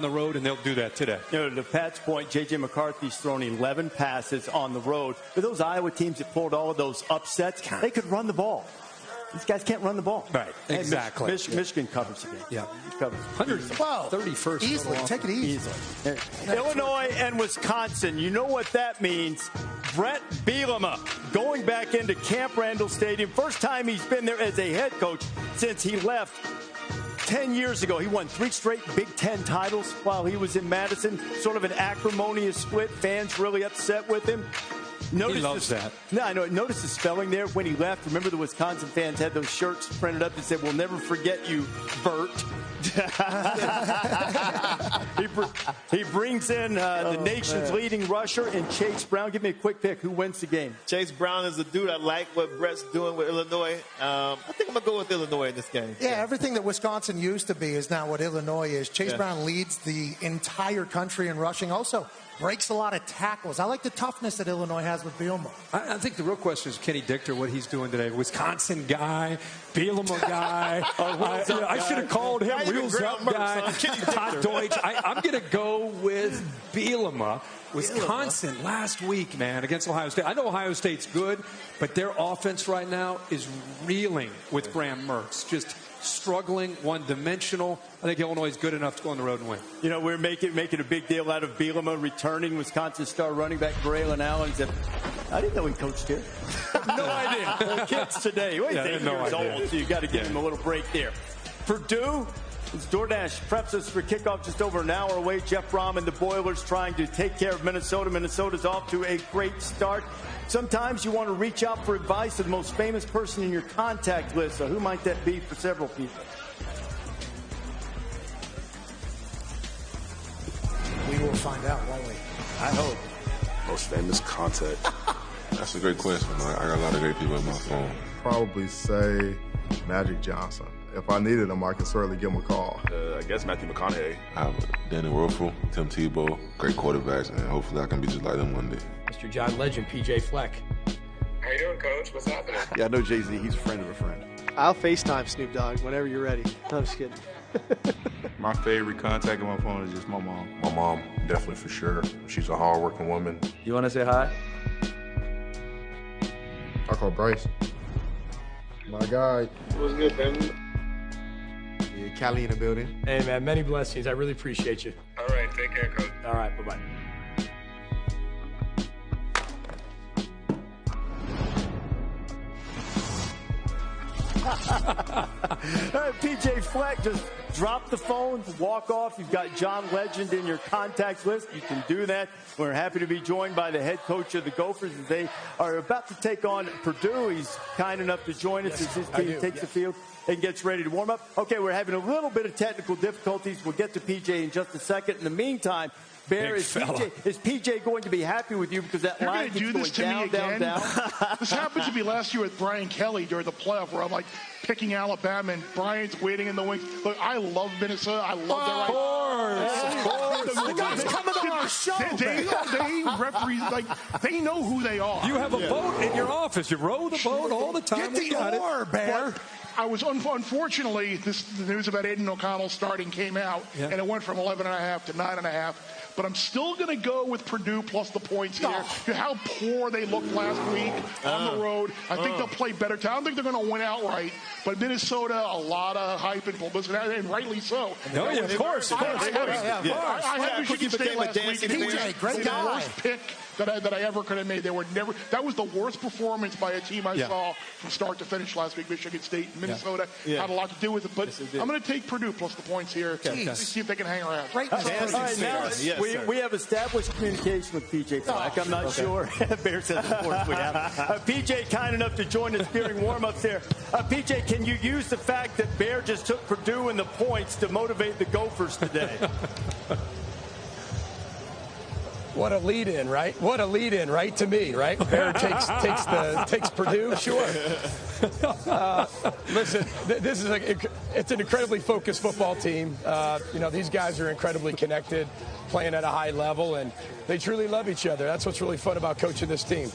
the road, and they'll do that today. To Pat's point, J.J. McCarthy's thrown 11 passes on the road. But those Iowa teams that pulled all of those upsets, they could run the ball. These guys can't run the ball. Right, exactly. Michigan covers the game. Yeah. Covers. 131st. Easily. Take it easy. Illinois and Wisconsin. You know what that means. Brett Bielema going back into Camp Randall Stadium. First time he's been there as a head coach since he left 10 years ago. He won 3 straight Big Ten titles while he was in Madison. Sort of an acrimonious split. Fans really upset with him. He loves that. No, I know. Notice the spelling there when he left. Remember the Wisconsin fans had those shirts printed up that said, "We'll never forget you, Bert." He brings in the nation's leading rusher in Chase Brown. Give me a quick pick. Who wins the game? Chase Brown is a dude. I like what Brett's doing with Illinois. I think I'm going to go with Illinois in this game. Yeah, everything that Wisconsin used to be is now what Illinois is. Chase Brown leads the entire country in rushing. Also breaks a lot of tackles. I like the toughness that Illinois has with Bielema. I think the real question is Kenny Dichter, what he's doing today. Wisconsin guy, Bielema guy. I should have called him Wheels Up guy. Todd Deutsch. I'm going to go with Bielema. Wisconsin last week, man, against Ohio State. I know Ohio State's good, but their offense right now is reeling with Graham Mertz. Just struggling, one-dimensional. I think Illinois is good enough to go on the road and win. You know, we're making a big deal out of Bielema returning. Wisconsin star running back Braylon Allen said, I didn't know he coached here. No idea. Well, kids today. Well, he's 8 years old, so you got to give him a little break there. Purdue, as DoorDash preps us for kickoff just over an hour away. Jeff Brom and the Boilers trying to take care of Minnesota. Minnesota's off to a great start. Sometimes you want to reach out for advice to the most famous person in your contact list. So who might that be for several people? We will find out, won't we? I hope. Most famous contact. That's a great question. I got a lot of great people on my phone. Probably say Magic Johnson. If I needed him, I could certainly give him a call. I guess Matthew McConaughey. I have Danny Werfel, Tim Tebow, great quarterbacks, and hopefully I can be just like them one day. Mr. John Legend, PJ Fleck. How you doing, Coach? What's happening? Yeah, I know Jay-Z. He's a friend of a friend. I'll FaceTime Snoop Dogg whenever you're ready. No, I'm just kidding. My favorite contact on my phone is just my mom. My mom, definitely for sure. She's a hard-working woman. You want to say hi? I call Bryce. My guy. What's good, family? Yeah, Callie in the building. Hey, man, many blessings. I really appreciate you. All right, take care, Coach. All right, bye-bye. PJ Fleck just drop the phone, walk off. You've got John Legend in your contacts list. You can do that. We're happy to be joined by the head coach of the Gophers as they are about to take on Purdue. He's kind enough to join us as his team takes the field and gets ready to warm up. Okay, we're having a little bit of technical difficulties. We'll get to PJ in just a second. In the meantime, Bear, is PJ going to be happy with you because that line keeps going down, down, down? This happened to me last year with Brian Kelly during the playoff where I'm like picking Alabama and Brian's waiting in the wings. Look, I love Minnesota. I love their Of course. The guys coming on our show. They referees, like, they know who they are. You have a boat in your office. You row the boat all the time. Get the oar, Bear. I was unfortunately, the news about Aiden O'Connell starting came out, and it went from 11.5 to 9.5. But I'm still going to go with Purdue plus the points here. How poor they looked last week on the road. I think they'll play better. I don't think they're going to win outright. But Minnesota, a lot of hype and publicity, and rightly so. No, yeah, of course. I had Michigan State last week. PJ, great guy. The worst pick that I ever could have made. They were never. That was the worst performance by a team I saw from start to finish last week. Michigan State, Minnesota had a lot to do with it. But I'm going to take Purdue plus the points here. See if they can hang around. Great. We have established communication with PJ Fleck. I'm not sure. Bear says, of course we have. PJ kind enough to join us during warm-ups there. PJ, can you use the fact that Bear just took Purdue in the points to motivate the Gophers today? What a lead-in, right? What a lead-in, right, to me, right? Bear takes Purdue, sure. Listen, this is it's an incredibly focused football team. These guys are incredibly connected, playing at a high level, and they truly love each other. That's what's really fun about coaching this team.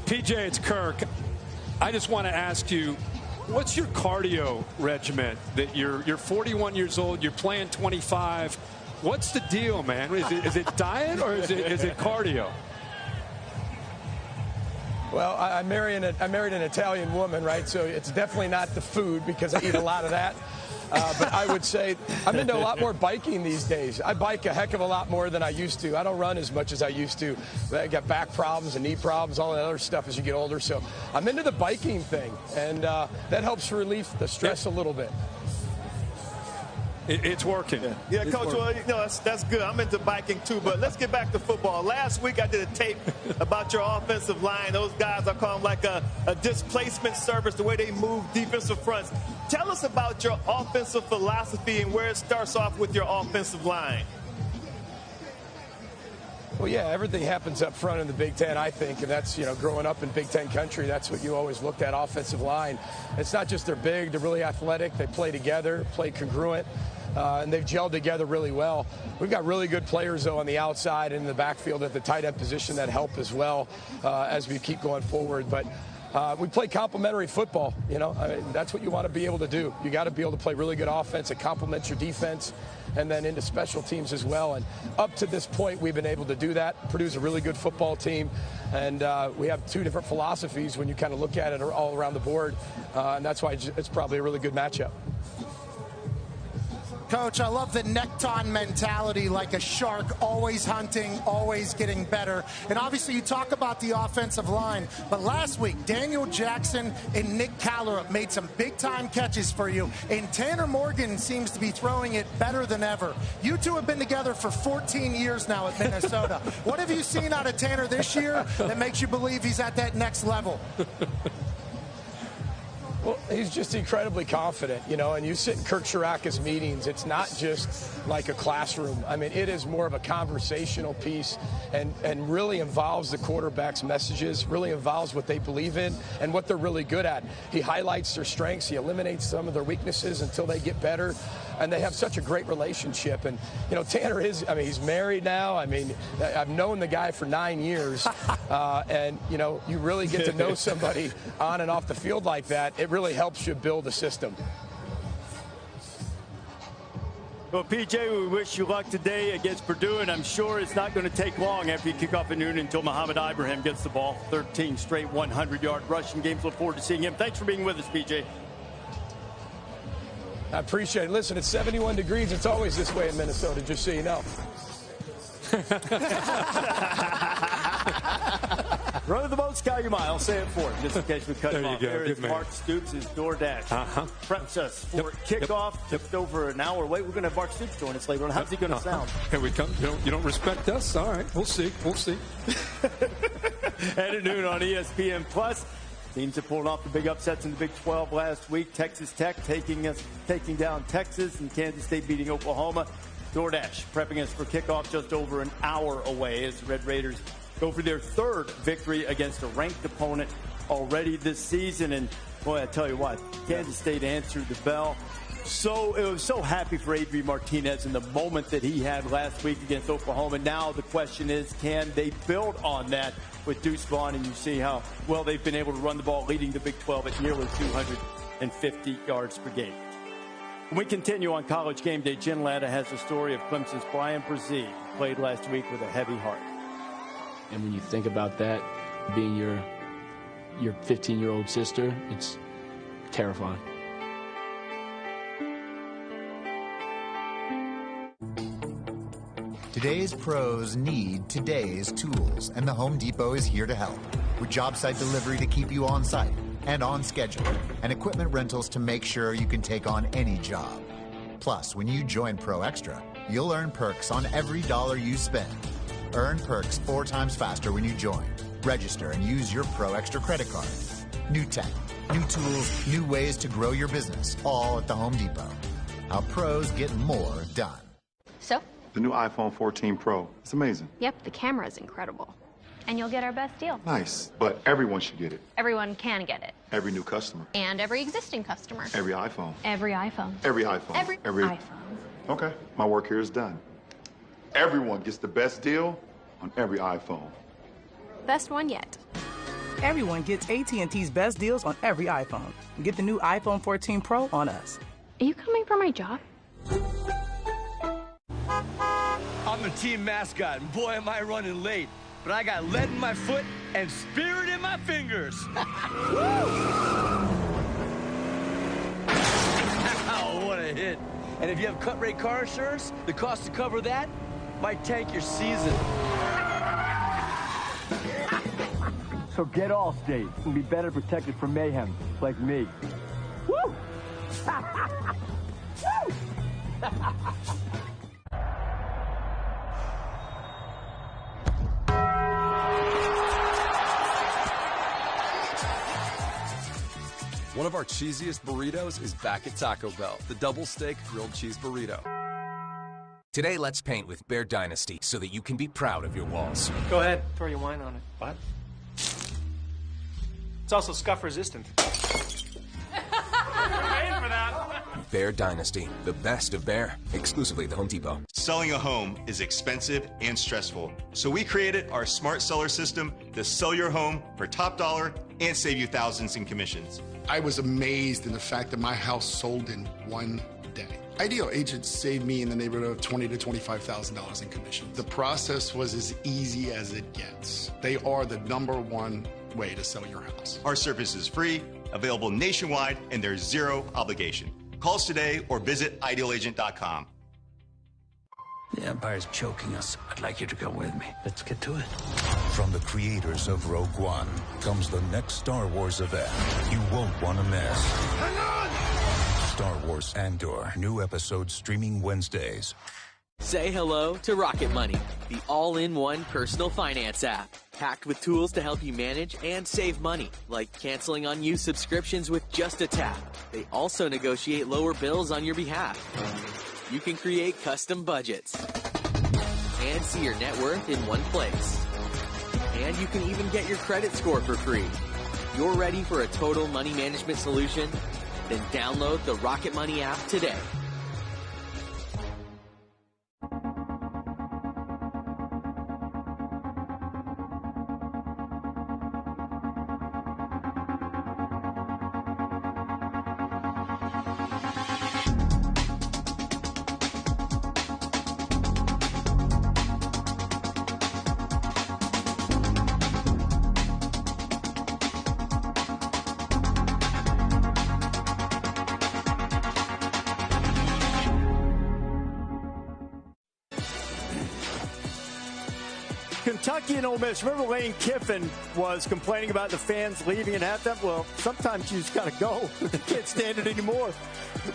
PJ, it's Kirk. I just want to ask you, What's your cardio regimen? That you're 41 years old, you're playing 25. What's the deal, man? Is it diet or is it cardio? Well, I married an Italian woman, right? So it's definitely not the food because I eat a lot of that. But I would say I'm into a lot more biking these days. I bike a heck of a lot more than I used to. I don't run as much as I used to. I got back problems and knee problems, all that other stuff as you get older. So I'm into the biking thing, and that helps relieve the stress a little bit. It's working. Yeah, Coach, well, that's good. I'm into biking too, but let's get back to football. Last week I did a tape about your offensive line. Those guys, I call them like a displacement service, the way they move defensive fronts. Tell us about your offensive philosophy and where it starts off with your offensive line. Well, yeah, everything happens up front in the Big Ten, I think, and that's, growing up in Big Ten country, that's what you always looked at, offensive line. It's not just they're big, they're really athletic, they play together, play congruent, and they've gelled together really well. We've got really good players, though, on the outside and in the backfield at the tight end position that help as well as we keep going forward. But we play complementary football. That's what you want to be able to do. You got to be able to play really good offense that complements your defense, and then into special teams as well. And up to this point, we've been able to do that, produce a really good football team. And we have two different philosophies when you kind of look at it all around the board. And that's why it's probably a really good matchup. Coach, I love the necktie mentality, like a shark, always hunting, always getting better. And obviously you talk about the offensive line, but last week, Daniel Jackson and Nick Callerup made some big-time catches for you, and Tanner Morgan seems to be throwing it better than ever. You two have been together for 14 years now at Minnesota. What have you seen out of Tanner this year that makes you believe he's at that next level? Well, he's just incredibly confident, and you sit in Kirk Ciarrocca's meetings. It's not just like a classroom. I mean, it is more of a conversational piece and really involves the quarterback's messages, really involves what they believe in and what they're really good at. He highlights their strengths. He eliminates some of their weaknesses until they get better. And they have such a great relationship. And, Tanner he's married now. I mean, I've known the guy for 9 years. And, you really get to know somebody on and off the field like that. It really helps you build a system. Well, PJ, we wish you luck today against Purdue, and I'm sure it's not going to take long after you kick off at noon until Muhammad Ibrahim gets the ball. 13 straight 100-yard rushing games. Look forward to seeing him. Thanks for being with us, PJ. I appreciate it. Listen, it's 71 degrees. It's always this way in Minnesota, just so you know. Run of the boat, sky your mile. Say it for it, just in case we cut him off. There is Mark Stoops, his DoorDash. Preps us for kickoff. Just over an hour away. We're going to have Mark Stoops join us later on. How's he going to sound? Here we come. You don't respect us? All right. We'll see. And at noon on ESPN Plus. Teams have pulled off the big upsets in the Big 12 last week. Texas Tech taking down Texas, and Kansas State beating Oklahoma. DoorDash prepping us for kickoff just over an hour away as the Red Raiders go for their third victory against a ranked opponent already this season. And boy, I tell you what, Kansas State answered the bell. It was so happy for Adrian Martinez in the moment that he had last week against Oklahoma. Now the question is, can they build on that with Deuce Vaughn? And you see how well they've been able to run the ball, leading the Big 12 at nearly 250 yards per game. When we continue on College Game Day, Jen Latta has the story of Clemson's Brian Brzee, who played last week with a heavy heart. And when you think about that, being your 15-year-old sister, it's terrifying. Today's pros need today's tools, and the Home Depot is here to help. With job site delivery to keep you on site and on schedule, and equipment rentals to make sure you can take on any job. Plus, when you join Pro Extra, you'll earn perks on every dollar you spend. Earn perks 4 times faster when you join. Register and use your Pro Extra credit card. New tech, new tools, new ways to grow your business, all at the Home Depot. How pros get more done. So? The new iPhone 14 Pro. It's amazing. Yep, the camera is incredible. And you'll get our best deal. Nice. But everyone should get it. Everyone can get it. Every new customer. And every existing customer. Every iPhone. Every iPhone. Every iPhone. Every iPhone. Okay, my work here is done. Everyone gets the best deal on every iPhone. Best one yet. Everyone gets AT&T's best deals on every iPhone. Get the new iPhone 14 Pro on us. Are you coming for my job? I'm the team mascot, and boy, am I running late. But I got lead in my foot and spirit in my fingers. Wow, what a hit. And if you have cut-rate car insurance, the cost to cover that might tank your season. So get Allstate and be better protected from mayhem like me. Woo! One of our cheesiest burritos is back at Taco Bell, the double steak grilled cheese burrito. Today, let's paint with Bear Dynasty so that you can be proud of your walls. Go ahead, throw your wine on it. What? It's also scuff resistant. Paying for that. Bear Dynasty, the best of Bear, exclusively at the Home Depot. Selling a home is expensive and stressful, so we created our Smart Seller system to sell your home for top dollar and save you thousands in commissions. I was amazed in the fact that my house sold in one day. Ideal agents saved me in the neighborhood of $20,000 to $25,000 in commission. The process was as easy as it gets. They are the #1 way to sell your house. Our service is free, available nationwide, and there's zero obligation. Call us today or visit idealagent.com. The Empire's choking us. I'd like you to come with me. Let's get to it. From the creators of Rogue One comes the next Star Wars event you won't want to miss. Hang on! Star Wars Andor. New episodes streaming Wednesdays. Say hello to Rocket Money, the all-in-one personal finance app. Packed with tools to help you manage and save money, like canceling unused subscriptions with just a tap. They also negotiate lower bills on your behalf. You can create custom budgets and see your net worth in one place. And you can even get your credit score for free. You're ready for a total money management solution? Then download the Rocket Money app today. Kentucky and Ole Miss. Remember Lane Kiffin was complaining about the fans leaving at halftime? Well, sometimes you just got to go. You can't stand it anymore.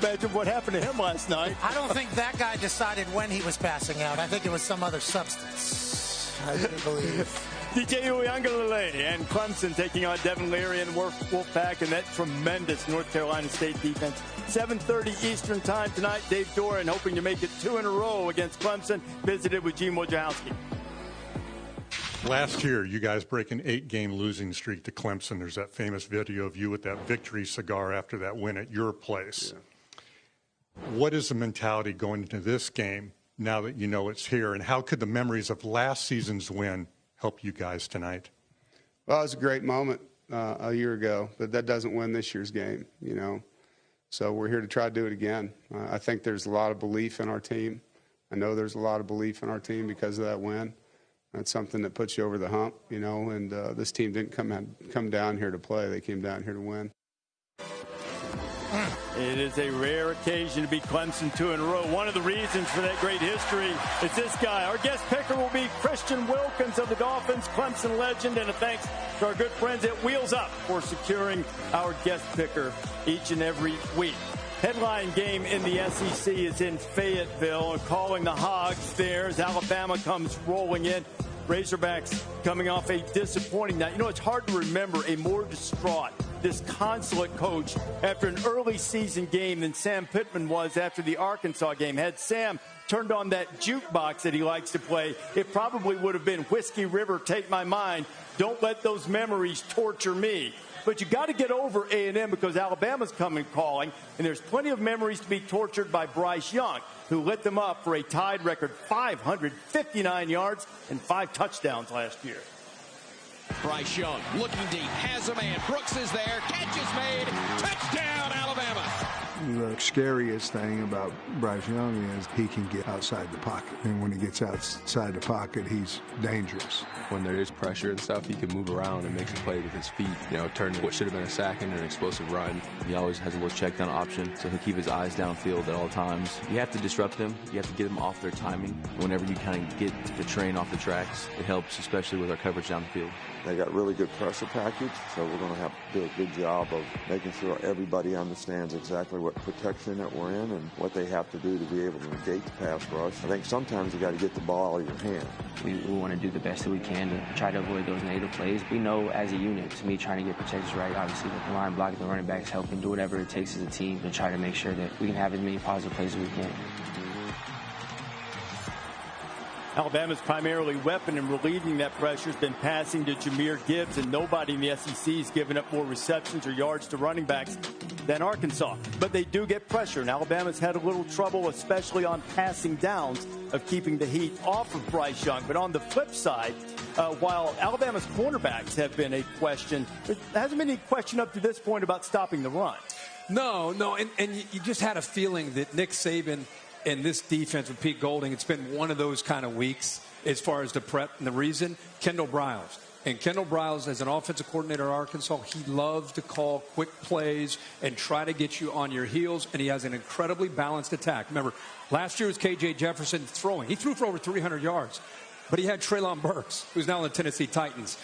Imagine what happened to him last night. I don't think that guy decided when he was passing out. I think it was some other substance. I didn't believe. DJ Uiagalelei and Clemson taking on Devin Leary and Wolfpack, and that tremendous North Carolina State defense. 7:30 Eastern time tonight. Dave Doran hoping to make it 2 in a row against Clemson. Visited with Gene Wojciechowski. Last year, you guys break an 8-game losing streak to Clemson. There's that famous video of you with that victory cigar after that win at your place. Yeah. What is the mentality going into this game now that you know it's here, and how could the memories of last season's win help you guys tonight? Well, it was a great moment a year ago, but that doesn't win this year's game, you know. So we're here to try to do it again. I think there's a lot of belief in our team. I know there's a lot of belief in our team because of that win. That's something that puts you over the hump, you know, and this team didn't come down here to play. They came down here to win. It is a rare occasion to beat Clemson 2 in a row. One of the reasons for that great history is this guy. Our guest picker will be Christian Wilkins of the Dolphins, Clemson legend, and a thanks to our good friends at Wheels Up for securing our guest picker each and every week. Headline game in the SEC is in Fayetteville. Calling the Hogs there as Alabama comes rolling in. Razorbacks coming off a disappointing night. You know, it's hard to remember a more distraught, disconsolate coach after an early season game than Sam Pittman was after the Arkansas game. Had Sam turned on that jukebox that he likes to play, it probably would have been Whiskey River, Take My Mind. Don't let those memories torture me. But you got to get over A&M because Alabama's coming calling, and there's plenty of memories to be tortured by Bryce Young, who lit them up for a tied record 559 yards and 5 touchdowns last year. Bryce Young looking deep, has a man. Brooks is there. Catch is made. Touchdown, Alabama. The scariest thing about Bryce Young is he can get outside the pocket. And when he gets outside the pocket, he's dangerous. When there is pressure and stuff, he can move around and makes a play with his feet. Turn what should have been a sack into an explosive run. He always has a little check down option, so he'll keep his eyes downfield at all times. You have to disrupt them. You have to get them off their timing. Whenever you kind of get the train off the tracks, it helps, especially with our coverage downfield. They got really good pressure package, so we're going to have to do a good job of making sure everybody understands exactly what protection that we're in and what they have to do to be able to negate the pass rush. I think sometimes you got to get the ball out of your hand. We want to do the best that we can to try to avoid those negative plays. We know as a unit, to me, trying to get protections right, obviously with the line blocking, the running backs helping, do whatever it takes as a team to try to make sure that we can have as many positive plays as we can. Alabama's primarily weapon in relieving that pressure has been passing to Jahmyr Gibbs, and nobody in the SEC has given up more receptions or yards to running backs than Arkansas. But they do get pressure, and Alabama's had a little trouble, especially on passing downs, of keeping the heat off of Bryce Young. But on the flip side, while Alabama's cornerbacks have been a question, there hasn't been any question up to this point about stopping the run. No, and you just had a feeling that Nick Saban and this defense with Pete Golding, it's been one of those kind of weeks as far as the prep. And the reason, Kendall Briles. And Kendall Briles, as an offensive coordinator at Arkansas, he loves to call quick plays and try to get you on your heels. And he has an incredibly balanced attack. Remember, last year was K.J. Jefferson throwing. He threw for over 300 yards. But he had Treylon Burks, who's now in the Tennessee Titans.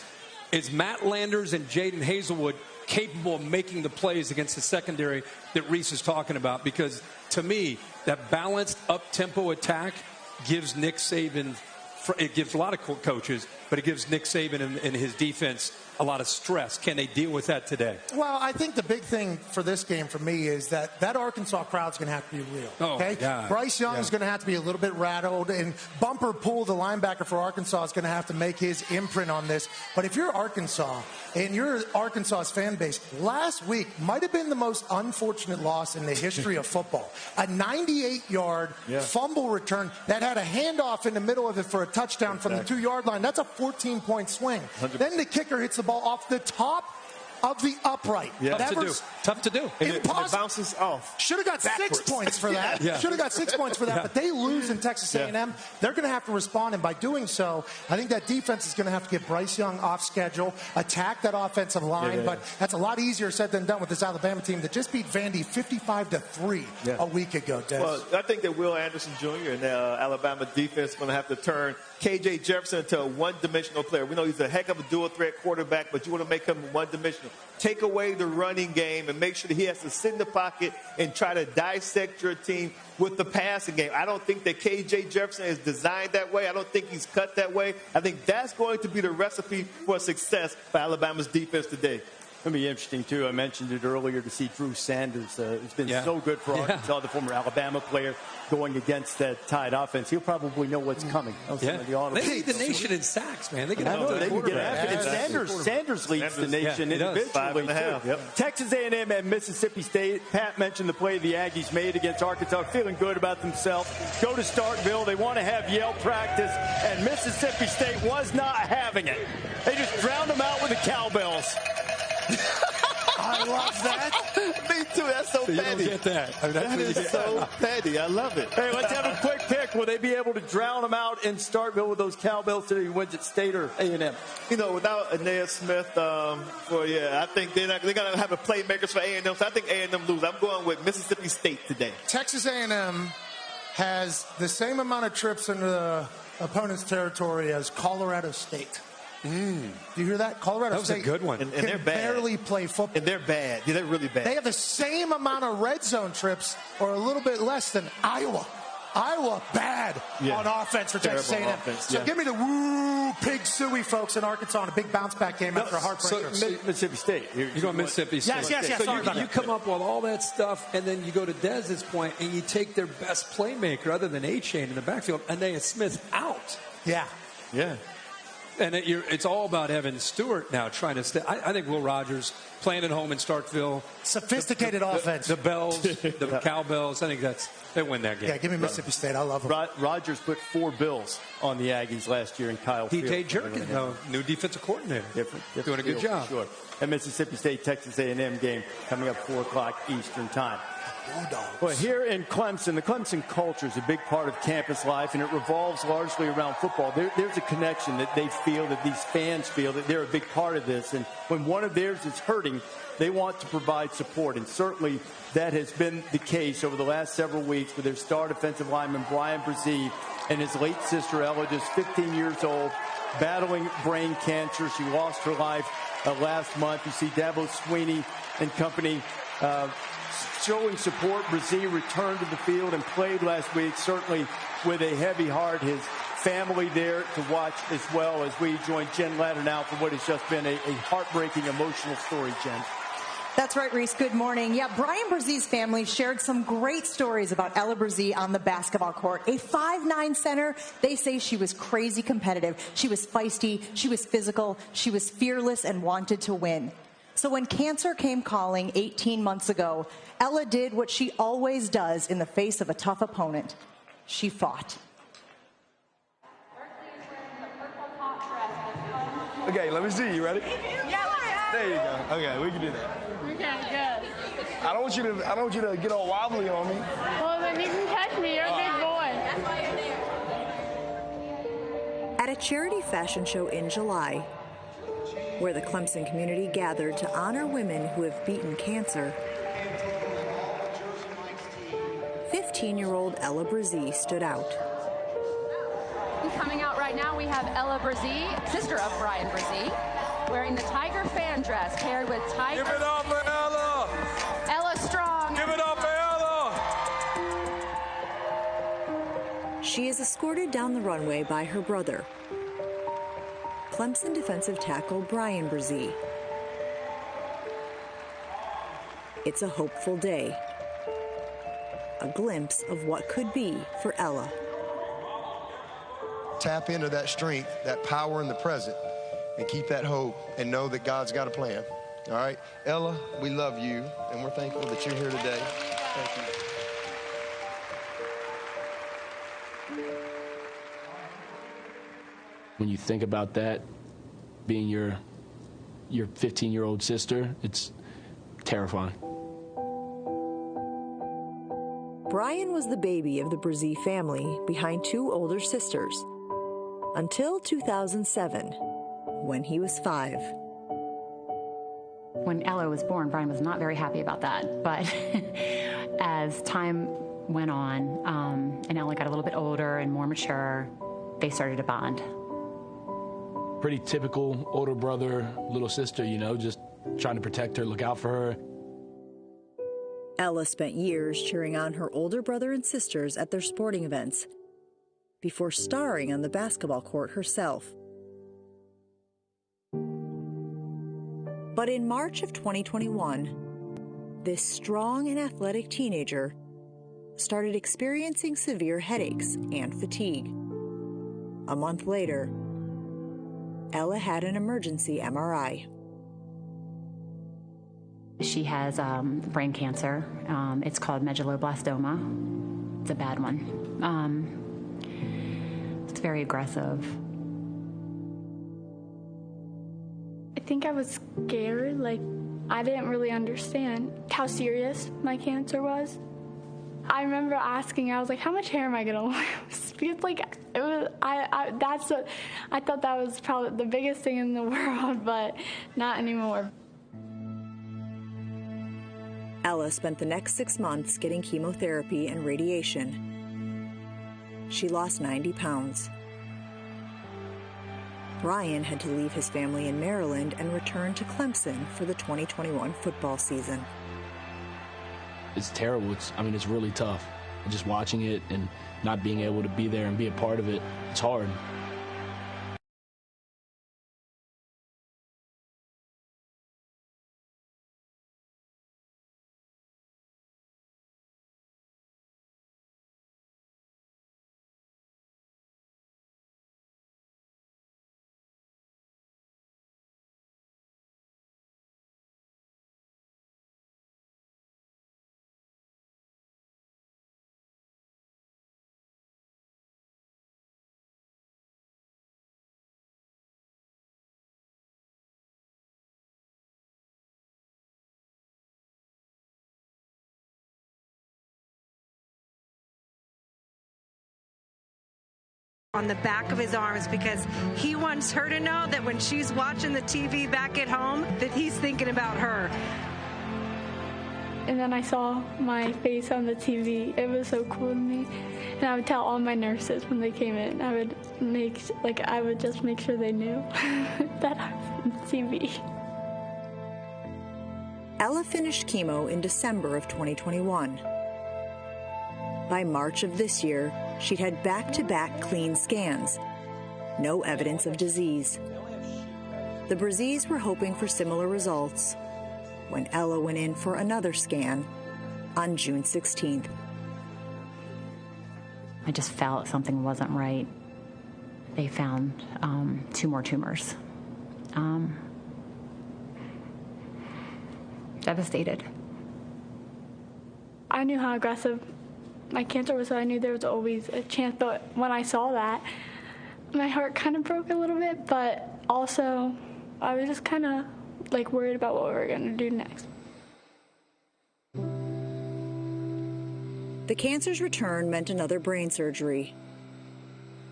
Is Matt Landers and Jaden Hazelwood capable of making the plays against the secondary that Reese is talking about? Because to me, that balanced up-tempo attack gives Nick Saban, it gives a lot of coaches, but it gives Nick Saban and his defense a lot of stress. Can they deal with that today? Well, I think the big thing for this game for me is that Arkansas crowd's going to have to be real. Okay? God. Bryce Young is going to have to be a little bit rattled, and Bumper Poole, the linebacker for Arkansas, is going to have to make his imprint on this. But if you're Arkansas and you're Arkansas's fan base, last week might have been the most unfortunate loss in the history of football. A 98-yard fumble return that had a handoff in the middle of it for a touchdown from the 2-yard line. That's a 14-point swing. 100%. Then the kicker hits the ball off the top of the upright. Tough to do. Impossible. It bounces off. Should have got 6 points for that. Should have got 6 points for that. But they lose in Texas A&M. They're going to have to respond. And by doing so, I think that defense is going to have to get Bryce Young off schedule, attack that offensive line. But that's a lot easier said than done with this Alabama team that just beat Vandy 55-3 a week ago, Des. Well, I think that Will Anderson Jr. and Alabama defense is going to have to turn K.J. Jefferson into a one-dimensional player. We know he's a heck of a dual-threat quarterback, but you want to make him one-dimensional. Take away the running game and make sure that he has to sit in the pocket and try to dissect your team with the passing game. I don't think that K.J. Jefferson is designed that way. I don't think he's cut that way. I think that's going to be the recipe for success for Alabama's defense today. It's going to be interesting, too. I mentioned it earlier to see Drew Sanders. It's been so good for Arkansas, the former Alabama player, going against that tied offense. He'll probably know what's coming. They lead the nation in sacks, man. They can after it. Sanders leads the nation individually, too. Texas A&M and Mississippi State. Pat mentioned the play the Aggies made against Arkansas, feeling good about themselves. Go to Starkville. They want to have Yale practice, and Mississippi State was not having it. They just drowned them out with the cowbells. I love that. Me too. That's so petty. You don't get that. That is so petty. I love it. Hey, let's have a quick pick. Will they be able to drown them out in Starkville with those cowbells today? Who wins at State or A&M? Without Anea Smith, I think they're going to have a playmakers for A&M. So I think A&M lose. I'm going with Mississippi State today. Texas A&M has the same amount of trips into the opponent's territory as Colorado State. Do you hear that? Colorado State. That was a good one. And they're bad. Barely play football. And they're bad. Yeah, they're really bad. They have the same amount of red zone trips or a little bit less than Iowa. Iowa bad on offense for Texas A&M. So give me the pig suey folks in Arkansas in a big bounce back game after a heartbreaker. Mississippi State. You're going Mississippi State. Yes. So you come up with all that stuff, and then you go to Dez's point, and you take their best playmaker other than A-Chain in the backfield, Anea Smith out. Yeah. And it's all about Evan Stewart now trying to stay. I think Will Rogers playing at home in Starkville. Sophisticated offense. The bells, the cowbells. I think they win that game. Yeah, give me Mississippi State. I love them. Rogers put 4 bills on the Aggies last year in Kyle Field. P.J. Jerkin, new defensive coordinator. Different doing a good job. Sure. And Mississippi State, Texas A&M game coming up 4 o'clock Eastern time. Well, here in Clemson, the Clemson culture is a big part of campus life, and it revolves largely around football. There's a connection that they feel, that these fans feel, that they're a big part of this. And when one of theirs is hurting, they want to provide support. And certainly that has been the case over the last several weeks with their star defensive lineman, Brian Brzee, and his late sister, Ella, just 15 years old, battling brain cancer. She lost her life last month. You see Dabo Sweeney and company showing support. Brzee returned to the field and played last week, certainly with a heavy heart. His family there to watch as well, as we join Jen Latta now for what has just been a heartbreaking, emotional story, Jen. That's right, Reese. Good morning. Yeah, Brian Brzee's family shared some great stories about Ella Brzee on the basketball court. A 5'9" center, they say she was crazy competitive. She was feisty, she was physical, she was fearless and wanted to win. So when cancer came calling 18 months ago, Ella did what she always does in the face of a tough opponent. She fought. Okay, let me see. You ready? Yeah, there you go. Okay, we can do that. Okay, good. I don't want you to get all wobbly on me. Well, then you can catch me. You're a big boy. At a charity fashion show in July, where the Clemson community gathered to honor women who have beaten cancer, 15-year-old Ella Brzee stood out. Coming out right now, we have Ella Brzee, sister of Brian Brzee, wearing the Tiger fan dress paired with Tiger. Give it up for Ella! Ella strong. Give it up for Ella! She is escorted down the runway by her brother, Clemson defensive tackle Brian Brzee. It's a hopeful day. A glimpse of what could be for Ella. Tap into that strength, that power in the present, and keep that hope and know that God's got a plan. All right? Ella, we love you, and we're thankful that you're here today. Thank you. When you think about that, being your 15-year-old sister, it's terrifying. Brian was the baby of the Brzee family behind 2 older sisters until 2007, when he was 5. When Ella was born, Brian was not very happy about that. But as time went on and Ella got a little bit older and more mature, they started to bond. Pretty typical older brother, little sister, you know, just trying to protect her, look out for her. Ella spent years cheering on her older brother and sisters at their sporting events before starring on the basketball court herself. But in March of 2021, this strong and athletic teenager started experiencing severe headaches and fatigue. A month later, Ella had an emergency MRI. She has brain cancer. It's called medulloblastoma. It's a bad one. It's very aggressive. I think I was scared. Like, I didn't really understand how serious my cancer was. I remember asking, I was like, how much hair am I gonna lose? Because like, it was, I thought that was probably the biggest thing in the world, but not anymore. Ella spent the next 6 months getting chemotherapy and radiation. She lost 90 pounds. Brian had to leave his family in Maryland and return to Clemson for the 2021 football season. It's terrible. It's really tough. Just watching it and not being able to be there and be a part of it, it's hard. on the back of his arms because he wants her to know that when she's watching the TV back at home, that he's thinking about her. And then I saw my face on the TV. It was so cool to me. And I would tell all my nurses when they came in, I would just make sure they knew that I was on the TV. Ella finished chemo in December of 2021. By March of this year, she'd had back-to-back clean scans. No evidence of disease. The Brzezis were hoping for similar results when Ella went in for another scan on June 16th. I just felt something wasn't right. They found 2 more tumors. Devastated. I knew how aggressive my cancer was, so I knew there was always a chance. But when I saw that, my heart kind of broke a little bit, but also I was just kind of worried about what we were going to do next. The cancer's return meant another brain surgery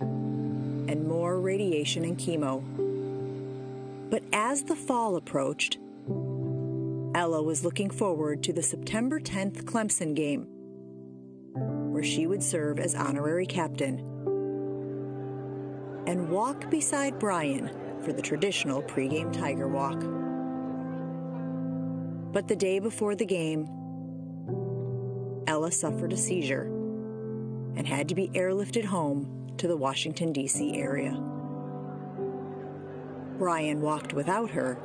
and more radiation and chemo. But as the fall approached, Ella was looking forward to the September 10th Clemson game, where she would serve as honorary captain and walk beside Brian for the traditional pregame Tiger Walk. But the day before the game, Ella suffered a seizure and had to be airlifted home to the Washington, D.C. area. Brian walked without her,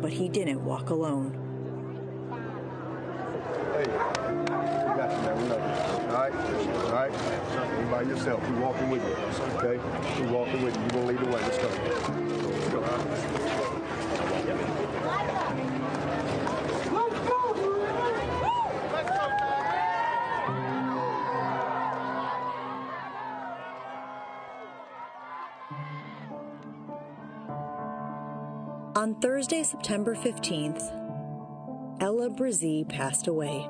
but he didn't walk alone. Hey, we got you, man. We love you. All right? All right? You by yourself. We're walking with you. Okay? We're walking with you. You're going to lead the way. Let's go. Let's go. On Thursday, September 15th, Ella Brzee passed away.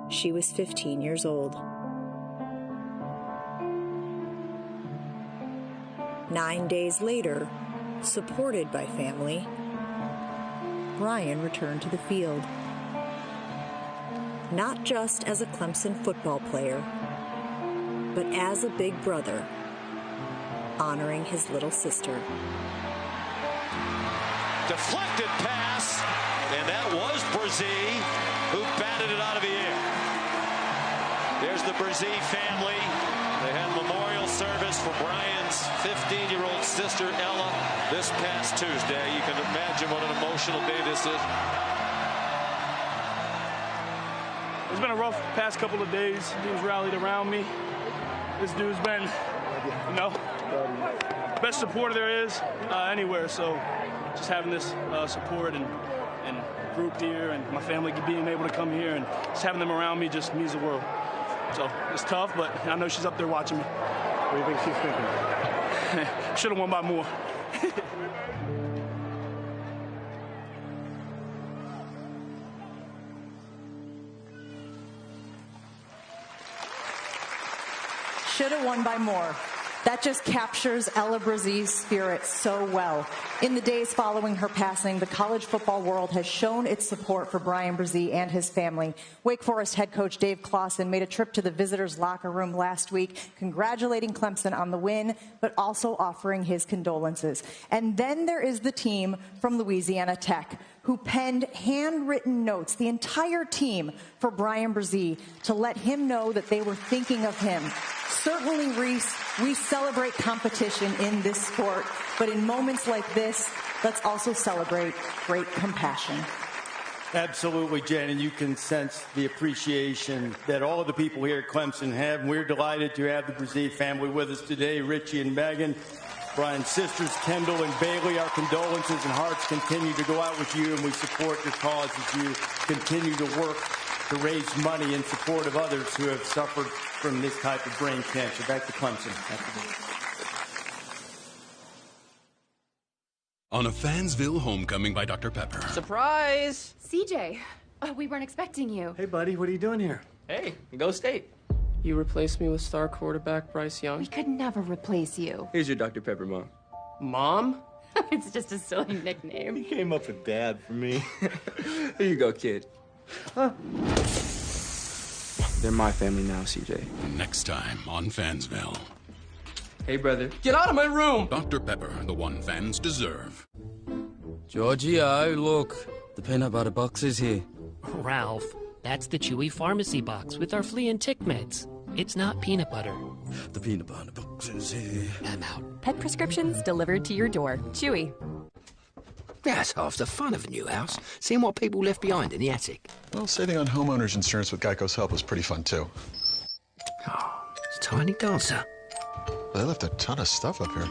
She was 15 years old. 9 days later, supported by family, Brian returned to the field. Not just as a Clemson football player, but as a big brother, honoring his little sister. Deflected pass, and that was Brzee who batted it out of the air. There's the Brzee family. They had memorial service for Brian's 15-year-old sister, Ella, this past Tuesday. You can imagine what an emotional day this is. It's been a rough past couple of days. Teams rallied around me. This dude's been, best supporter there is anywhere. So just having this support and group here and my family being able to come here and just having them around me just means the world. So it's tough, but I know she's up there watching me. What do you think she's thinking? Should have won by more. Should have won by more. That just captures Ella Brzee's spirit so well. In the days following her passing, the college football world has shown its support for Brian Brzee and his family. Wake Forest head coach Dave Clawson made a trip to the visitors' locker room last week, congratulating Clemson on the win, but also offering his condolences. And then there is the team from Louisiana Tech, who penned handwritten notes, the entire team, for Brian Brzee to let him know that they were thinking of him. Certainly, Reese, we celebrate competition in this sport, but in moments like this, let's also celebrate great compassion. Absolutely, Jen, and you can sense the appreciation that all of the people here at Clemson have. We're delighted to have the Brzee family with us today, Richie and Megan. Brian's sisters, Kendall and Bailey, our condolences and hearts continue to go out with you, and we support your cause as you continue to work to raise money in support of others who have suffered from this type of brain cancer. Back to Clemson. On a Fansville homecoming by Dr. Pepper. Surprise! CJ, we weren't expecting you. Hey, buddy, what are you doing here? Hey, go State. You replaced me with star quarterback Bryce Young? We could never replace you. Here's your Dr. Pepper, Mom. Mom? It's just a silly nickname. He came up with Dad for me. Here you go, kid. Huh. They're my family now, CJ. Next time on Fansville. Hey, brother. Get out of my room! Dr. Pepper, the one fans deserve. Giorgio, look. The peanut butter box is here. Ralph, that's the Chewy Pharmacy box with our flea and tick meds. It's not peanut butter. The peanut butter box is here. I'm out. Pet prescriptions delivered to your door. Chewy. That's half the fun of a new house, seeing what people left behind in the attic. Well, saving on homeowners insurance with Geico's help was pretty fun, too. Oh, it's a tiny dancer. They left a ton of stuff up here.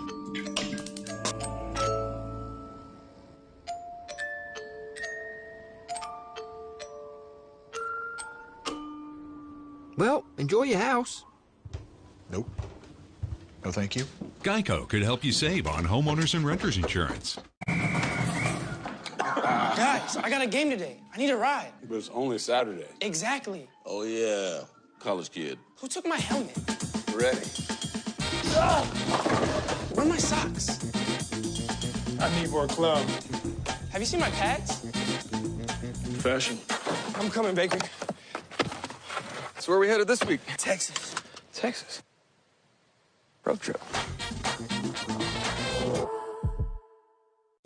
Well, enjoy your house. Nope. No, thank you. Geico could help you save on homeowners and renters insurance. Guys, I got a game today. I need a ride. But it's only Saturday. Exactly. Oh, yeah. College kid. Who took my helmet? Ready. Where are my socks? I need more club. Have you seen my pads? Fashion. I'm coming, Baker. So where are we headed this week? Texas. Texas. Road trip.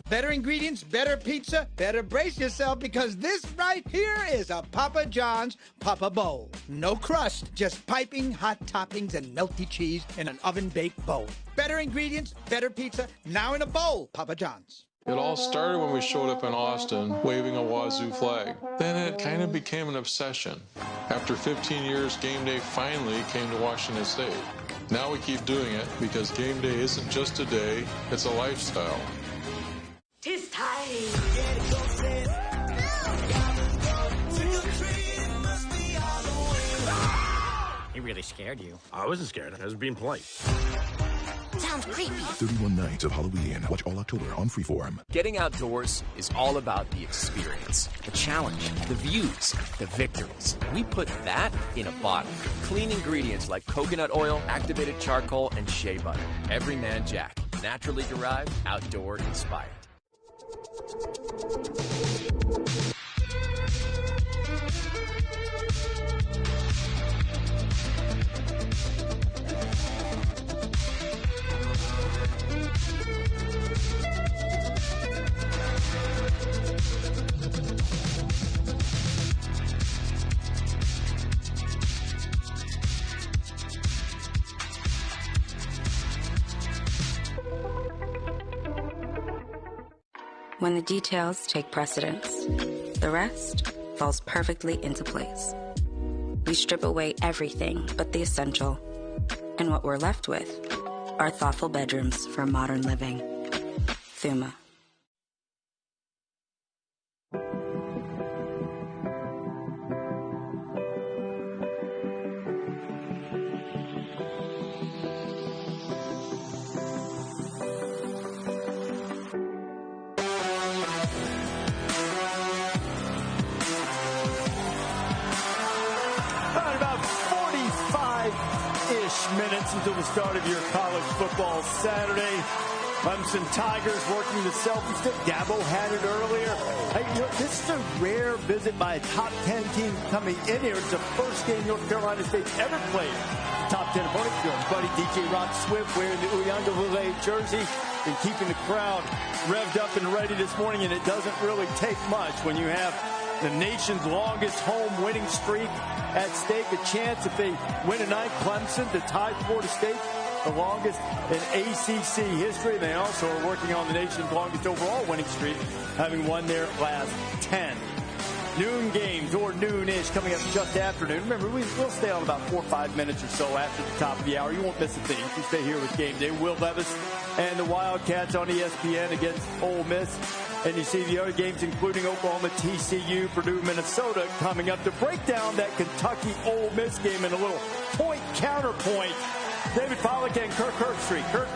Better ingredients, better pizza, better brace yourself because this right here is a Papa John's Papa Bowl. No crust, just piping hot toppings and melty cheese in an oven-baked bowl. Better ingredients, better pizza, now in a bowl, Papa John's. It all started when we showed up in Austin waving a Wazoo flag. Then it kind of became an obsession. After 15 years, game day finally came to Washington State. Now we keep doing it because game day isn't just a day, it's a lifestyle. Tis time. He really scared you. I wasn't scared. I was being polite. Sounds creepy. 31 Nights of Halloween. Watch all October on Freeform. Getting outdoors is all about the experience, the challenge, the views, the victories. We put that in a bottle. Clean ingredients like coconut oil, activated charcoal, and shea butter. Everyman Jack. Naturally derived, outdoor inspired. When the details take precedence, the rest falls perfectly into place. We strip away everything but the essential, and what we're left with are thoughtful bedrooms for modern living. Thuma. Minutes until the start of your college football Saturday. Clemson Tigers working the Selfie stick. Dabo had it earlier. Hey, you know, this is a rare visit by a top 10 team coming in here. It's the first game North Carolina State's ever played. Top 10 opponent. Your buddy DJ Rock Swift wearing the Uyunglele jersey and keeping the crowd revved up and ready this morning. And it doesn't really take much when you have the nation's longest home winning streak at stake. A chance if they win tonight, Clemson to tie Florida State, the longest in ACC history. They also are working on the nation's longest overall winning streak, having won their last 10. Noon games, or noon-ish, coming up just after noon. Remember, we'll stay on about 4 or 5 minutes or so after the top of the hour. You won't miss a thing if you stay here with Game Day. Will Levis and the Wildcats on ESPN against Ole Miss. And you see the other games, including Oklahoma, TCU, Purdue, Minnesota, coming up to break down that Kentucky-Ole Miss game in a little point-counterpoint. David Pollack and Kirk Herbstreit. Kirk?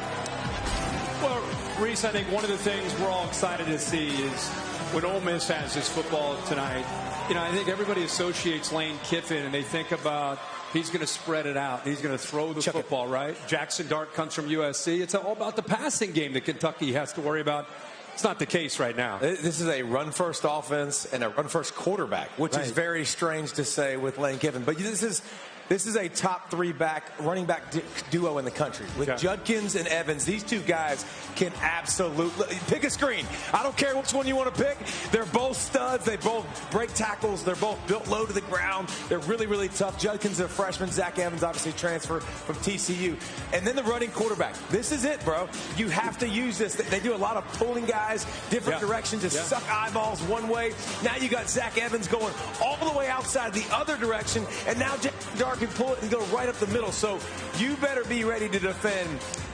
Well, Reese, I think one of the things we're all excited to see is when Ole Miss has this football tonight, I think everybody associates Lane Kiffin, and they think about he's going to spread it out. He's going to throw the football, right? Jackson Dart comes from USC. It's all about the passing game that Kentucky has to worry about. It's not the case right now. This is a run-first offense and a run-first quarterback, which is very strange to say with Lane Kiffin. But this is a top 3 running back duo in the country. With Judkins and Evans, these two guys can absolutely pick a screen. I don't care which one you want to pick. They're both studs. They both break tackles. They're both built low to the ground. They're really, really tough. Judkins, a freshman. Zach Evans, obviously transferred from TCU. And then the running quarterback. This is it, bro. You have to use this. They do a lot of pulling guys, different directions, just suck eyeballs one way. Now you got Zach Evans going all the way outside the other direction. And now Dark can pull it and go right up the middle. So you better be ready to defend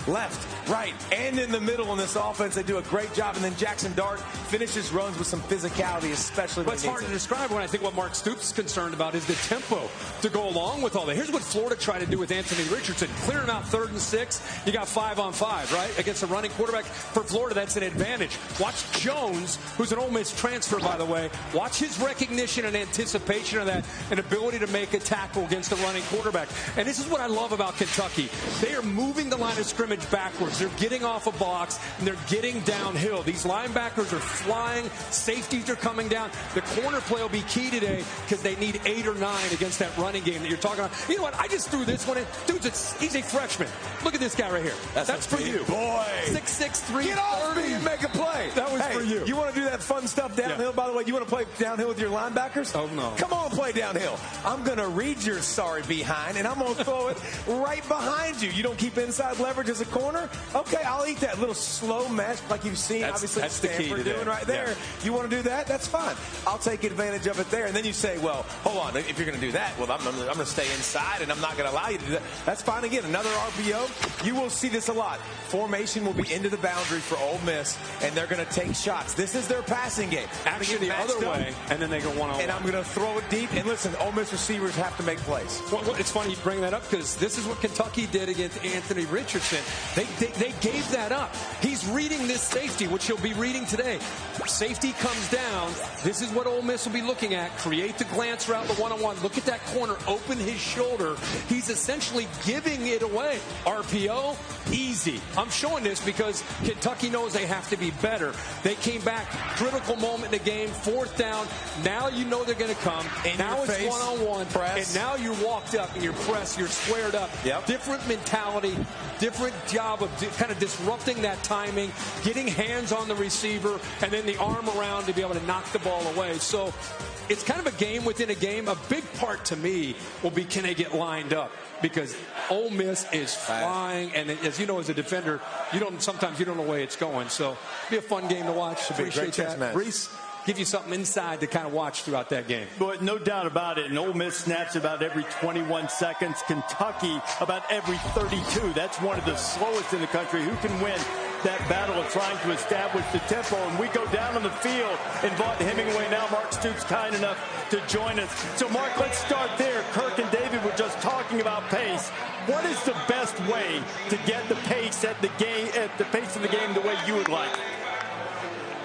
left, right, and in the middle in this offense. They do a great job. And then Jackson Dart finishes runs with some physicality, especially when it's hard to describe when I think what Mark Stoops is concerned about is the tempo to go along with all that. Here's what Florida tried to do with Anthony Richardson. Clearing out 3rd and 6. You got 5-on-5, right? Against a running quarterback. For Florida, that's an advantage. Watch Jones, who's an Ole Miss transfer, by the way. Watch his recognition and anticipation of that and ability to make a tackle against a running quarterback. And this is what I love about Kentucky. They are moving the line of scrimmage backwards. They're getting off a box and they're getting downhill. These linebackers are flying. Safeties are coming down. The corner play will be key today because they need 8 or 9 against that running game that you're talking about. You know what? I just threw this one in. Dude, he's a freshman. Look at this guy right here. That's for you. Boy. 6'6", 330. Get off me and make a play. That was for you. You want to do that fun stuff downhill? By the way, you want to play downhill with your linebackers? Oh, no. Come on, play downhill. I'm going to read your sorry behind, and I'm going to throw it right behind you. You don't keep inside leverage as a corner? Okay, I'll eat that little slow mesh like you've seen, obviously, Stanford doing right there. Yeah. You want to do that? That's fine. I'll take advantage of it there. And then you say, well, hold on. If you're going to do that, well, I'm going to stay inside, and I'm not going to allow you to do that. That's fine. Again, another RPO. You will see this a lot. Formation will be into the boundary for Ole Miss, and they're going to take shots. This is their passing game. Actually, the other way, and then they go one-on-one. And I'm going to throw it deep. And listen, Ole Miss receivers have to make plays. Well, it's funny you bring that up because this is what Kentucky did against Anthony Richardson. They gave that up. He's reading this safety, which he'll be reading today. Safety comes down. This is what Ole Miss will be looking at. Create the glance route, the one-on-one. Look at that corner. Open his shoulder. He's essentially giving it away. RPO, easy. I'm showing this because Kentucky knows they have to be better. They came back. Critical moment in the game. 4th down. Now you know they're going to come. In now it's one-on-one. Press. And now you're walked up and you're pressed. You're squared up. Yep. Different mentality. Different job of kind of disrupting that timing, getting hands on the receiver, and then the arm around to be able to knock the ball away. So it's kind of a game within a game. A big part to me will be, can they get lined up? Because Ole Miss is flying, and as you know, as a defender, sometimes you don't know where it's going. So it'll be a fun game to watch. Appreciate that. Reese, give you something inside to kind of watch throughout that game. But no doubt about it. And Ole Miss snaps about every 21 seconds. Kentucky about every 32. That's one of the slowest in the country. Who can win that battle of trying to establish the tempo? And we go down on the field and Vaught Hemingway. Now Mark Stoops kind enough to join us. So Mark, let's start there. Kirk and David were just talking about pace. What is the best way to get the pace at the pace of the game the way you would like?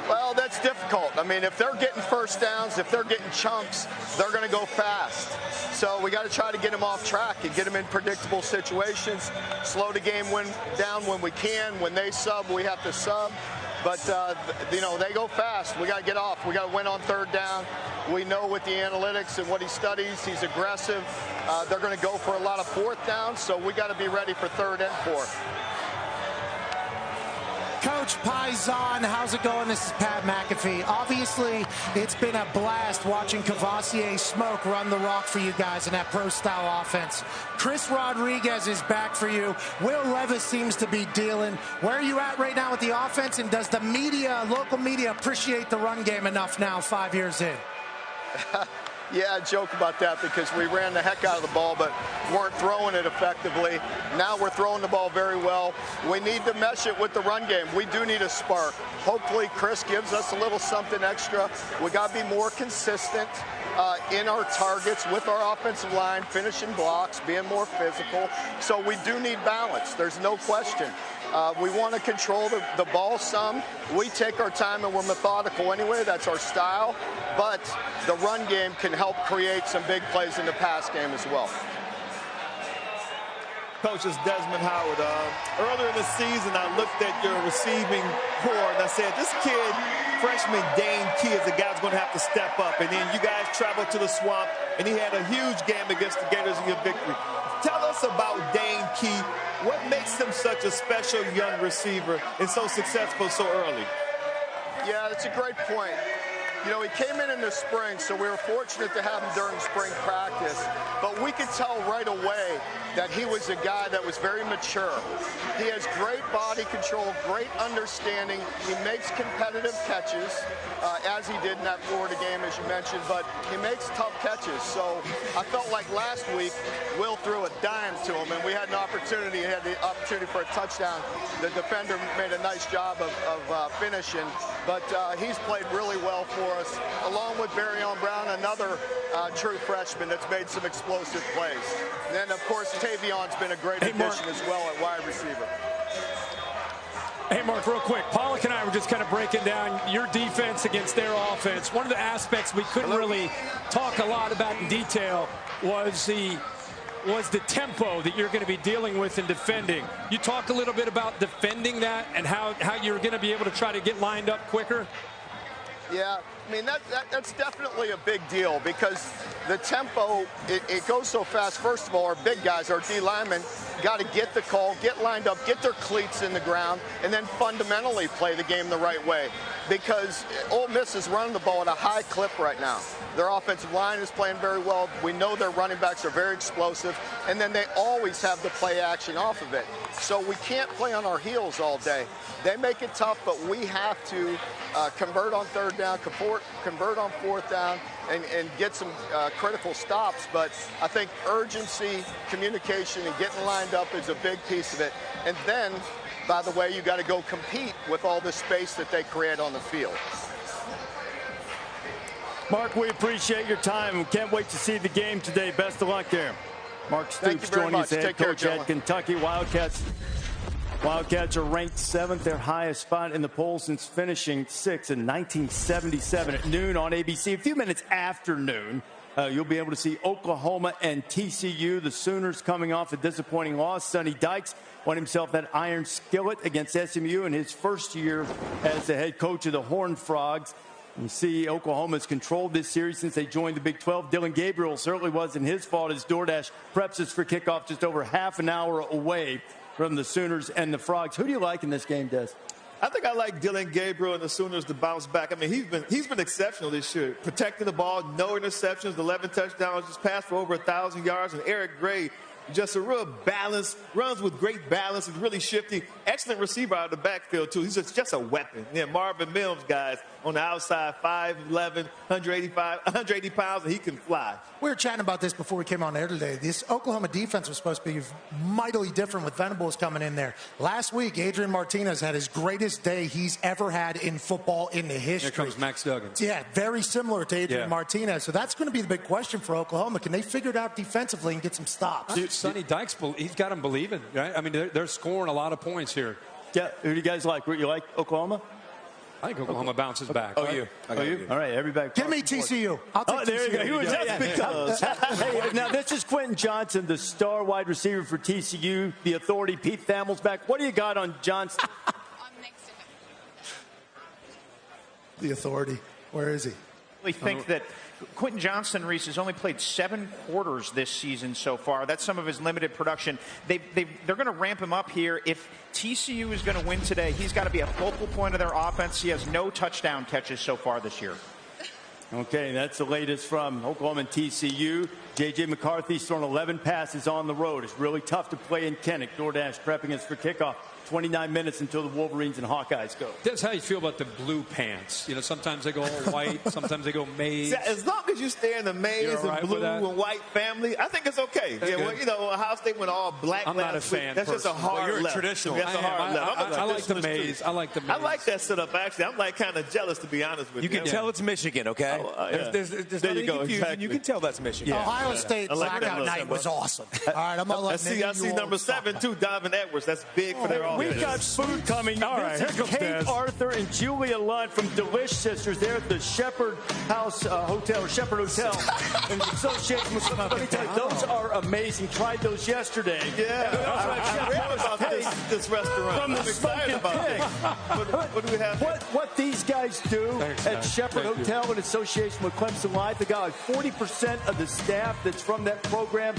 Well, that's difficult. I mean, if they're getting first downs, if they're getting chunks, they're going to go fast. So we got to try to get them off track and get them in predictable situations. Slow the game down when we can. When they sub, we have to sub. But, they go fast. We got to get off. We got to win on 3rd down. We know with the analytics and what he studies, he's aggressive. They're going to go for a lot of 4th downs, so we got to be ready for 3rd and 4th. Coach Paisan, how's it going? This is Pat McAfee. Obviously, it's been a blast watching Cavassier Smoke run the rock for you guys in that pro-style offense. Chris Rodriguez is back for you. Will Levis seems to be dealing. Where are you at right now with the offense, and does the media, local media, appreciate the run game enough now 5 years in? Yeah, I joke about that because we ran the heck out of the ball but weren't throwing it effectively. Now we're throwing the ball very well. We need to mesh it with the run game. We do need a spark. Hopefully Chris gives us a little something extra. We got to be more consistent. in our targets with our offensive line, finishing blocks, being more physical. So we do need balance. There's no question. We want to control the ball some. We take our time and we're methodical anyway. That's our style. But the run game can help create some big plays in the pass game as well. Coach, it's Desmond Howard. Earlier in the season, I looked at your receiving core and I said, this kid, freshman Dane Key, is a guy who's going to have to step up. And then you guys traveled to the Swamp, and he had a huge game against the Gators in your victory. Tell us about Dane Key. What makes him such a special young receiver and so successful so early? Yeah, that's a great point. You know, he came in the spring, so we were fortunate to have him during spring practice. But we could tell right away that he was a guy that was very mature. He has great body control, great understanding. He makes competitive catches, as he did in that Florida game, as you mentioned, but he makes tough catches. So I felt like last week, Will threw a dime to him, and we had an opportunity. He had the opportunity for a touchdown. The defender made a nice job of finishing, but he's played really well for us, along with Barryon Brown, another true freshman that's made some explosive plays. And then, of course, Tavion's been a great addition as well at wide receiver. Hey, Mark, real quick. Pollock and I were just kind of breaking down your defense against their offense. One of the aspects we couldn't really talk a lot about in detail was the tempo that you're going to be dealing with in defending. You talk a little bit about defending that and how you're going to be able to try to get lined up quicker? Yeah, I mean, that's definitely a big deal because the tempo, it goes so fast. First of all, our big guys, our D linemen, got to get the call, get lined up, get their cleats in the ground, and then fundamentally play the game the right way. Because Ole Miss is running the ball at a high clip right now. Their offensive line is playing very well. We know their running backs are very explosive, and then they always have the play action off of it. So we can't play on our heels all day. They make it tough, but we have to convert on third down, convert on fourth down, and get some critical stops. But I think urgency, communication, and getting lined up is a big piece of it. And then, by the way, you got to go compete with all the space that they create on the field. Mark, we appreciate your time. We can't wait to see the game today. Best of luck there. Mark Stoops joining us, head coach at Kentucky Wildcats. Wildcats are ranked 7th, their highest spot in the poll since finishing 6th in 1977 at noon on ABC. A few minutes after noon, you'll be able to see Oklahoma and TCU. The Sooners coming off a disappointing loss. Sonny Dykes won himself that iron skillet against SMU in his first year as the head coach of the Horned Frogs. You see Oklahoma's controlled this series since they joined the Big 12. Dylan Gabriel certainly wasn't his fault as DoorDash preps us for kickoff just over half an hour away from the Sooners and the Frogs. Who do you like in this game, Des? I think I like Dylan Gabriel and the Sooners to bounce back. I mean, he's been exceptional this year, protecting the ball, no interceptions, 11 touchdowns, just passed for over 1,000 yards. And Eric Gray, just a real balance, runs with great balance, is really shifty. Excellent receiver out of the backfield, too. He's just a weapon. Yeah, Marvin Mims, guys, on the outside, 5'11", 180 pounds, and he can fly. We were chatting about this before we came on air today. This Oklahoma defense was supposed to be mightily different with Venables coming in there. Last week, Adrian Martinez had his greatest day he's ever had in football in the history. Here comes Max Duggan. Yeah, very similar to Adrian Martinez. So that's going to be the big question for Oklahoma. Can they figure it out defensively and get some stops? Sonny Dykes, he's got them believing, right? I mean, they're scoring a lot of points here. Yeah, who do you guys like? You like Oklahoma? I think Oklahoma bounces back. Oh, you? All right, everybody. Give me TCU. I'll take TCU. There you go. Just because. Hey, now this is Quentin Johnson, the star wide receiver for TCU, the authority. Pete Thamel's back. What do you got on Johnson? The authority. Where is he? I think that Quentin Johnson, Reese, has only played 7 quarters this season so far. That's some of his limited production. They're going to ramp him up here. If TCU is going to win today, he's got to be a focal point of their offense. He has no touchdown catches so far this year. Okay, that's the latest from Oklahoma and TCU. J.J. McCarthy's thrown 11 passes on the road. It's really tough to play in Kenneck. DoorDash prepping us for kickoff. 29 minutes until the Wolverines and Hawkeyes go. That's how you feel about the blue pants. You know, sometimes they go all white, sometimes they go maize. As long as you stay in the maize and blue and white family, I think it's okay. Yeah, well, you know, Ohio State went all black. I'm not a fan. That's just a hard you're left. traditional. That's a hard left. I like the maize. I like the maize. I like that setup, actually. I'm like kind of jealous, to be honest with you. You can tell it's Michigan, okay? There's there you go. Exactly. You can tell that's Michigan. Yeah. Ohio State blackout night was awesome. All right, I'm going to let I see number 7, too, Donovan Edwards. That's big for their offense. We got food coming. All right, here comes Kate Des. Arthur and Julia Lund from Delish Sisters. They're at the Shepherd House Hotel, or Shepherd Hotel, in association with some. Let me tell you, those are amazing. Tried those yesterday. Yeah, I read about this restaurant. From the Smoking Pig. What do we have? What these guys do at Shepherd Hotel in association with Clemson Live, they got like 40% of the staff that's from that program.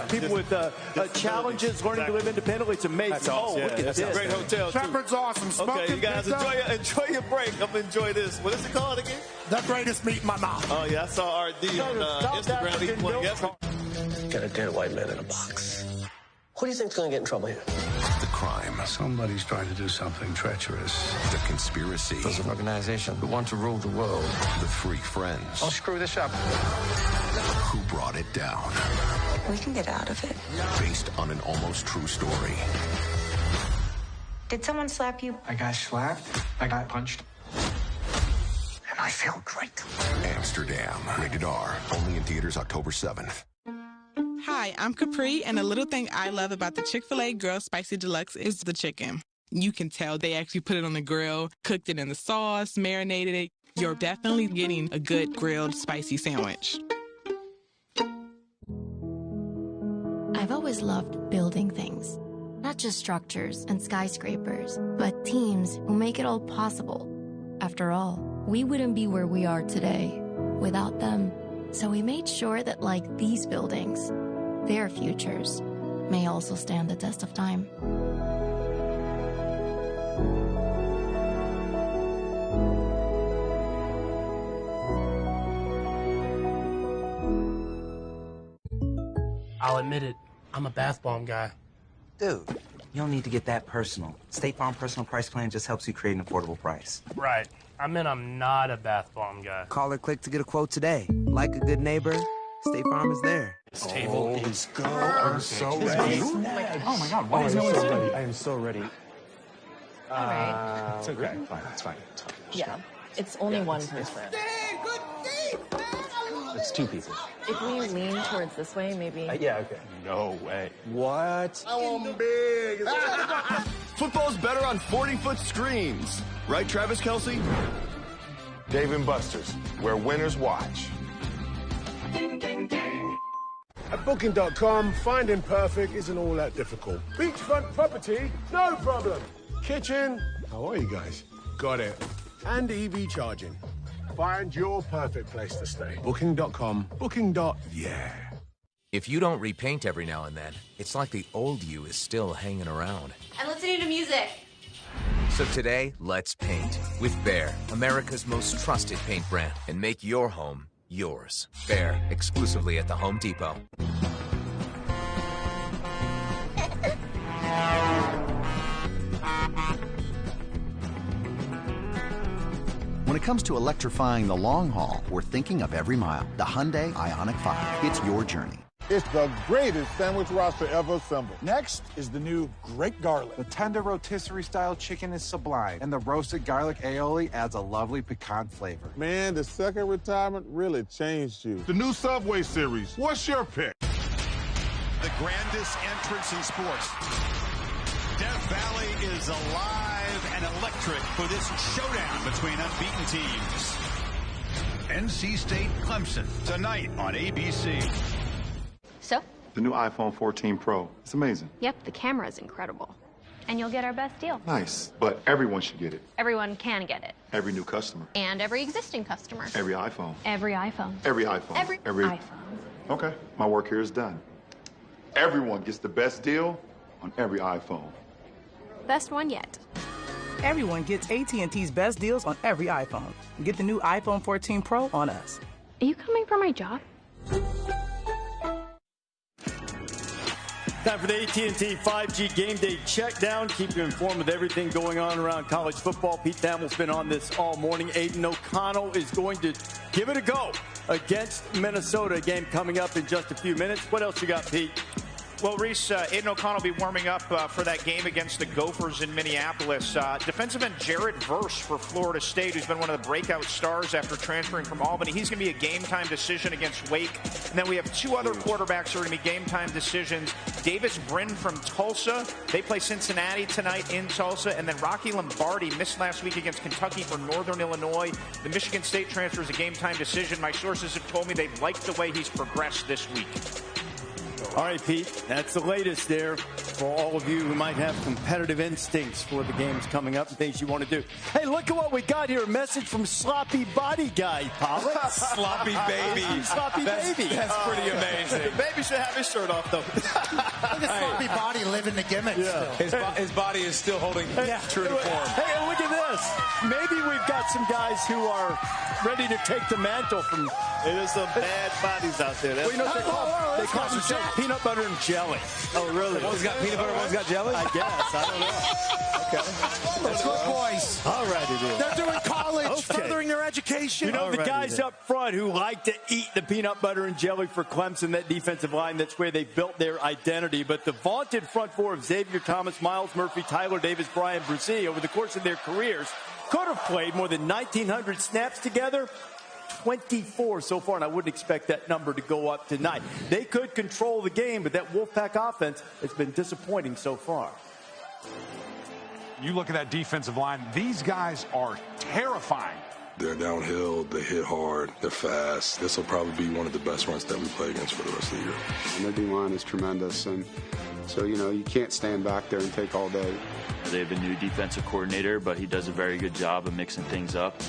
People with challenges, learning to live independently. It's amazing. That's awesome. Look at That's this. a great hotel, too. Shepherd's awesome. Smoking Okay, you guys enjoy your break. I'm going to enjoy this. What is it called again? The greatest meat in my mouth. Oh, yeah, I saw RD on Instagram. He playing. Got a dead white man in a box. Who do you think's going to get in trouble here? The crime. Somebody's trying to do something treacherous. The conspiracy. There's an organization that wants to rule the world. The three friends. I'll screw this up. Who brought it down. We can get out of it. Based on an almost true story. Did someone slap you? I got slapped. I got punched. And I feel great. Amsterdam. Rated R. Only in theaters October 7th. Hi, I'm Capri, and a little thing I love about the Chick-fil-A Grilled Spicy Deluxe is the chicken. You can tell they actually put it on the grill, cooked it in the sauce, marinated it. You're definitely getting a good grilled spicy sandwich. I've always loved building things. Not just structures and skyscrapers, but teams who make it all possible. After all, we wouldn't be where we are today without them. So we made sure that, like these buildings, their futures may also stand the test of time. I'll admit it, I'm a bath bomb guy. Dude, you don't need to get that personal. State Farm Personal Price Plan just helps you create an affordable price. Right. I meant I'm not a bath bomb guy. Call or click to get a quote today. Like a good neighbor, State Farm is there. This table is good. I'm so ready. Oh my God, why is no one ready? I am so ready. All right. It's okay. Fine. It's fine. Yeah. It's only one person. It's two people. If we lean towards this way, maybe. Yeah, okay. No way. What? I want big. Football's better on 40-foot screens. Right, Travis Kelce? Dave & Buster's, where winners watch. At Booking.com, finding perfect isn't all that difficult. Beachfront property, no problem. Kitchen, how are you guys? Got it. And EV charging. Find your perfect place to stay. Booking.com, booking.yeah. If you don't repaint every now and then, it's like the old you is still hanging around. I'm listening to music. So today, let's paint with Behr, America's most trusted paint brand, and make your home yours. Behr, exclusively at the Home Depot. When it comes to electrifying the long haul, we're thinking of every mile. The Hyundai Ioniq 5. It's your journey. It's the greatest sandwich roster ever assembled. Next is the new Great Garlic. The tender rotisserie-style chicken is sublime, and the roasted garlic aioli adds a lovely piquant flavor. Man, the second retirement really changed you. The new Subway series. What's your pick? The grandest entrance in sports. Death Valley is alive and electric for this showdown between unbeaten teams. NC State Clemson tonight on ABC. So? The new iPhone 14 Pro. It's amazing. Yep, the camera's incredible. And you'll get our best deal. Nice. But everyone should get it. Everyone can get it. Every new customer. And every existing customer. Every iPhone. Every iPhone. Every iPhone. Every iPhone. Okay, my work here is done. Everyone gets the best deal on every iPhone. Best one yet. Everyone gets AT&T's best deals on every iPhone. Get the new iPhone 14 Pro on us. Are you coming for my job? Time for the AT&T 5G Game Day Check Down. Keep you informed with everything going on around college football. Pete Thamel's been on this all morning. Aiden O'Connell is going to give it a go against Minnesota. A game coming up in just a few minutes. What else you got, Pete? Well, Reese, Aiden O'Connell will be warming up for that game against the Gophers in Minneapolis. Defensive end Jared Verse for Florida State, who's been one of the breakout stars after transferring from Albany. He's going to be a game-time decision against Wake. And then we have two other quarterbacks who are going to be game-time decisions. Davis Brin from Tulsa. They play Cincinnati tonight in Tulsa. And then Rocky Lombardi missed last week against Kentucky for Northern Illinois. The Michigan State transfer is a game-time decision. My sources have told me they like the way he's progressed this week. All right, Pete, that's the latest there for all of you who might have competitive instincts for the games coming up and things you want to do. Hey, look at what we got here. A message from Sloppy Body Guy, Pollock. Sloppy Baby. Sloppy Baby. That's pretty amazing. The baby should have his shirt off, though. Look at Sloppy Body living the gimmick still. His body is still holding true to form. Hey, look at this. Maybe we've got some guys who are ready to take the mantle from... There's some bad bodies out there. Well, you know what they call themselves? Peanut butter and jelly. Oh, really? One's got peanut butter, one's got jelly? I guess. I don't know. Okay. That's good, boys. All right, it is. They're doing college, furthering their education. You know, the guys up front who like to eat the peanut butter and jelly for Clemson, that defensive line, that's where they built their identity. But the vaunted front four of Xavier Thomas, Miles Murphy, Tyler Davis, Brian Brzee, over the course of their careers, could have played more than 1,900 snaps together. 24 so far, and I wouldn't expect that number to go up tonight. They could control the game, but that Wolfpack offense has been disappointing so far. You look at that defensive line, these guys are terrifying. They're downhill, they hit hard, they're fast. This will probably be one of the best runs that we play against for the rest of the year. And their D-line is tremendous, and so, you know, you can't stand back there and take all day. They have a new defensive coordinator, but he does a very good job of mixing things up.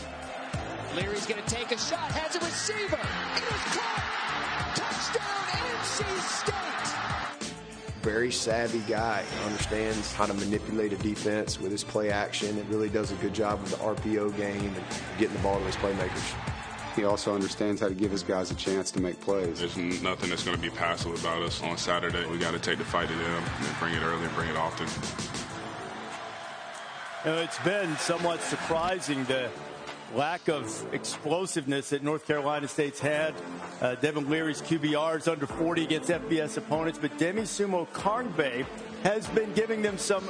Leary's going to take a shot, has a receiver. It is caught. Touchdown, NC State. Very savvy guy. Understands how to manipulate a defense with his play action. It really does a good job with the RPO game and getting the ball to his playmakers. He also understands how to give his guys a chance to make plays. There's nothing that's going to be passive about us on Saturday. We got to take the fight to them and bring it early and bring it often. You know, it's been somewhat surprising the lack of explosiveness that North Carolina State's had. Devin Leary's QBR is under 40 against FBS opponents, but Demi Sumo Karngbae has been giving them some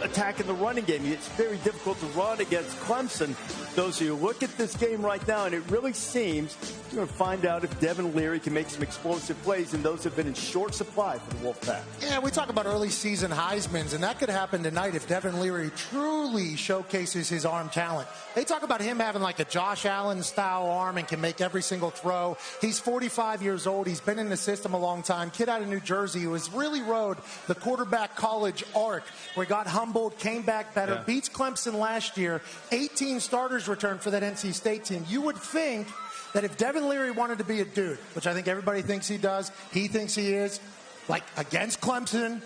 attack in the running game. It's very difficult to run against Clemson. Those of you look at this game right now, and it really seems you're going to find out if Devin Leary can make some explosive plays, and those have been in short supply for the Wolfpack. Yeah, we talk about early season Heismans, and that could happen tonight if Devin Leary truly showcases his arm talent. They talk about him having like a Josh Allen-style arm and can make every single throw. He's 45 years old. He's been in the system a long time. Kid out of New Jersey who has really rode the quarterback college arc, where he got humbled, came back better, beats Clemson last year. 18 starters returned for that NC State team. You would think that if Devin Leary wanted to be a dude, which I think everybody thinks he does, he thinks he is, like against Clemson,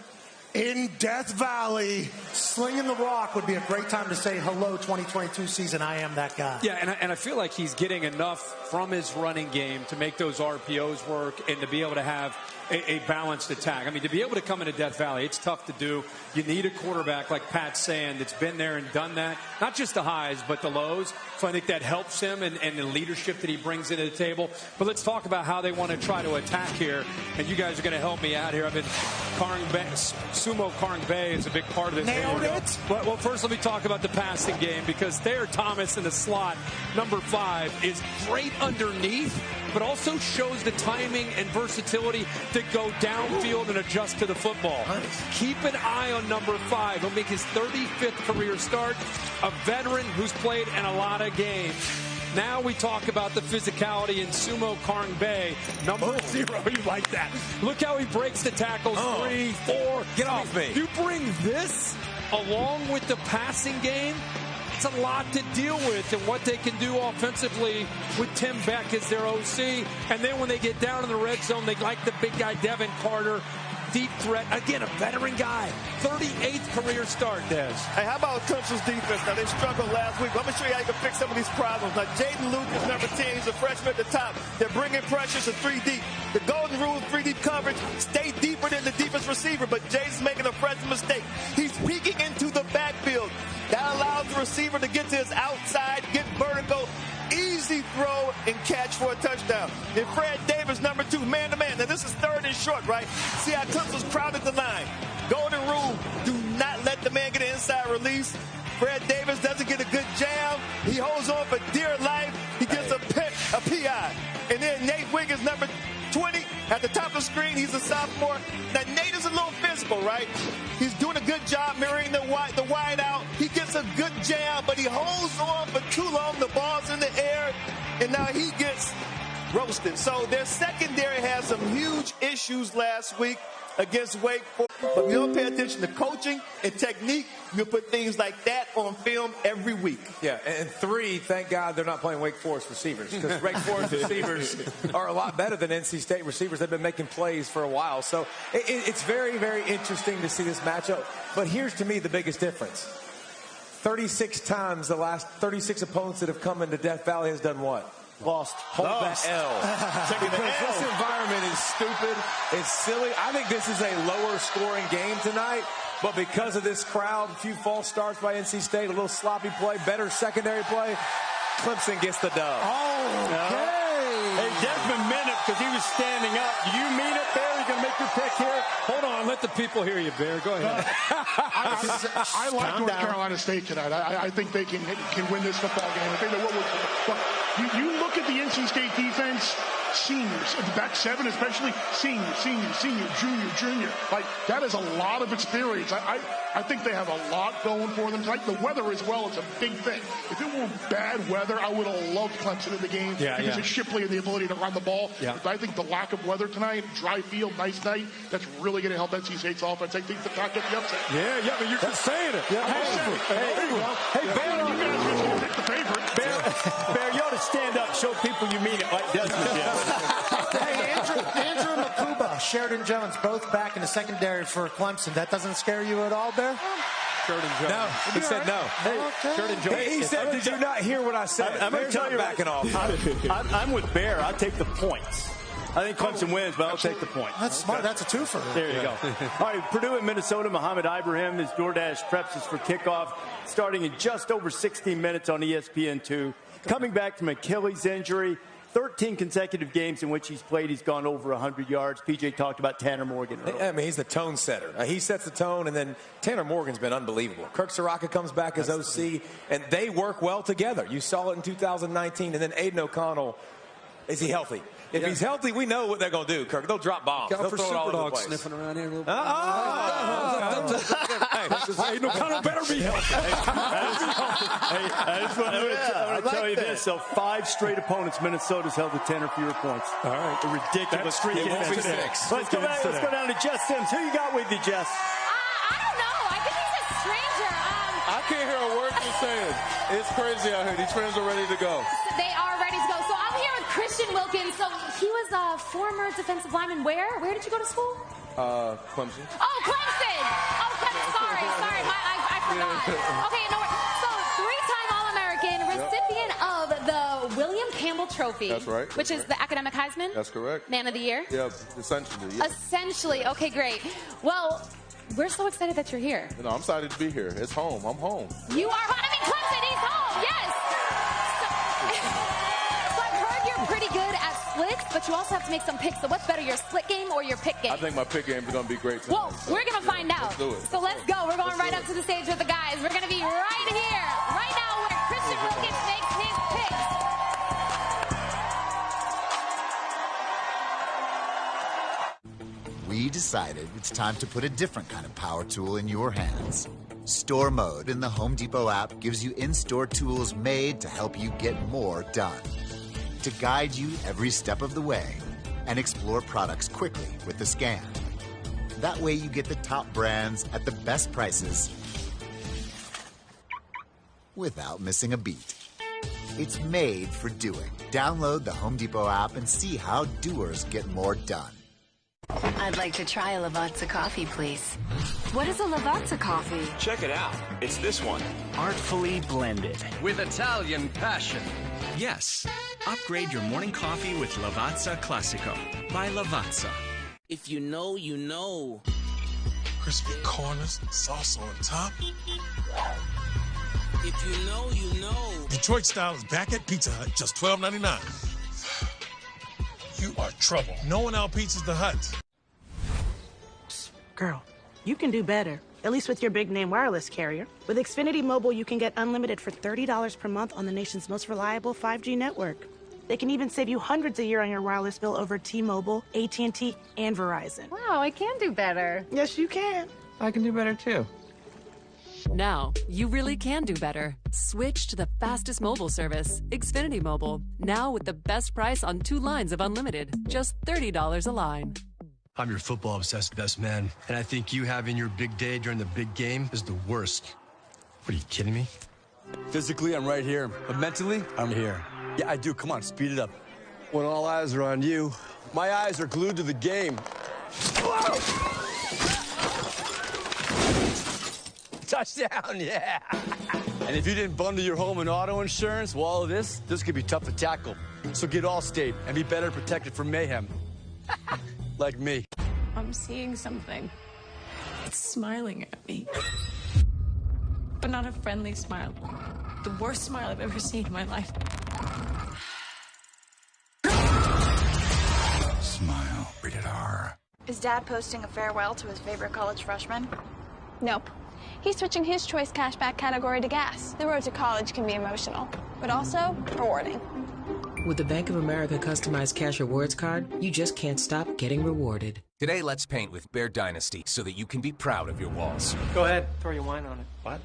in Death Valley, slinging the rock would be a great time to say hello 2022 season. I am that guy. Yeah, and I feel like he's getting enough from his running game to make those RPOs work and to be able to have a balanced attack. I mean, to be able to come into Death Valley, it's tough to do. You need a quarterback like Pat Sand that's been there and done that. Not just the highs, but the lows. So I think that helps him and the leadership that he brings into the table. But let's talk about how they want to try to attack here. And you guys are going to help me out here. I've been Sumo Karngbae is a big part of this. Nailed it. Well, first let me talk about the passing game, because Thayer Thomas in the slot, number 5, is great underneath, but also shows the timing and versatility to go downfield and adjust to the football. Nice. Keep an eye on number 5. He'll make his 35th career start, a veteran who's played in a lot of games. Now we talk about the physicality in Sumo Karngbae, number 0. You like that? Look how he breaks the tackles. 3, 4. Get off me. You bring this along with the passing game, it's a lot to deal with, and what they can do offensively with Tim Beck as their OC. And then when they get down in the red zone, they like the big guy, Devin Carter. Deep threat. Again, a veteran guy. 38th career start, Des. Hey, how about Clemson's defense? Now, they struggled last week. Let me show you how you can fix some of these problems. Now, Jaden Lucas, number 10, he's a freshman at the top. They're bringing pressures to 3 deep. The golden rule of 3 deep coverage, stay deeper than the defense best receiver, but Jace's making a present mistake. He's peeking into the backfield. That allows the receiver to get to his outside, get vertical, easy throw and catch for a touchdown. And Fred Davis, number 2, man-to-man. Now, this is 3rd and short, right? See how Clemson's crowded the line. Golden rule, do not let the man get an inside release. Fred Davis doesn't get a good jam. He holds on for dear life. He gets a PI. And then Nate Wiggins, number 20, at the top of the screen. He's a sophomore. Now, Nate is a little physical, right? He's doing a good job mirroring the wide out. He gets a good jam, but he holds on for too long. The ball's in the air, and now he gets roasted. So their secondary had some huge issues last week against Wake Forest. But we don't pay attention to coaching and technique. We'll put things like that on film every week. Yeah, and 3, thank God they're not playing Wake Forest receivers, because Wake Forest receivers are a lot better than NC State receivers. They've been making plays for a while. So it's very, very interesting to see this matchup. But here's, to me, the biggest difference. 36 times the last 36 opponents that have come into Death Valley has done what? Lost. Hold that L. Because this environment is stupid. It's silly. I think this is a lower scoring game tonight. But because of this crowd, a few false starts by NC State, a little sloppy play, better secondary play, Clemson gets the dub. Okay. Hey, Desmond meant it because he was standing up. Do you mean it, Bear? You're going to make your pick here? Hold on. Let the people hear you, Bear. Go ahead. I like North Carolina State tonight. I think they can win this football game. I think that you look at the NC State defense, seniors, the back 7 especially, senior, junior. Like, that is a lot of experience. I think they have a lot going for them. Like, the weather as well is a big thing. If it were bad weather, I would have loved Clemson in the game because of Shipley and the ability to run the ball. Yeah. But I think the lack of weather tonight, dry field, nice night, that's really going to help NC State's offense. I think the not get the upset. Yeah, but you're just saying it. Yeah, Hey, Bear, you guys are going to pick the favorite. Bear, you ought to stand up, show people you mean it like Desmond did. Hey, Andrew Makuba, Sheridan Jones, both back in the secondary for Clemson. That doesn't scare you at all, Bear? Sheridan Jones. No, he said no. Sheridan Jones. He said, did you not hear what I said? I'm going to tell you backing off. I'm with Bear. I'll take the points. I think Clemson wins, but I'll take the point. That's smart. That's a twofer. There you go. All right, Purdue and Minnesota. Muhammad Ibrahim, his DoorDash preps us for kickoff, starting in just over 16 minutes on ESPN2. Coming back from Achilles injury, 13 consecutive games in which he's played, he's gone over 100 yards. PJ talked about Tanner Morgan earlier. I mean, he's the tone setter. He sets the tone, and then Tanner Morgan's been unbelievable. Kirk Soraka comes back as OC, and they work well together. You saw it in 2019, and then Aiden O'Connell, is he healthy? If he's healthy, we know what they're going to do, Kirk. They'll drop bombs. They'll throw it all over the place. Sniffing around here a little bit. Aiden O'Connell better be healthy. I just want to tell you this. So 5 straight opponents, Minnesota's held to 10 or fewer points. All right. A ridiculous streak. It won't be 6. Let's go down to Jess Sims. Who you got with you, Jess? I don't know. I think he's a stranger. I can't hear a word you're saying. It's crazy out here. These friends are ready to go. They are ready to go. So I'm here with Christian Wilkins. So he was a former defensive lineman. Where did you go to school? Clemson. Oh, Clemson. Sorry. I forgot. Okay, no worries. So 3-time All-American, recipient of the William Campbell Trophy. That's right. Which is the academic Heisman. That's correct. Man of the Year. Yeah, essentially. Yeah. Essentially. Okay, great. Well, we're so excited that you're here. You know, I'm excited to be here. It's home. I'm home. You are home. I mean, Clemson, he's home. Yes. So I've heard you're pretty good at splits, but you also have to make some picks. So what's better, your split game or your pick game? I think my pick game is going to be great tonight. Well, we're going to find out. Let's do it. So let's go. We're going right up to the stage with the guys. We're going to be right here, right now, where Christian Wilkins makes his picks. We decided it's time to put a different kind of power tool in your hands. Store Mode in the Home Depot app gives you in-store tools made to help you get more done. To guide you every step of the way and explore products quickly with the scan. That way you get the top brands at the best prices without missing a beat. It's made for doing. Download the Home Depot app and see how doers get more done. I'd like to try a Lavazza coffee, please. What is a Lavazza coffee? Check it out. It's this one. Artfully blended. With Italian passion. Yes. Upgrade your morning coffee with Lavazza Classico by Lavazza. If you know, you know. crispy corners, sauce on top. If you know, you know. Detroit style is back at Pizza Hut, just $12.99. You are trouble. No one out-pizzas the Hut. Girl, you can do better. At least with your big name wireless carrier. With Xfinity Mobile, you can get unlimited for $30 per month on the nation's most reliable 5G network. They can even save you hundreds a year on your wireless bill over T-Mobile, AT&T, and Verizon. Wow, I can do better. Yes, you can. I can do better, too. Now, you really can do better. Switch to the fastest mobile service, Xfinity Mobile. Now with the best price on 2 lines of unlimited, just $30 a line. I'm your football-obsessed best man, and I think you having your big day during the big game is the worst. What, are you kidding me? Physically, I'm right here, but mentally, I'm here. Yeah, I do. Come on, speed it up. When all eyes are on you, my eyes are glued to the game. Whoa! Touchdown, yeah. And if you didn't bundle your home and auto insurance, well, all of this could be tough to tackle. So get Allstate and be better protected from mayhem. Like me. I'm seeing something. It's smiling at me. But not a friendly smile. The worst smile I've ever seen in my life. Smile. Rated R. Is Dad posting a farewell to his favorite college freshman? Nope. He's switching his choice cashback category to gas. The road to college can be emotional, but also rewarding. With the Bank of America customized cash rewards card, you just can't stop getting rewarded. Today, let's paint with Bear Dynasty so that you can be proud of your walls. Go ahead, throw your wine on it. What?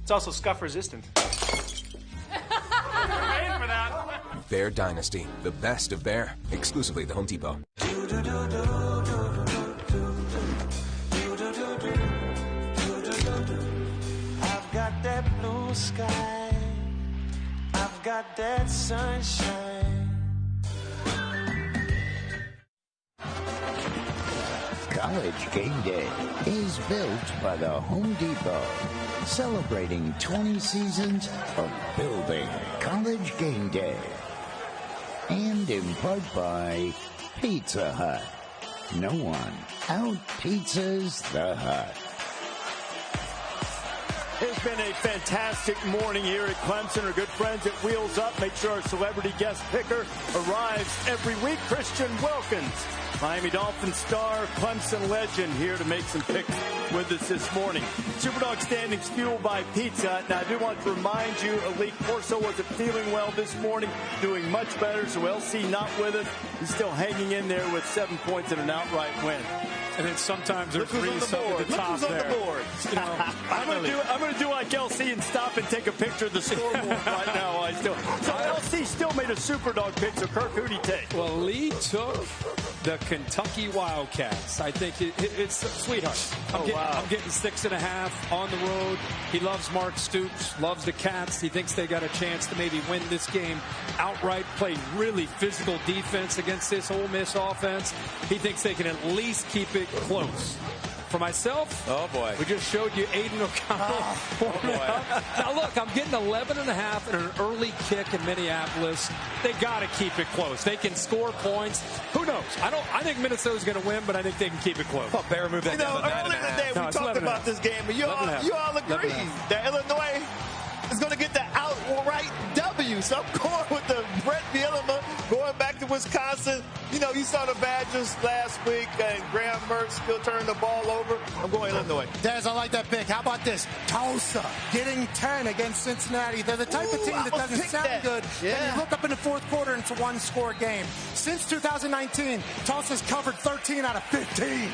It's also scuff resistant. Paying for that. Bear Dynasty, the best of Bear, exclusively at the Home Depot. I've got that blue sky. I've got that sunshine. College Game Day is built by the Home Depot, celebrating 20 seasons of building College Game Day. And in part by Pizza Hut. No one out-pizzas the Hut. It's been a fantastic morning here at Clemson. Our good friends at Wheels Up make sure our celebrity guest picker arrives every week. Christian Wilkins, Miami Dolphins star, Clemson legend, here to make some picks with us this morning. Superdog standings fueled by Pizza Hut. Now, I do want to remind you, Elite Corso wasn't feeling well this morning, doing much better, so LC not with us. He's still hanging in there with 7 points and an outright win. And then sometimes there's reason at the top there. You know, I'm going to do like LC and stop and take a picture of the scoreboard right now. So LC still made a Superdog pick, so Kirk, who'd he take? Well, Lee took the Kentucky Wildcats. I think it's sweetheart. I'm getting 6.5 on the road. He loves Mark Stoops, loves the Cats. He thinks they got a chance to maybe win this game outright, play really physical defense against this Ole Miss offense. He thinks they can at least keep it close. For myself, oh boy, we just showed you Aiden O'Connell. Now look, I'm getting 11.5 and an early kick in Minneapolis. They got to keep it close. They can score points. Who knows? I think Minnesota's going to win, but I think they can keep it close. Oh, Bear moved that down to 9.5. Earlier today we talked about this game, but you all agree that Illinois is going to get the outright W. So I'm going with the Brett Bielema going back to Wisconsin. You know, you saw the Badgers last week, and Graham Mertz still turning the ball over. I'm going Illinois. Dez, I like that pick. How about this? Tulsa getting 10 against Cincinnati. They're the type of team that doesn't sound good. Yeah. And you look up in the fourth quarter and it's a one-score game. Since 2019, Tulsa's covered 13 out of 15.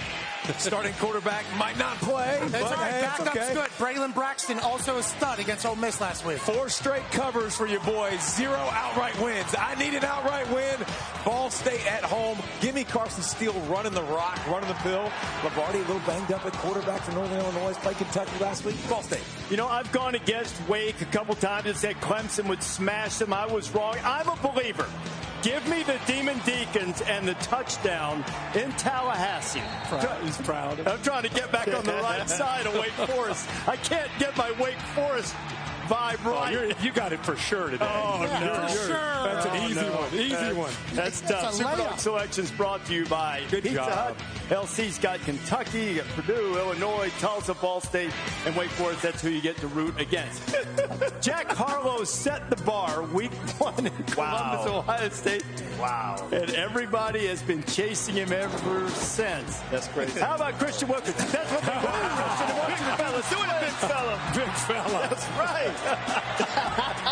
Starting quarterback might not play. It's all right. Backup's okay. good. Braylon Braxton also a stud against Ole Miss last week. 4 straight covers for your boys. 0 outright wins. I need an outright win. Ball State at home. Give me Carson Steele running the rock, running the pill. Lavardi a little banged up at quarterback for Northern Illinois. Played Kentucky last week. Ball State. You know, I've gone against Wake a couple times and said Clemson would smash them. I was wrong. I'm a believer. Give me the Demon Deacons and the touchdown in Tallahassee. He's proud. I'm trying to get back on the right side of Wake Forest. I can't get my Wake Forest vibe right. You got it for sure today. Oh, no. For sure. That's an easy one. Easy one. That's tough. Superdog Selections brought to you by Pizza Hut. LC's got Kentucky, you got Purdue, Illinois, Tulsa, Ball State, and Wake Forest. That's who you get to root against. Jack Harlow set the bar week 1 in Columbus, Ohio State. Wow. And everybody has been chasing him ever since. That's crazy. How about Christian Wilkins? That's what they call Christian Wilkins. Big fella. Do it, big fella. Big fella. That's right.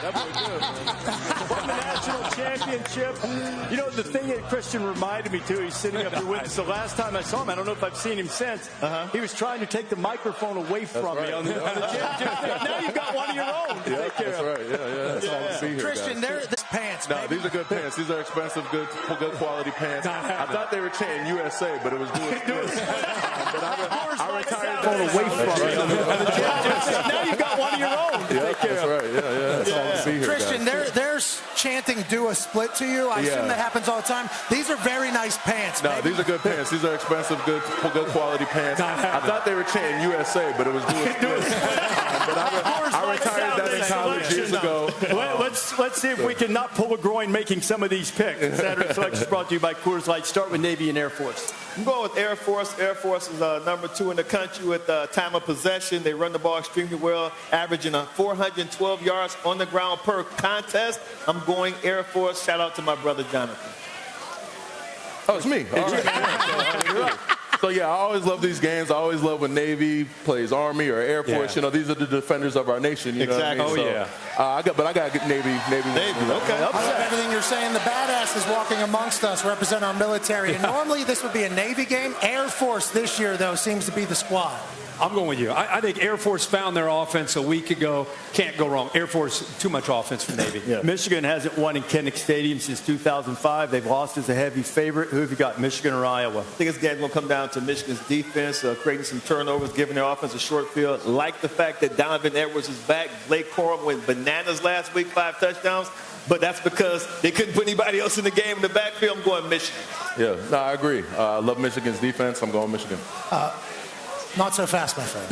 That was good, man. Won the national championship. You know, the thing that Christian reminded me, too, he's sitting up here with us. The last time I saw him, I don't know if I've seen him since, he was trying to take the microphone away from me on the championship. Now you've got one of your own to take care that's of. right. Yeah. That's all we see here, Christian, guys. they're pants. No, these are good pants. These are expensive, good quality pants. I thought they were chanting USA, but it was doing but I retired Phone away from me. Now you've got one of your own to take care that's of. right. Yeah. That's all we see here, Christian, guys. they're chanting "do a split" to you. I assume that happens all the time. These are very nice pants. No, these are good pants. These are expensive, good quality pants. I thought they were chanting USA, but it was doing but I retired that in college years ago. Let's see if we can not pull a groin making some of these picks. Saturday Selection brought to you by Coors Light. Start with Navy and Air Force. I'm going with Air Force. Air Force is number 2 in the country with time of possession. They run the ball extremely well, averaging 412 yards on the ground per contest. I'm going Air Force. Shout out to my brother Jonathan. Oh, it's me. All right. So, yeah, I always love these games. I always love when Navy plays Army or Air Force. Yeah. You know, these are the defenders of our nation. You know what I mean? Oh, yeah. I got to get Navy. Okay. I love everything you're saying. The badass is walking amongst us, represent our military. And normally this would be a Navy game. Air Force this year, though, seems to be the squad. I'm going with you. I think Air Force found their offense a week ago. Can't go wrong. Air Force, too much offense for Navy. Yeah. Michigan hasn't won in Kinnick Stadium since 2005. They've lost as a heavy favorite. Who have you got, Michigan or Iowa? I think this game's going to come down to Michigan's defense, creating some turnovers, giving their offense a short field. Like the fact that Donovan Edwards is back. Blake Corum went bananas last week, 5 touchdowns. But that's because they couldn't put anybody else in the game in the backfield. I'm going Michigan. Yeah, no, I agree. I love Michigan's defense. I'm going Michigan. Not so fast, my friend.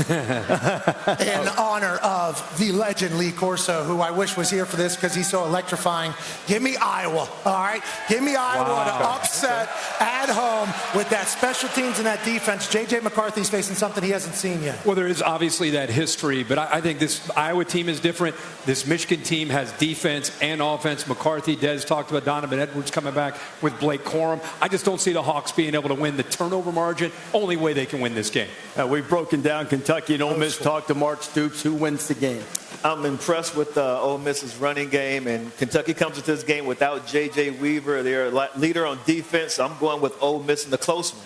In honor of the legend Lee Corso, who I wish was here for this because he's so electrifying. Give me Iowa, all right? Give me Iowa to upset at home with that special teams and that defense. J.J. McCarthy's facing something he hasn't seen yet. Well, there is obviously that history, but I think this Iowa team is different. This Michigan team has defense and offense. McCarthy, Des talked about Donovan Edwards coming back with Blake Corum. I just don't see the Hawks being able to win the turnover margin. Only way they can win this game. We've broken down Kentucky and Ole Miss. Talk to Mark Stoops. Who wins the game? I'm impressed with Ole Miss's running game, and Kentucky comes into this game without J.J. Weaver. They're a leader on defense. So I'm going with Ole Miss in the close one.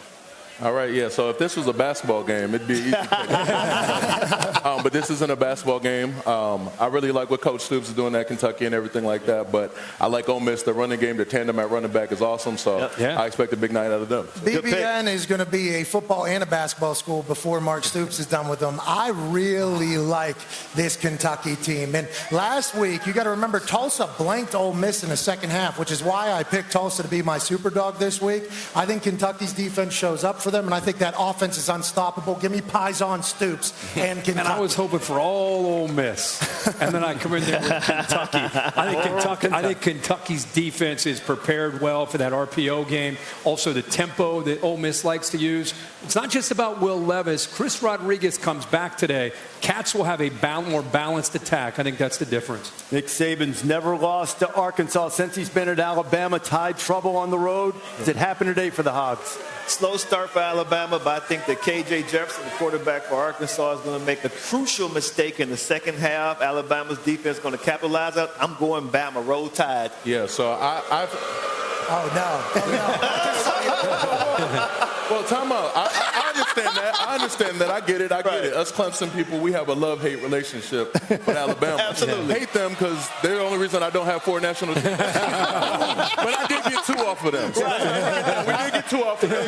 All right, yeah. So if this was a basketball game, it'd be easy. But this isn't a basketball game. I really like what Coach Stoops is doing at Kentucky and everything like that. But I like Ole Miss. The running game, the tandem at running back is awesome. So I expect a big night out of them. BBN is going to be a football and a basketball school before Mark Stoops is done with them. I really like this Kentucky team. And last week, you got to remember, Tulsa blanked Ole Miss in the second half, which is why I picked Tulsa to be my super dog this week. I think Kentucky's defense shows up for them, and I think that offense is unstoppable. Give me Paisan Stoops and Kentucky. And I was hoping for all Ole Miss, and then I come in there with Kentucky. I think Kentucky's defense is prepared well for that RPO game. Also, the tempo that Ole Miss likes to use. It's not just about Will Levis. Chris Rodriguez comes back today. Cats will have a more balanced attack. I think that's the difference. Nick Saban's never lost to Arkansas since he's been at Alabama. Tied trouble on the road. Does it happen today for the Hogs? Slow start for Alabama, but I think that K.J. Jefferson, the quarterback for Arkansas, is going to make a crucial mistake in the second half. Alabama's defense is going to capitalize out. I'm going Bama. Roll Tide. Yeah, so I've... Oh, no. Well, time out. I understand that. I understand that. I get it. Us Clemson people, we have a love-hate relationship with Alabama. Absolutely. Hate them because they're the only reason I don't have 4 national teams. But I did get 2 off of them. So we did get 2 off of them.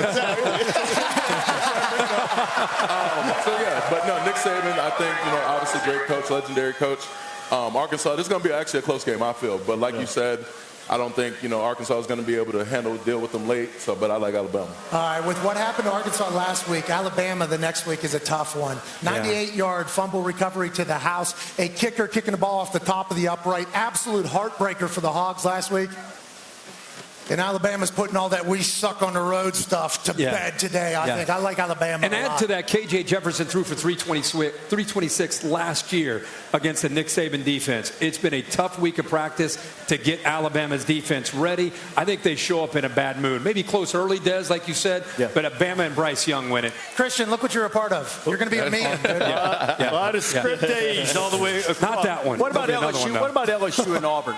But no, Nick Saban, I think, obviously great coach, legendary coach. Arkansas, this is going to be actually a close game, I feel. But like you said, I don't think, Arkansas is going to be able to deal with them late. But I like Alabama. All right, with what happened to Arkansas last week, Alabama the next week is a tough one. 98-yard fumble recovery to the house. A kicker kicking the ball off the top of the upright. Absolute heartbreaker for the Hogs last week. And Alabama's putting all that we suck on the road stuff to bed today, I think. I like Alabama and add to that, K.J. Jefferson threw for 326 last year against the Nick Saban defense. It's been a tough week of practice to get Alabama's defense ready. I think they show up in a bad mood. Maybe close early, Des, like you said, but Bama and Bryce Young win it. Christian, look what you're a part of. You're going to be a meme. A lot of script days all the way across. Not that one. What about LSU? What about LSU and Auburn?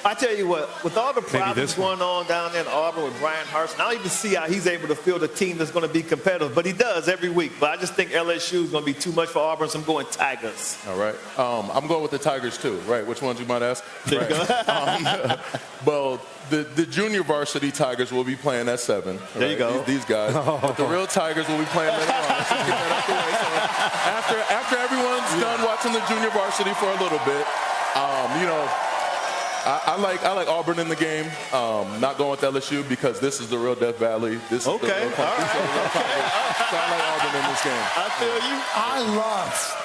I tell you what, with all the problems going on down there in Auburn with Brian Harsin, I don't even see how he's able to field a team that's going to be competitive. But he does every week. But I just think LSU is going to be too much for Auburn, so I'm going Tigers. All right. I'm going with the Tigers, too. Right. Which ones you might ask? Right. Well, the junior varsity Tigers will be playing at 7. Right? There you go. These guys. But the real Tigers will be playing later on. Let's just get that out the way. So after everyone's done watching the junior varsity for a little bit, I like Auburn in the game. Not going with LSU because this is the real Death Valley. This is the real Tigers. So I like Auburn in this game. I feel you. I love,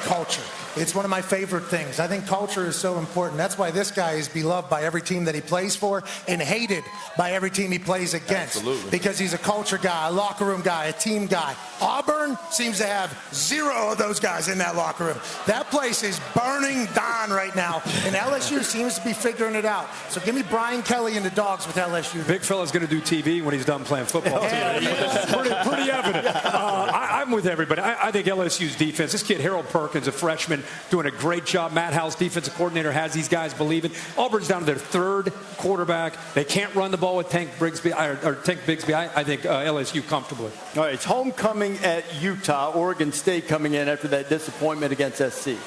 culture. It's one of my favorite things. I think culture is so important. That's why this guy is beloved by every team that he plays for and hated by every team he plays against. Absolutely. Because he's a culture guy, a locker room guy, a team guy. Auburn seems to have 0 of those guys in that locker room. That place is burning down right now, and LSU seems to be figuring it out. So give me Brian Kelly and the Dogs with LSU. Big fella's going to do TV when he's done playing football. Pretty evident. I'm with everybody. I think LSU's defense, this kid Harold Perkins, a freshman, doing a great job. Matt Howell's defensive coordinator has these guys believing. Auburn's down to their 3rd quarterback. They can't run the ball with Tank Bigsby. I think LSU comfortably. All right, it's homecoming at Utah. Oregon State coming in after that disappointment against SC.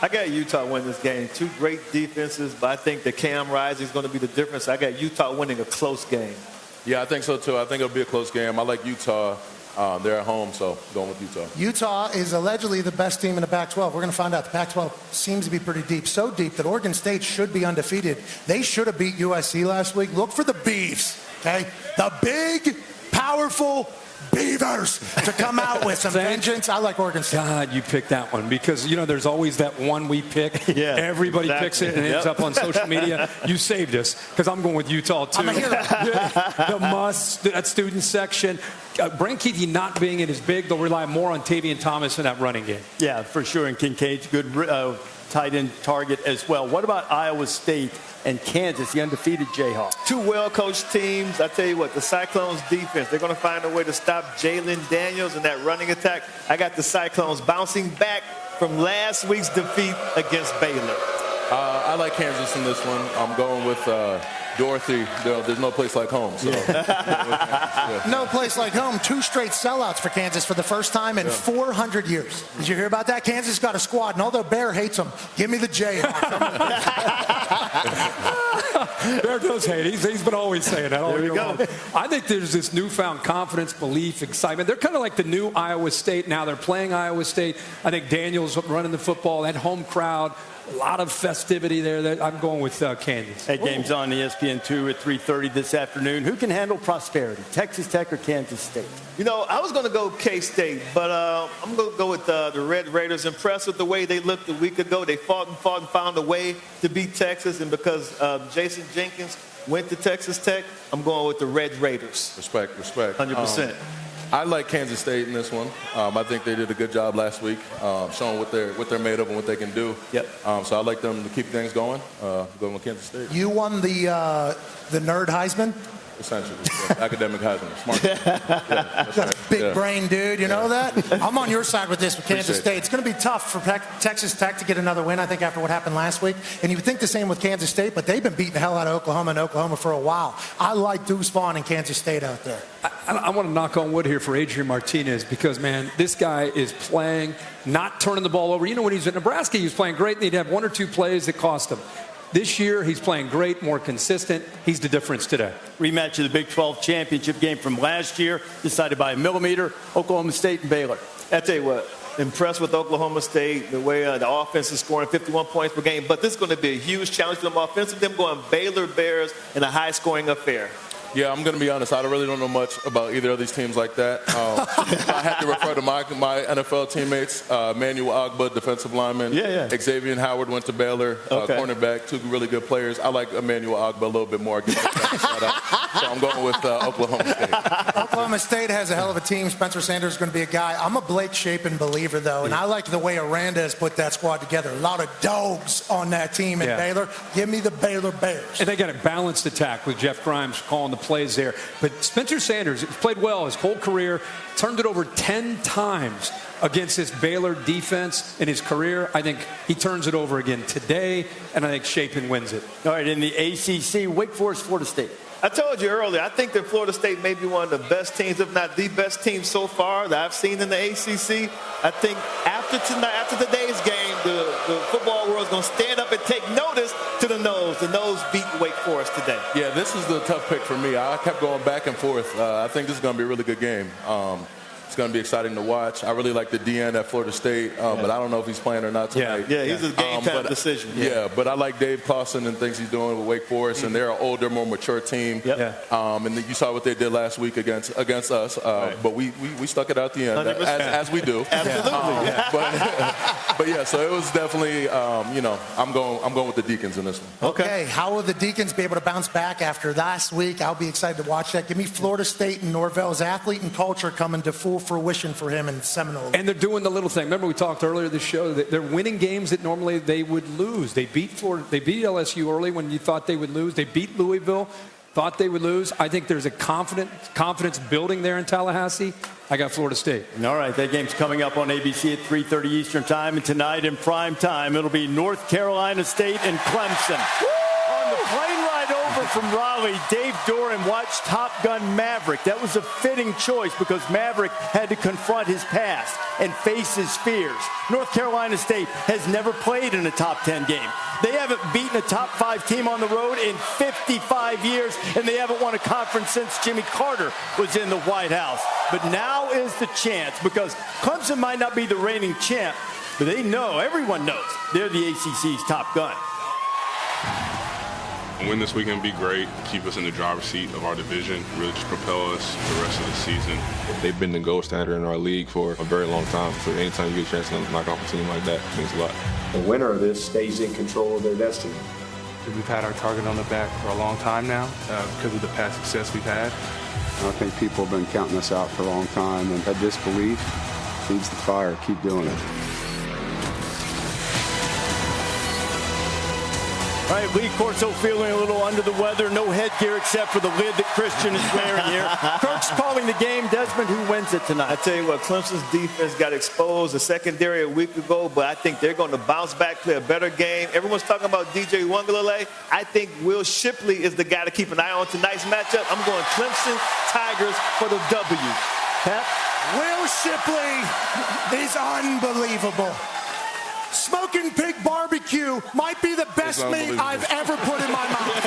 I got Utah winning this game. 2 great defenses, but I think that Cam Rising is going to be the difference. I got Utah winning a close game. Yeah, I think so, too. I think it'll be a close game. I like Utah. They're at home, so going with Utah. Utah is allegedly the best team in the Pac-12. We're going to find out. The Pac-12 seems to be pretty deep. So deep that Oregon State should be undefeated. They should have beat USC last week. Look for the Beavs, okay? The big, powerful Beavers to come out with some vengeance. I like Oregon State. God, you picked that one because, there's always that one we pick. Yeah, everybody picks it and it ends up on social media. You saved us because I'm going with Utah, too. I'm a hero. That student section. Brent Keithy not being it as big, they'll rely more on Tavian Thomas in that running game. Yeah, for sure. And Kincaid's good tight end target as well. What about Iowa State and Kansas, the undefeated Jayhawks? 2 well-coached teams. I tell you what, the Cyclones defense, they're going to find a way to stop Jalen Daniels in that running attack. I got the Cyclones bouncing back from last week's defeat against Baylor. I like Kansas in this one. I'm going with Dorothy. There's no place like home. So. No place like home. 2 straight sellouts for Kansas for the first time in 400 years. Did you hear about that? Kansas got a squad, and although Bear hates them, give me the Jayhawks. Bear does hate. He's been always saying that. There you go. I think there's this newfound confidence, belief, excitement. They're kind of like the new Iowa State now. They're playing Iowa State. I think Daniels running the football, that home crowd. A lot of festivity there. I'm going with Kansas. That game's on ESPN2 at 3:30 this afternoon. Who can handle prosperity, Texas Tech or Kansas State? I was going to go K-State, but I'm going to go with the Red Raiders. Impressed with the way they looked a week ago. They fought and found a way to beat Texas, and because Jason Jenkins went to Texas Tech, I'm going with the Red Raiders. Respect. 100%. I like Kansas State in this one. I think they did a good job last week, showing what they're made of and what they can do. Yep. So I like them to keep things going. Going with Kansas State. You won the nerd Heisman? Essentially, academic Heisman. Smart. Got a big brain, dude. You know that? I'm on your side with this with Kansas State. It's going to be tough for Texas Tech to get another win, I think, after what happened last week. And you would think the same with Kansas State, but they've been beating the hell out of Oklahoma for a while. I like Deuce Vaughn and Kansas State out there. I want to knock on wood here for Adrian Martinez because, man, this guy is playing, not turning the ball over. When he was at Nebraska, he was playing great, and he'd have 1 or 2 plays that cost him. This year, he's playing great, more consistent. He's the difference today. Rematch of the Big 12 championship game from last year, decided by a millimeter, Oklahoma State and Baylor. I tell you what, impressed with Oklahoma State, the way the offense is scoring 51 points per game. But this is going to be a huge challenge for them offensively. Them going Baylor Bears in a high-scoring affair. Yeah, I'm going to be honest. I really don't know much about either of these teams like that. I had to refer to my NFL teammates, Manuel Agba, defensive lineman. Xavier Howard went to Baylor, cornerback, two really good players. I like Emmanuel Agba a little bit more. So I'm going with Oklahoma State. Oklahoma State has a hell of a team. Spencer Sanders is going to be a guy. I'm a Blake Shapen believer, though, and I like the way Aranda has put that squad together. A lot of dogs on that team at Baylor. Give me the Baylor Bears. And they got a balanced attack with Jeff Grimes calling the plays there. But Spencer Sanders played well his whole career, turned it over 10 times against this Baylor defense in his career. I think he turns it over again today, and I think Shapen wins it. All right, in the ACC, Wake Forest, Florida State. I told you earlier, I think that Florida State may be one of the best teams, if not the best team so far that I've seen in the ACC. I think after tonight, after today's game, the football world is going to stand up and take notice to the Noles. The Noles beat Wake Forest today. Yeah, this is the tough pick for me. I kept going back and forth. I think this is going to be a really good game. It's going to be exciting to watch. I really like the DN at Florida State, but I don't know if he's playing or not tonight. Yeah, he's a game-time decision. Yeah, but I like Dave Clawson and things he's doing with Wake Forest, and they're an older, more mature team. And you saw what they did last week against us, but we stuck it out the end, as we do. Absolutely. But yeah, so it was definitely, I'm going with the Deacons in this one. Okay, how will the Deacons be able to bounce back after last week? I'll be excited to watch that. Give me Florida State and Norvell's athlete and culture coming to full fruition for him in Seminole. And they're doing the little thing. Remember we talked earlier this show that they're winning games that normally they would lose. They beat LSU early when you thought they would lose. They beat Louisville, thought they would lose. I think there's a confidence building there in Tallahassee. I got Florida State. All right, that game's coming up on ABC at 3:30 Eastern Time, and tonight in prime time it'll be North Carolina State and Clemson. On the plane ride over from Raleigh, Dave Doran watched Top Gun Maverick. That was a fitting choice because Maverick had to confront his past and face his fears. North Carolina State has never played in a top 10 game. They haven't beaten a top 5 team on the road in 55 years, and they haven't won a conference since Jimmy Carter was in the White House. But now is the chance, because Clemson might not be the reigning champ, but everyone knows, they're the ACC's top gun. Win this weekend would be great. Keep us in the driver's seat of our division. Really just propel us the rest of the season. They've been the gold standard in our league for a very long time. So anytime you get a chance to knock off a team like that, it means a lot. The winner of this stays in control of their destiny. We've had our target on the back for a long time now because of the past success we've had. I think people have been counting us out for a long time, and that disbelief feeds the fire. Keep doing it. All right, Lee Corso feeling a little under the weather. No headgear except for the lid that Christian is wearing here. Kirk's calling the game. Desmond, who wins it tonight? I tell you what, Clemson's defense got exposed the secondary a week ago, but I think they're going to bounce back, play a better game. Everyone's talking about DJ Wangalale. I think Will Shipley is the guy to keep an eye on tonight's matchup. I'm going Clemson Tigers for the W. Pat? Will Shipley is unbelievable. Smoking pig barbecue might be the best meat I've ever put in my mouth.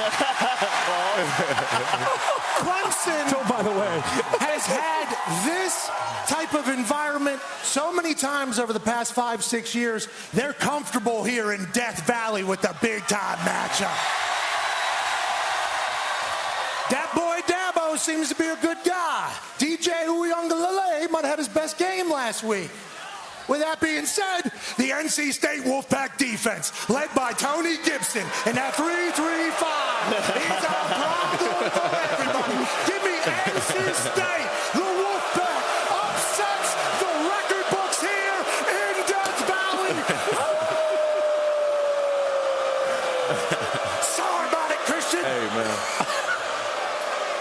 Clemson, by the way, has had this type of environment so many times over the past 5-6 years. They're comfortable here in Death Valley with the big-time matchup. That boy Dabo seems to be a good guy. DJ Uiagalelei might have had his best game last week. With that being said, the NC State Wolfpack defense, led by Tony Gibson, and that 3-3-5 is a problem for everybody. Give me NC State. The Wolfpack upsets the record books here in Death Valley. Sorry about it, Christian. Hey, man.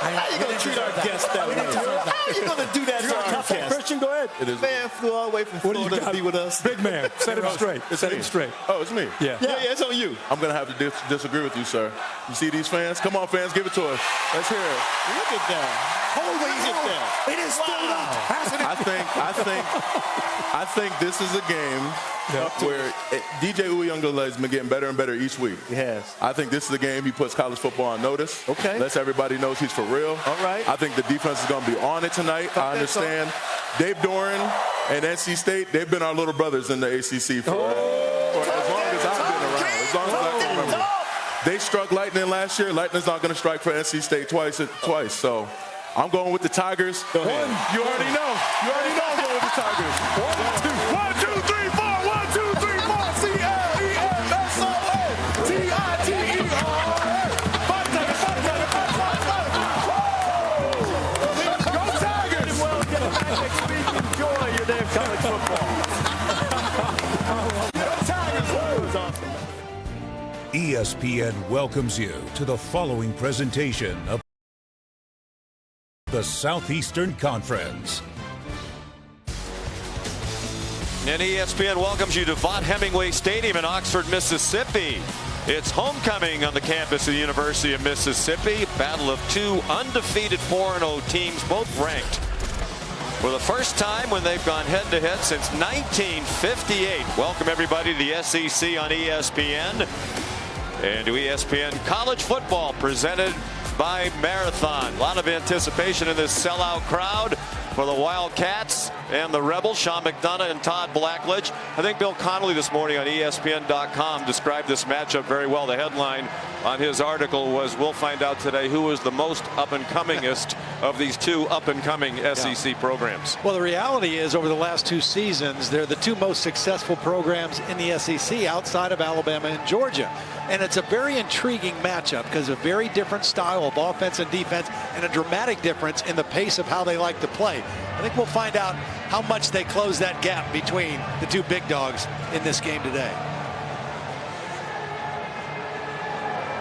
How you going to treat our guests that way? How are you going to do that to our guests? Christian, go ahead. It is. Man flew all the way from Florida to be with us. Big man. Set him straight. Set him straight. Oh, it's me. Yeah, it's on you. I'm going to have to disagree with you, sir. You see these fans? Come on, fans, give it to us. Let's hear it. Look at that. Holy hell. It is still up, hasn't it? I think this is a game where DJ Uiagalelei has been getting better and better each week. He has. I think this is a game he puts college football on notice. Okay. Lets everybody knows he's for real. All right. I think the defense is going to be on it tonight. I understand. Dave Doran And NC State, they've been our little brothers in the ACC for as long as I've been around, as long as I can remember. They struck Lightning last year. Lightning's not going to strike for NC State twice. So I'm going with the Tigers. You already know. You already know I'm going with the Tigers. 1, 2, 3, 4. 1, 2, 3, 4. C-L-E-M-S-O-N-T-I-G-E-R. Go Tigers! Well, get a magic week. Enjoy your day of college football. Go Tigers! Awesome. ESPN welcomes you to the following presentation of the Southeastern Conference. And ESPN welcomes you to Vaught Hemingway Stadium in Oxford, Mississippi. It's homecoming on the campus of the University of Mississippi. Battle of two undefeated 4-0 teams, both ranked. For the first time when they've gone head-to-head since 1958. Welcome everybody to the SEC on ESPN. And to ESPN College Football presented by Marathon. A lot of anticipation in this sellout crowd for the Wildcats and the Rebels. Sean McDonough and Todd Blackledge. I think Bill Connolly this morning on ESPN.com described this matchup very well. The headline on his article was, "We'll find out today who is the most up-and-comingest of these two up-and-coming SEC programs." Well, the reality is over the last two seasons, they're the two most successful programs in the SEC outside of Alabama and Georgia. And it's a very intriguing matchup because a very different style of offense and defense and a dramatic difference in the pace of how they like to play. I think we'll find out how much they close that gap between the two big dogs in this game today.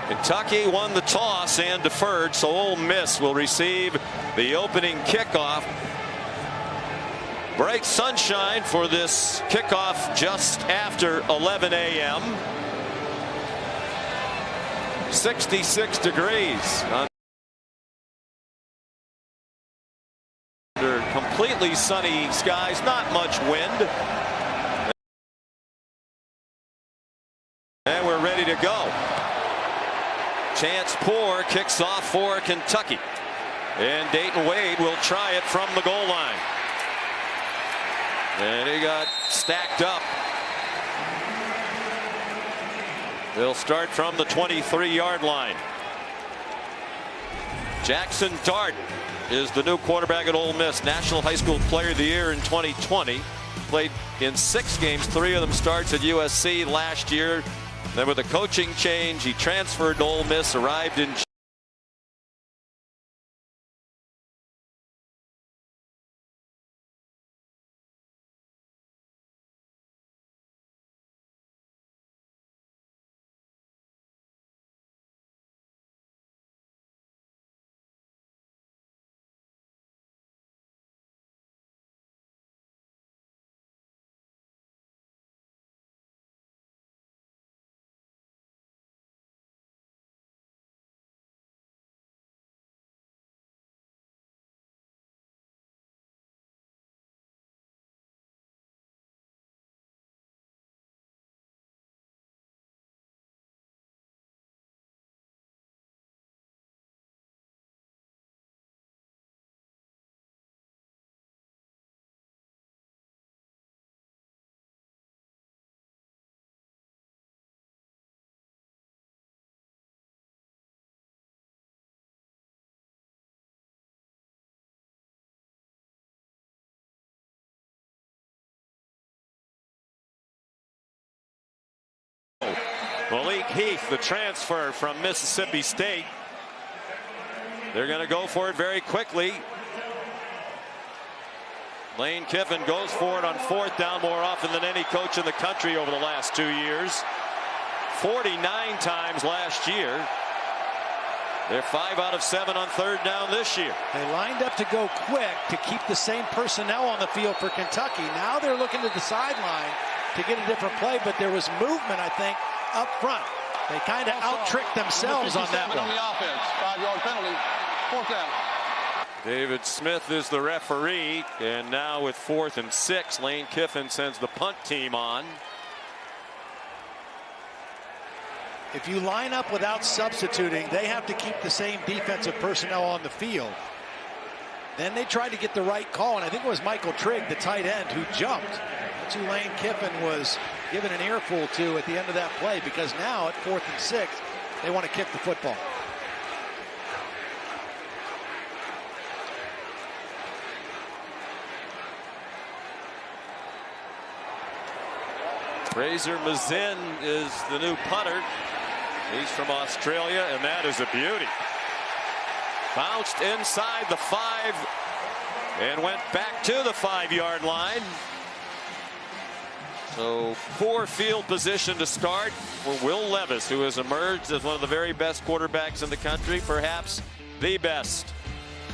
Kentucky won the toss and deferred, so Ole Miss will receive the opening kickoff. Bright sunshine for this kickoff just after 11 a.m. 66 degrees under completely sunny skies, not much wind. And we're ready to go. Chance Poore kicks off for Kentucky. And Dayton Wade will try it from the goal line. And he got stacked up. They'll start from the 23-yard line. Jackson Dart is the new quarterback at Ole Miss. National High School Player of the Year in 2020. Played in 6 games. 3 of them starts at USC last year. Then with a coaching change, he transferred to Ole Miss, arrived in Malik Heath, the transfer from Mississippi State. They're going to go for it very quickly. Lane Kiffin goes for it on 4th down more often than any coach in the country over the last 2 years. 49 times last year. They're 5 out of 7 on 3rd down this year. They lined up to go quick to keep the same personnel on the field for Kentucky. Now they're looking to the sideline to get a different play, but there was movement, I think, up front. They kind of out-tricked themselves on that one. On the offense, 5-yard penalty, 4th down. David Smith is the referee, and now with 4th and 6, Lane Kiffin sends the punt team on. If you line up without substituting, they have to keep the same defensive personnel on the field. Then they tried to get the right call, and I think it was Michael Trigg, the tight end, who jumped. Lane Kiffin was given an earful to at the end of that play, because now at 4th and 6, they want to kick the football. Fraser Mazin is the new punter. He's from Australia, and that is a beauty. Bounced inside the 5 and went back to the 5-yard line. So poor field position to start for Will Levis, who has emerged as one of the very best quarterbacks in the country, perhaps the best.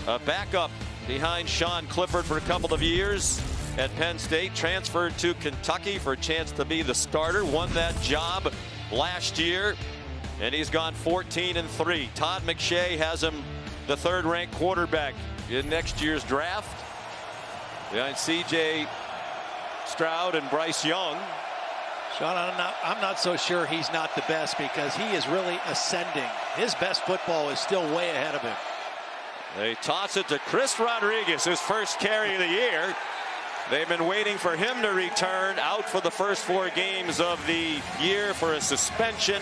A backup behind Sean Clifford for a couple of years at Penn State, transferred to Kentucky for a chance to be the starter, won that job last year, and he's gone 14-3. Todd McShay has him the 3rd-ranked quarterback in next year's draft, behind C.J. Stroud and Bryce Young. Sean, I'm not so sure he's not the best, because he is really ascending. His best football is still way ahead of him. They toss it to Chris Rodriguez, his first carry of the year. They've been waiting for him to return, out for the first 4 games of the year for a suspension.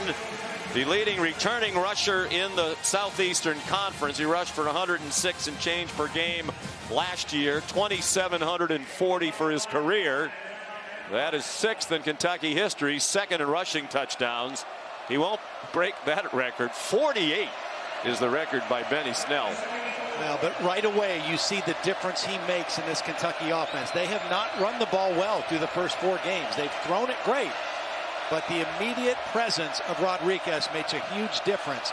The leading returning rusher in the Southeastern Conference. He rushed for 106 and change per game last year, 2,740 for his career. That is 6th in Kentucky history, 2nd in rushing touchdowns. He won't break that record. 48 is the record by Benny Snell. Well, but right away you see the difference he makes in this Kentucky offense. They have not run the ball well through the first 4 games. They've thrown it great, but the immediate presence of Rodriguez makes a huge difference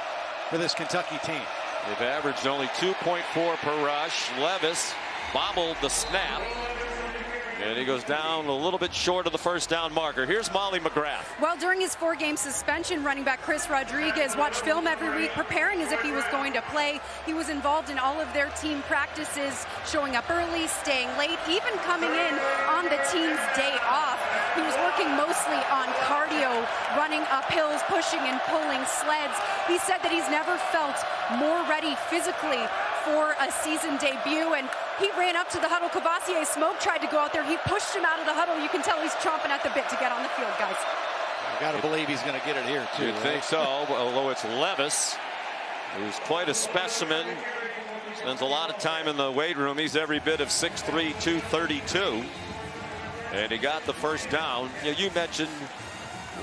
for this Kentucky team. They've averaged only 2.4 per rush. Levis bobbled the snap, and he goes down a little bit short of the first down marker. Here's Molly McGrath. Well, during his 4-game suspension, running back Chris Rodriguez watched film every week, preparing as if he was going to play. He was involved in all of their team practices, showing up early, staying late, even coming in on the team's day off. He was working mostly on cardio, running up hills, pushing and pulling sleds. He said that he's never felt more ready physically for a season debut, and he ran up to the huddle. Cavassier Smoke tried to go out there. He pushed him out of the huddle. You can tell he's chomping at the bit to get on the field, guys. You got to believe he's going to get it here, too. You'd think so, although it's Levis, who's quite a specimen. Spends a lot of time in the weight room. He's every bit of 6'3", 232. And he got the first down. You mentioned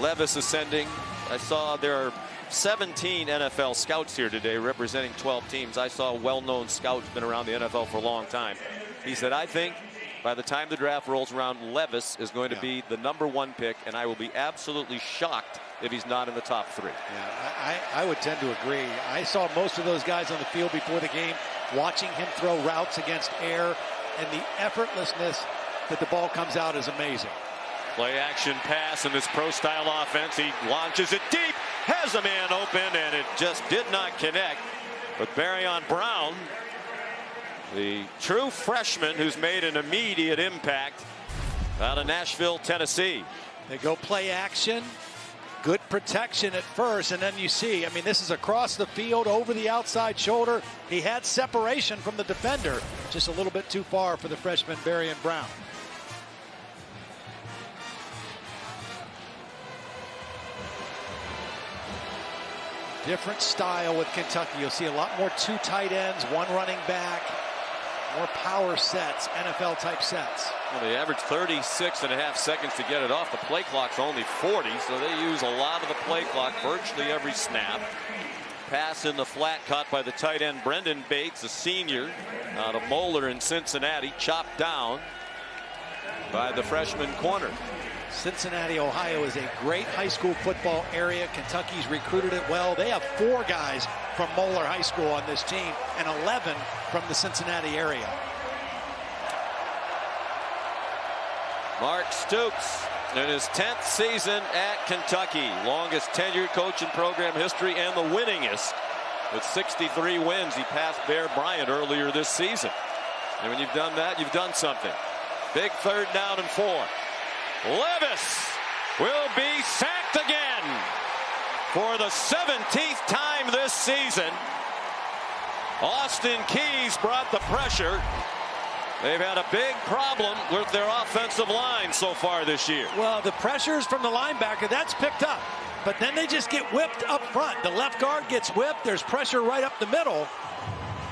Levis ascending. I saw there are 17 NFL scouts here today representing 12 teams. I saw a well-known scout who's been around the NFL for a long time. He said, I think by the time the draft rolls around, Levis is going to be the #1 pick, and I will be absolutely shocked if he's not in the top 3. Yeah, I would tend to agree. I saw most of those guys on the field before the game, watching him throw routes against air, and the effortlessness that the ball comes out is amazing. Play action pass in this pro-style offense. He launches it deep, has a man open, and it just did not connect. But Barrion Brown, the true freshman who's made an immediate impact out of Nashville, Tennessee. They go play action. Good protection at first, and then you see, I mean, this is across the field, over the outside shoulder. He had separation from the defender, just a little bit too far for the freshman Barrion Brown. Different style with Kentucky. You'll see a lot more 2 tight ends, 1 running back, more power sets, NFL type sets. Well, they average 36.5 seconds to get it off. The play clock's only 40, so they use a lot of the play clock virtually every snap. Pass in the flat caught by the tight end Brendan Bates, a senior out of Moeller in Cincinnati, chopped down by the freshman corner. Cincinnati, Ohio is a great high school football area. Kentucky's recruited it well. They have 4 guys from Moeller High School on this team and 11 from the Cincinnati area. Mark Stoops in his 10th season at Kentucky. Longest tenured coach in program history and the winningest with 63 wins. He passed Bear Bryant earlier this season. And when you've done that, you've done something. Big 3rd down and 4. Levis will be sacked again for the 17th time this season. Austin Keys brought the pressure. They've had a big problem with their offensive line so far this year. Well, the pressures from the linebacker, that's picked up. But then they just get whipped up front. The left guard gets whipped. There's pressure right up the middle.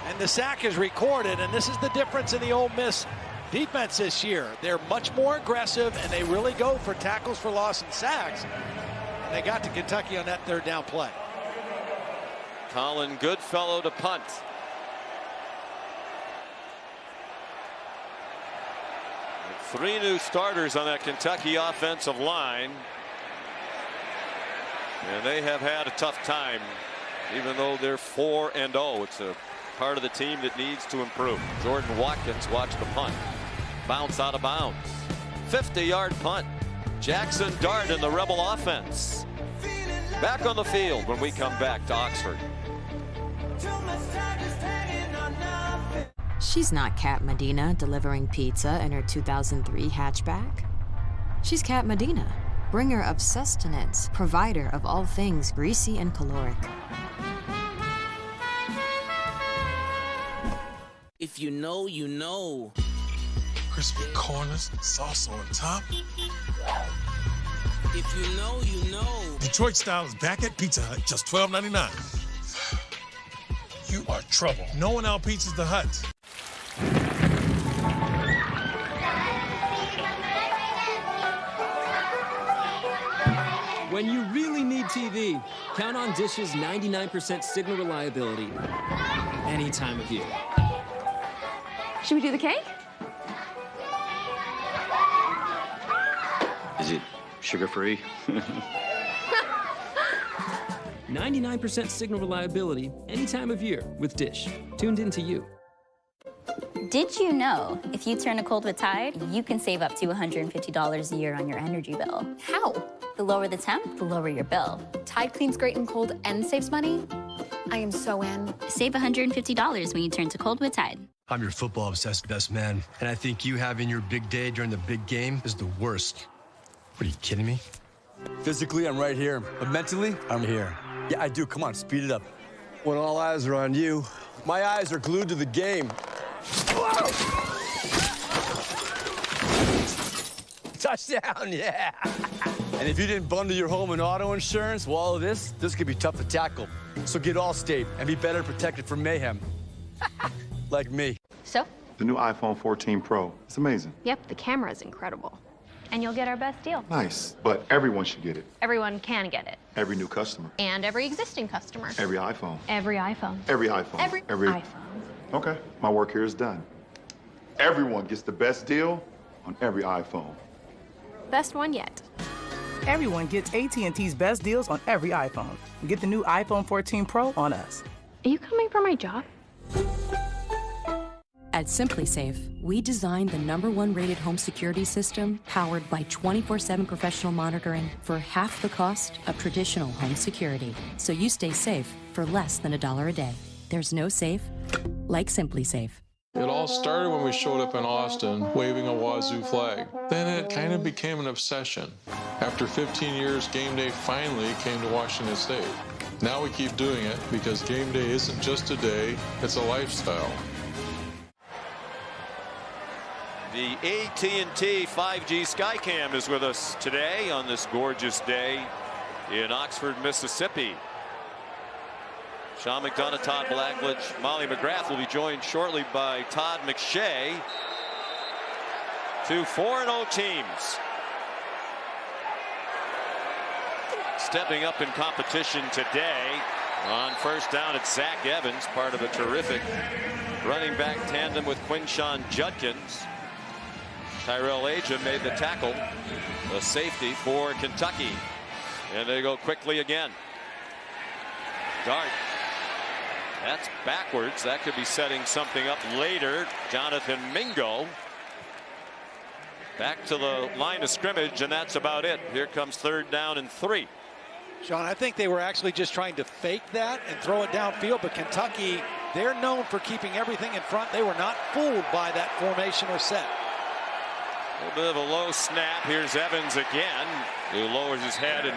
And the sack is recorded. And this is the difference in the Ole Miss defense this year. They're much more aggressive, and they really go for tackles for loss and sacks. And they got to Kentucky on that third down play. Colin Goodfellow to punt. Three new starters on that Kentucky offensive line. And they have had a tough time, even though they're 4-0. It's a part of the team that needs to improve. Jordan Watkins watched the punt. Bounce out of bounds. 50-yard punt. Jackson Dart in the Rebel offense. Back on the field when we come back to Oxford. She's not Kat Medina delivering pizza in her 2003 hatchback. She's Kat Medina, bringer of sustenance, provider of all things greasy and caloric. If you know, you know. Crispy corners, sauce on top. If you know, you know. Detroit style is back at Pizza Hut, just $12.99. You are trouble. No one out-pizzas the Hut. When you really need TV, count on Dish's 99% signal reliability any time of year. Should we do the cake? Is it sugar-free? 99% signal reliability any time of year with Dish. Tuned into you. Did you know if you turn to cold with Tide, you can save up to $150 a year on your energy bill? How? The lower the temp, the lower your bill. Tide cleans great and cold and saves money? I am so in. Save $150 when you turn to cold with Tide. I'm your football-obsessed best man, and I think you having your big day during the big game is the worst. What, are you kidding me? Physically, I'm right here, but mentally, I'm here. Yeah, I do. Come on, speed it up. When all eyes are on you, my eyes are glued to the game. Whoa! Touchdown, yeah! And if you didn't bundle your home and auto insurance, well, all of this could be tough to tackle. So get Allstate and be better protected from mayhem. Like me. So? The new iPhone 14 Pro. It's amazing. Yep, the camera is incredible. And you'll get our best deal. Nice. But everyone should get it. Everyone can get it. Every new customer. And every existing customer. Every iPhone. Every iPhone. Every iPhone. Every iPhone. Okay, my work here is done. Everyone gets the best deal on every iPhone. Best one yet. Everyone gets AT&T's best deals on every iPhone. Get the new iPhone 14 Pro on us. Are you coming for my job? At SimpliSafe, we designed the #1 rated home security system powered by 24/7 professional monitoring for half the cost of traditional home security. So you stay safe for less than $1 a day. There's no safe like SimpliSafe. It all started when we showed up in Austin waving a Wazoo flag. Then it kind of became an obsession. After 15 years, game day finally came to Washington State. Now we keep doing it because game day isn't just a day, it's a lifestyle. The AT&T 5G Skycam is with us today on this gorgeous day in Oxford, Mississippi. Sean McDonough, Todd Blackledge, Molly McGrath will be joined shortly by Todd McShay. Two 4-0 teams stepping up in competition today. On first down, it's Zach Evans, part of a terrific running back tandem with Quinshon Judkins. Tyrell Aja made the tackle, the safety for Kentucky. And they go quickly again. Dart. That's backwards. That could be setting something up later. Jonathan Mingo back to the line of scrimmage, and that's about it. Here comes 3rd down and 3. Sean, I think they were actually just trying to fake that and throw it downfield, but Kentucky, they're known for keeping everything in front. They were not fooled by that formation or set. A little bit of a low snap. Here's Evans again, who lowers his head and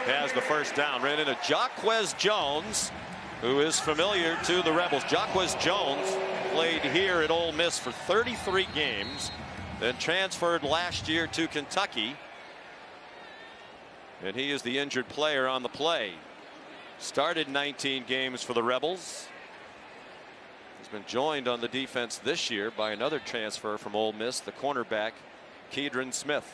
has the first down. Ran into Jaquez Jones. who is familiar to the Rebels. Jacquez Jones played here at Ole Miss for 33 games, then transferred last year to Kentucky. And he is the injured player on the play. Started 19 games for the Rebels. He's been joined on the defense this year by another transfer from Ole Miss, the cornerback, Keidron Smith.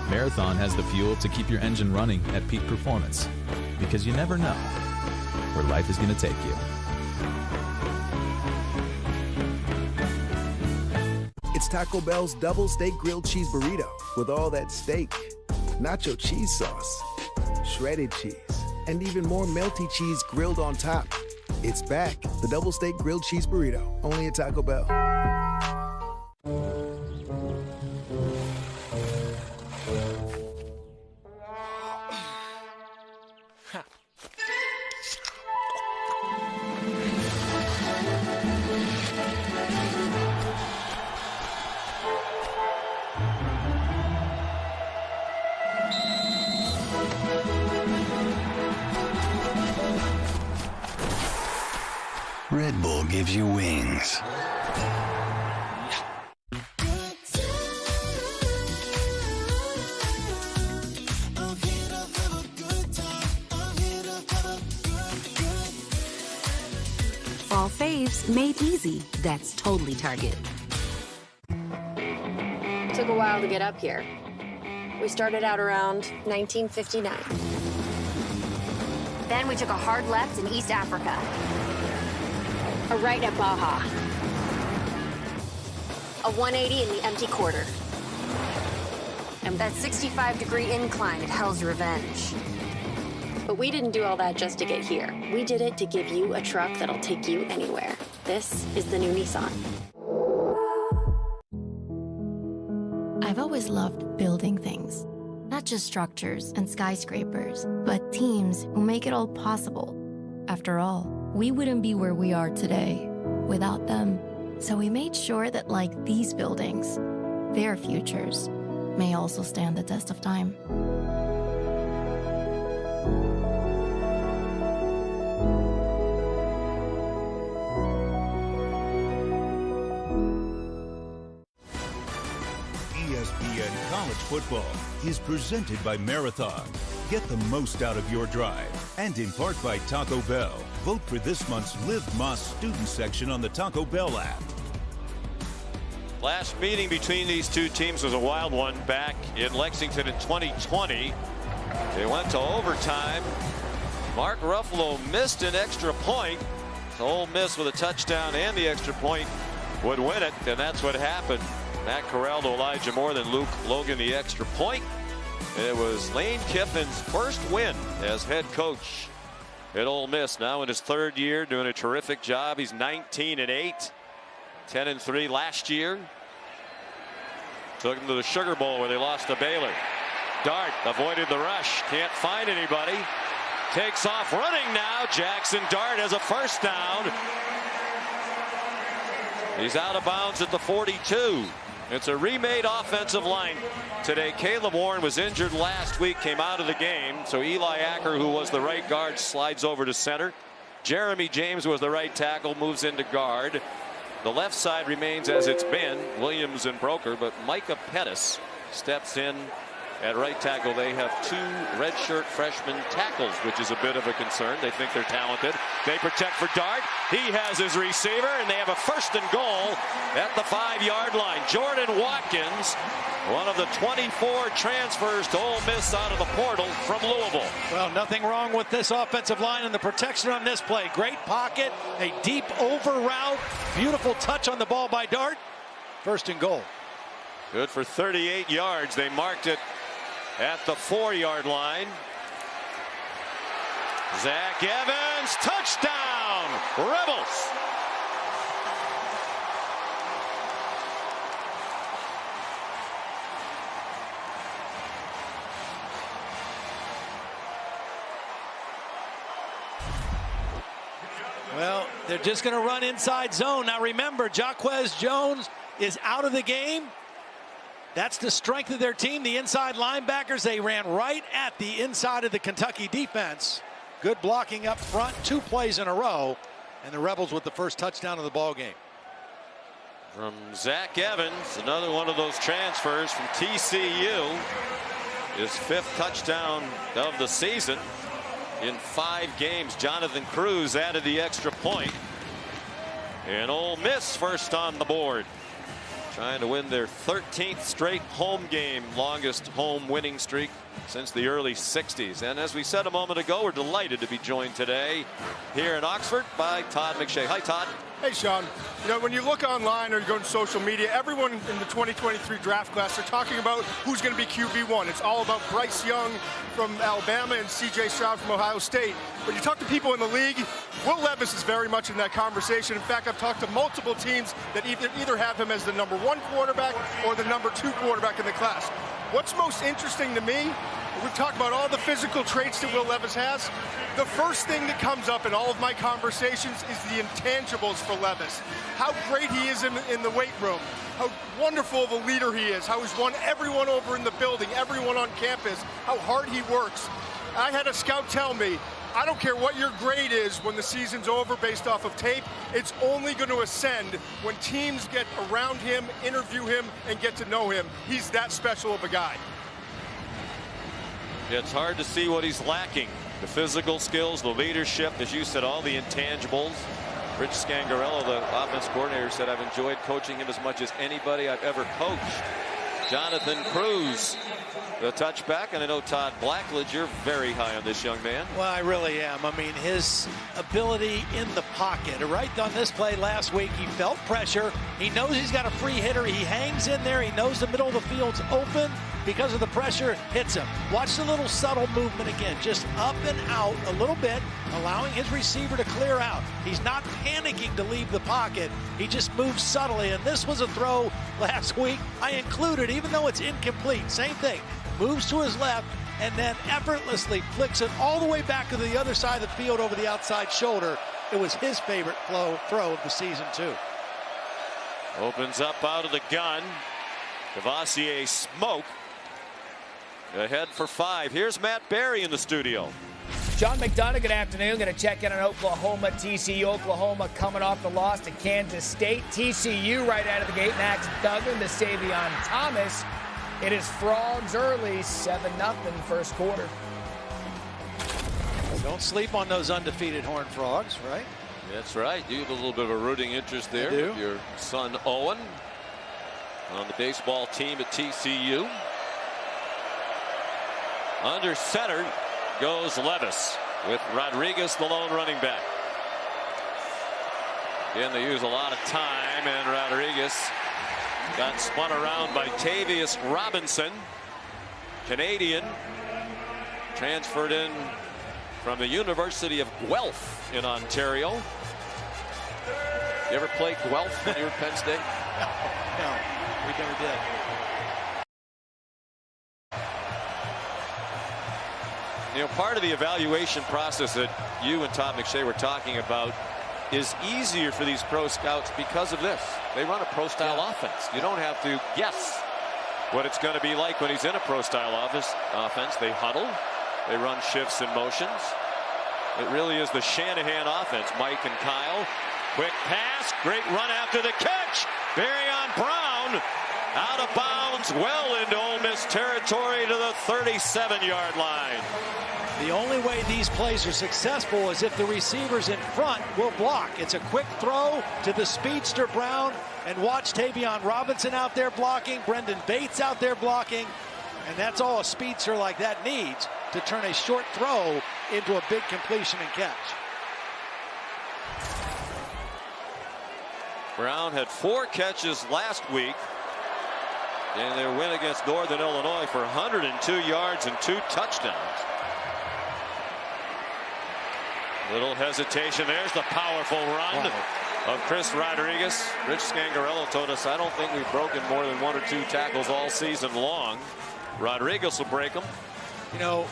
Marathon has the fuel to keep your engine running at peak performance, because you never know where life is going to take you. It's Taco Bell's double steak grilled cheese burrito with all that steak, nacho cheese sauce, shredded cheese, and even more melty cheese grilled on top. It's back, the double steak grilled cheese burrito, only at Taco Bell. Red Bull gives you wings. Fall faves made easy. That's totally Target. Took a while to get up here. We started out around 1959. Then we took a hard left in East Africa. A right at Baja. A 180 in the empty quarter. And that 65-degree incline at Hell's Revenge. But we didn't do all that just to get here. We did it to give you a truck that'll take you anywhere. This is the new Nissan. I've always loved building things. Not just structures and skyscrapers, but teams who make it all possible. After all, we wouldn't be where we are today without them. So we made sure that, like these buildings, their futures may also stand the test of time. ESPN College Football is presented by Marathon. Get the most out of your drive. And in part by Taco Bell. Vote for this month's Live Moss student section on the Taco Bell app. Last meeting between these two teams was a wild one back in Lexington in 2020. They went to overtime. Mark Ruffalo missed an extra point. So Ole Miss with a touchdown and the extra point would win it, and that's what happened. Matt Corral to Elijah Moore, then Luke Logan the extra point. It was Lane Kiffin's first win as head coach at Ole Miss, now in his third year, doing a terrific job. He's 19-8, 10-3 last year. Took him to the Sugar Bowl where they lost to Baylor. Dart avoided the rush, can't find anybody. Takes off running now. Jackson Dart has a first down. He's out of bounds at the 42. It's a remade offensive line today. Caleb Warren was injured last week, came out of the game. So Eli Acker, who was the right guard, slides over to center. Jeremy James was the right tackle, moves into guard. The left side remains as it's been, Williams and Broker, but Micah Pettis steps in at right tackle. They have two redshirt freshman tackles, which is a bit of a concern. They think they're talented. They protect for Dart. He has his receiver, and they have a first and goal at the 5-yard line. Jordan Watkins, one of the 24 transfers to Ole Miss out of the portal from Louisville. Well, nothing wrong with this offensive line and the protection on this play. Great pocket, a deep over route, beautiful touch on the ball by Dart. First and goal. Good for 38 yards. They marked it at the 4-yard line. Zach Evans, touchdown, Rebels. They're just going to run inside zone. Now remember, Jaquez Jones is out of the game. That's the strength of their team. The inside linebackers, they ran right at the inside of the Kentucky defense. Good blocking up front, 2 plays in a row, and the Rebels with the first touchdown of the ball game. From Zach Evans, another one of those transfers from TCU. His 5th touchdown of the season in 5 games. Jonathan Cruz added the extra point. And Ole Miss first on the board, trying to win their 13th straight home game, longest home winning streak since the early 60s. And as we said a moment ago, we're delighted to be joined today here in Oxford by Todd McShay. Hi, Todd. Hey, Sean. You know, when you look online or you go on social media, everyone in the 2023 draft class are talking about who's going to be QB1. It's all about Bryce Young from Alabama and C.J. Stroud from Ohio State. But you talk to people in the league, Will Levis is very much in that conversation. In fact, I've talked to multiple teams that either have him as the number 1 quarterback or the number 2 quarterback in the class. What's most interesting to me, we've talked about all the physical traits that Will Levis has. The first thing that comes up in all of my conversations is the intangibles for Levis. How great he is in the weight room, how wonderful of a leader he is, how he's won everyone over in the building, everyone on campus, how hard he works. I had a scout tell me, I don't care what your grade is when the season's over based off of tape, it's only going to ascend when teams get around him, interview him, and get to know him. He's that special of a guy. It's hard to see what he's lacking. The physical skills, the leadership, as you said, all the intangibles. Rich Scangarello, the offense coordinator, said, I've enjoyed coaching him as much as anybody I've ever coached. Jonathan Cruz, the touchback, and I know Todd Blackledge, you're very high on this young man. Well, I really am. I mean, his ability in the pocket. Right on this play last week, he felt pressure. He knows he's got a free hitter. He hangs in there. He knows the middle of the field's open. Because of the pressure, hits him. Watch the little subtle movement again. Just up and out a little bit, allowing his receiver to clear out. He's not panicking to leave the pocket. He just moves subtly. And this was a throw last week I included, even though it's incomplete. Same thing. Moves to his left and then effortlessly flicks it all the way back to the other side of the field over the outside shoulder. It was his favorite throw of the season, too. Opens up out of the gun. Cavassier Smoke ahead for 5. Here's Matt Berry in the studio. John McDonough, good afternoon. Going to check in on Oklahoma. TCU, Oklahoma coming off the loss to Kansas State. TCU right out of the gate. Max Duggan to Savion Thomas. It is Frogs early, 7-0 first quarter. Don't sleep on those undefeated Horned Frogs, right? That's right. You have a little bit of a rooting interest there with your son Owen on the baseball team at TCU. Under center goes Levis with Rodriguez, the lone running back. Again, they use a lot of time, and Rodriguez got spun around by Tavius Robinson, Canadian, transferred in from the University of Guelph in Ontario. You ever played Guelph when you were at Penn State? No, we never did. You know, part of the evaluation process that you and Todd McShay were talking about is easier for these pro scouts because of this. They run a pro-style offense. You don't have to guess what it's going to be like when he's in a pro-style offense. They huddle. They run shifts and motions. It really is the Shanahan offense. Mike and Kyle. Quick pass. Great run after the catch. Barryon Brown out of bounds, well into Ole Miss territory to the 37-yard line. The only way these plays are successful is if the receivers in front will block. It's a quick throw to the speedster Brown, and watch Tavion Robinson out there blocking, Brendan Bates out there blocking, and that's all a speedster like that needs to turn a short throw into a big completion and catch. Brown had 4 catches last week in their win against Northern Illinois for 102 yards and 2 touchdowns. Little hesitation. There's the powerful run of Chris Rodriguez. Rich Scangarello told us, I don't think we've broken more than 1 or 2 tackles all season long. Rodriguez will break them. You know,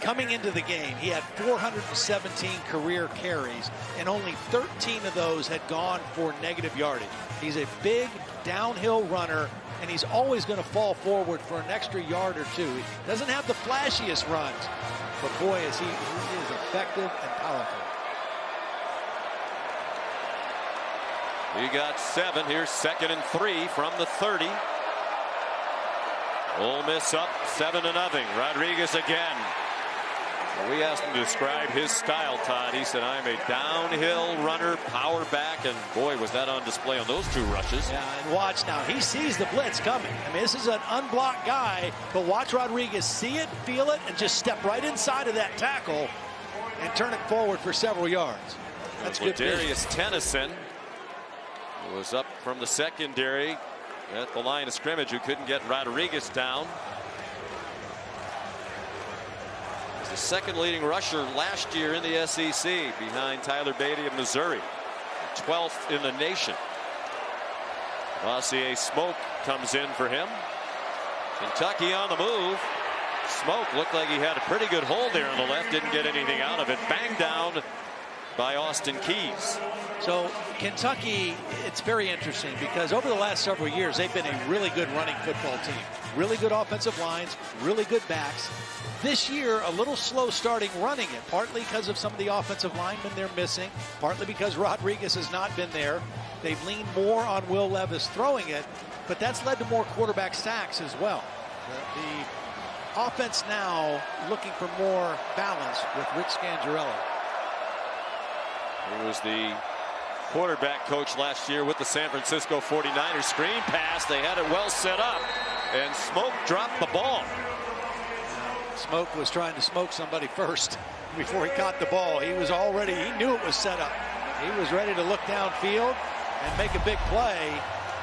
coming into the game, he had 417 career carries, and only 13 of those had gone for negative yardage. He's a big downhill runner, and he's always going to fall forward for an extra yard or two. He doesn't have the flashiest runs, but boy, is he is effective and powerful. He got 7. Here's 2nd and 3 from the 30. Ole Miss up 7-0. Rodriguez again. We asked him to describe his style, Todd. He said, I'm a downhill runner, power back, and boy, was that on display on those 2 rushes. Yeah, and watch now. He sees the blitz coming. I mean, this is an unblocked guy, but watch Rodriguez see it, feel it, and just step right inside of that tackle and turn it forward for several yards. That's good. Darius Tennyson was up from the secondary at the line of scrimmage, who couldn't get Rodriguez down. He's the 2nd leading rusher last year in the SEC, behind Tyler Beatty of Missouri, 12th in the nation. Lassier Smoke comes in for him. Kentucky on the move. Smoke looked like he had a pretty good hold there on the left, didn't get anything out of it. Banged down by Austin Keys. So Kentucky, it's very interesting because over the last several years, they've been a really good running football team. Really good offensive lines, really good backs. This year, a little slow starting running it, partly because of some of the offensive linemen they're missing, partly because Rodriguez has not been there. They've leaned more on Will Levis throwing it, but that's led to more quarterback sacks as well. The offense now looking for more balance with Rick Scangarello. He was the quarterback coach last year with the San Francisco 49ers. Screen pass, they had it well set up, and Smoke dropped the ball. Smoke was trying to smoke somebody first before he caught the ball. He was already, he knew it was set up. He was ready to look downfield and make a big play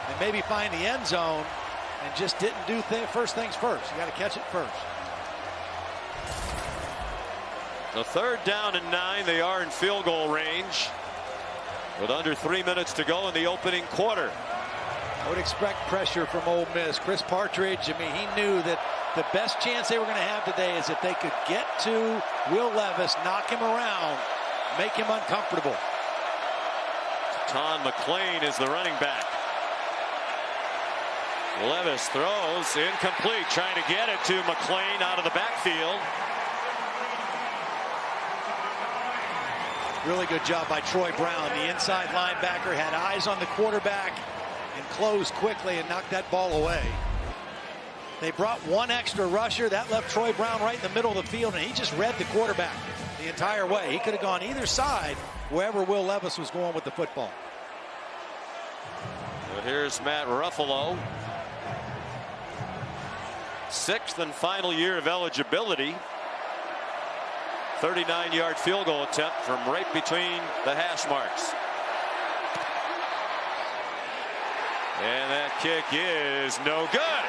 and maybe find the end zone, and just didn't do first things first. You got to catch it first. The 3rd down and 9. They are in field goal range with under 3 minutes to go in the opening quarter. I would expect pressure from Ole Miss. Chris Partridge, I mean, he knew that the best chance they were going to have today is if they could get to Will Levis, knock him around, make him uncomfortable. Ton McClain is the running back. Levis throws incomplete, trying to get it to McClain out of the backfield. Really good job by Troy Brown. The inside linebacker had eyes on the quarterback and closed quickly and knocked that ball away. They brought 1 extra rusher. That left Troy Brown right in the middle of the field, and he just read the quarterback the entire way. He could have gone either side, wherever Will Levis was going with the football. But here's Matt Ruffalo. 6th and final year of eligibility. 39-yard field goal attempt from right between the hash marks. And that kick is no good.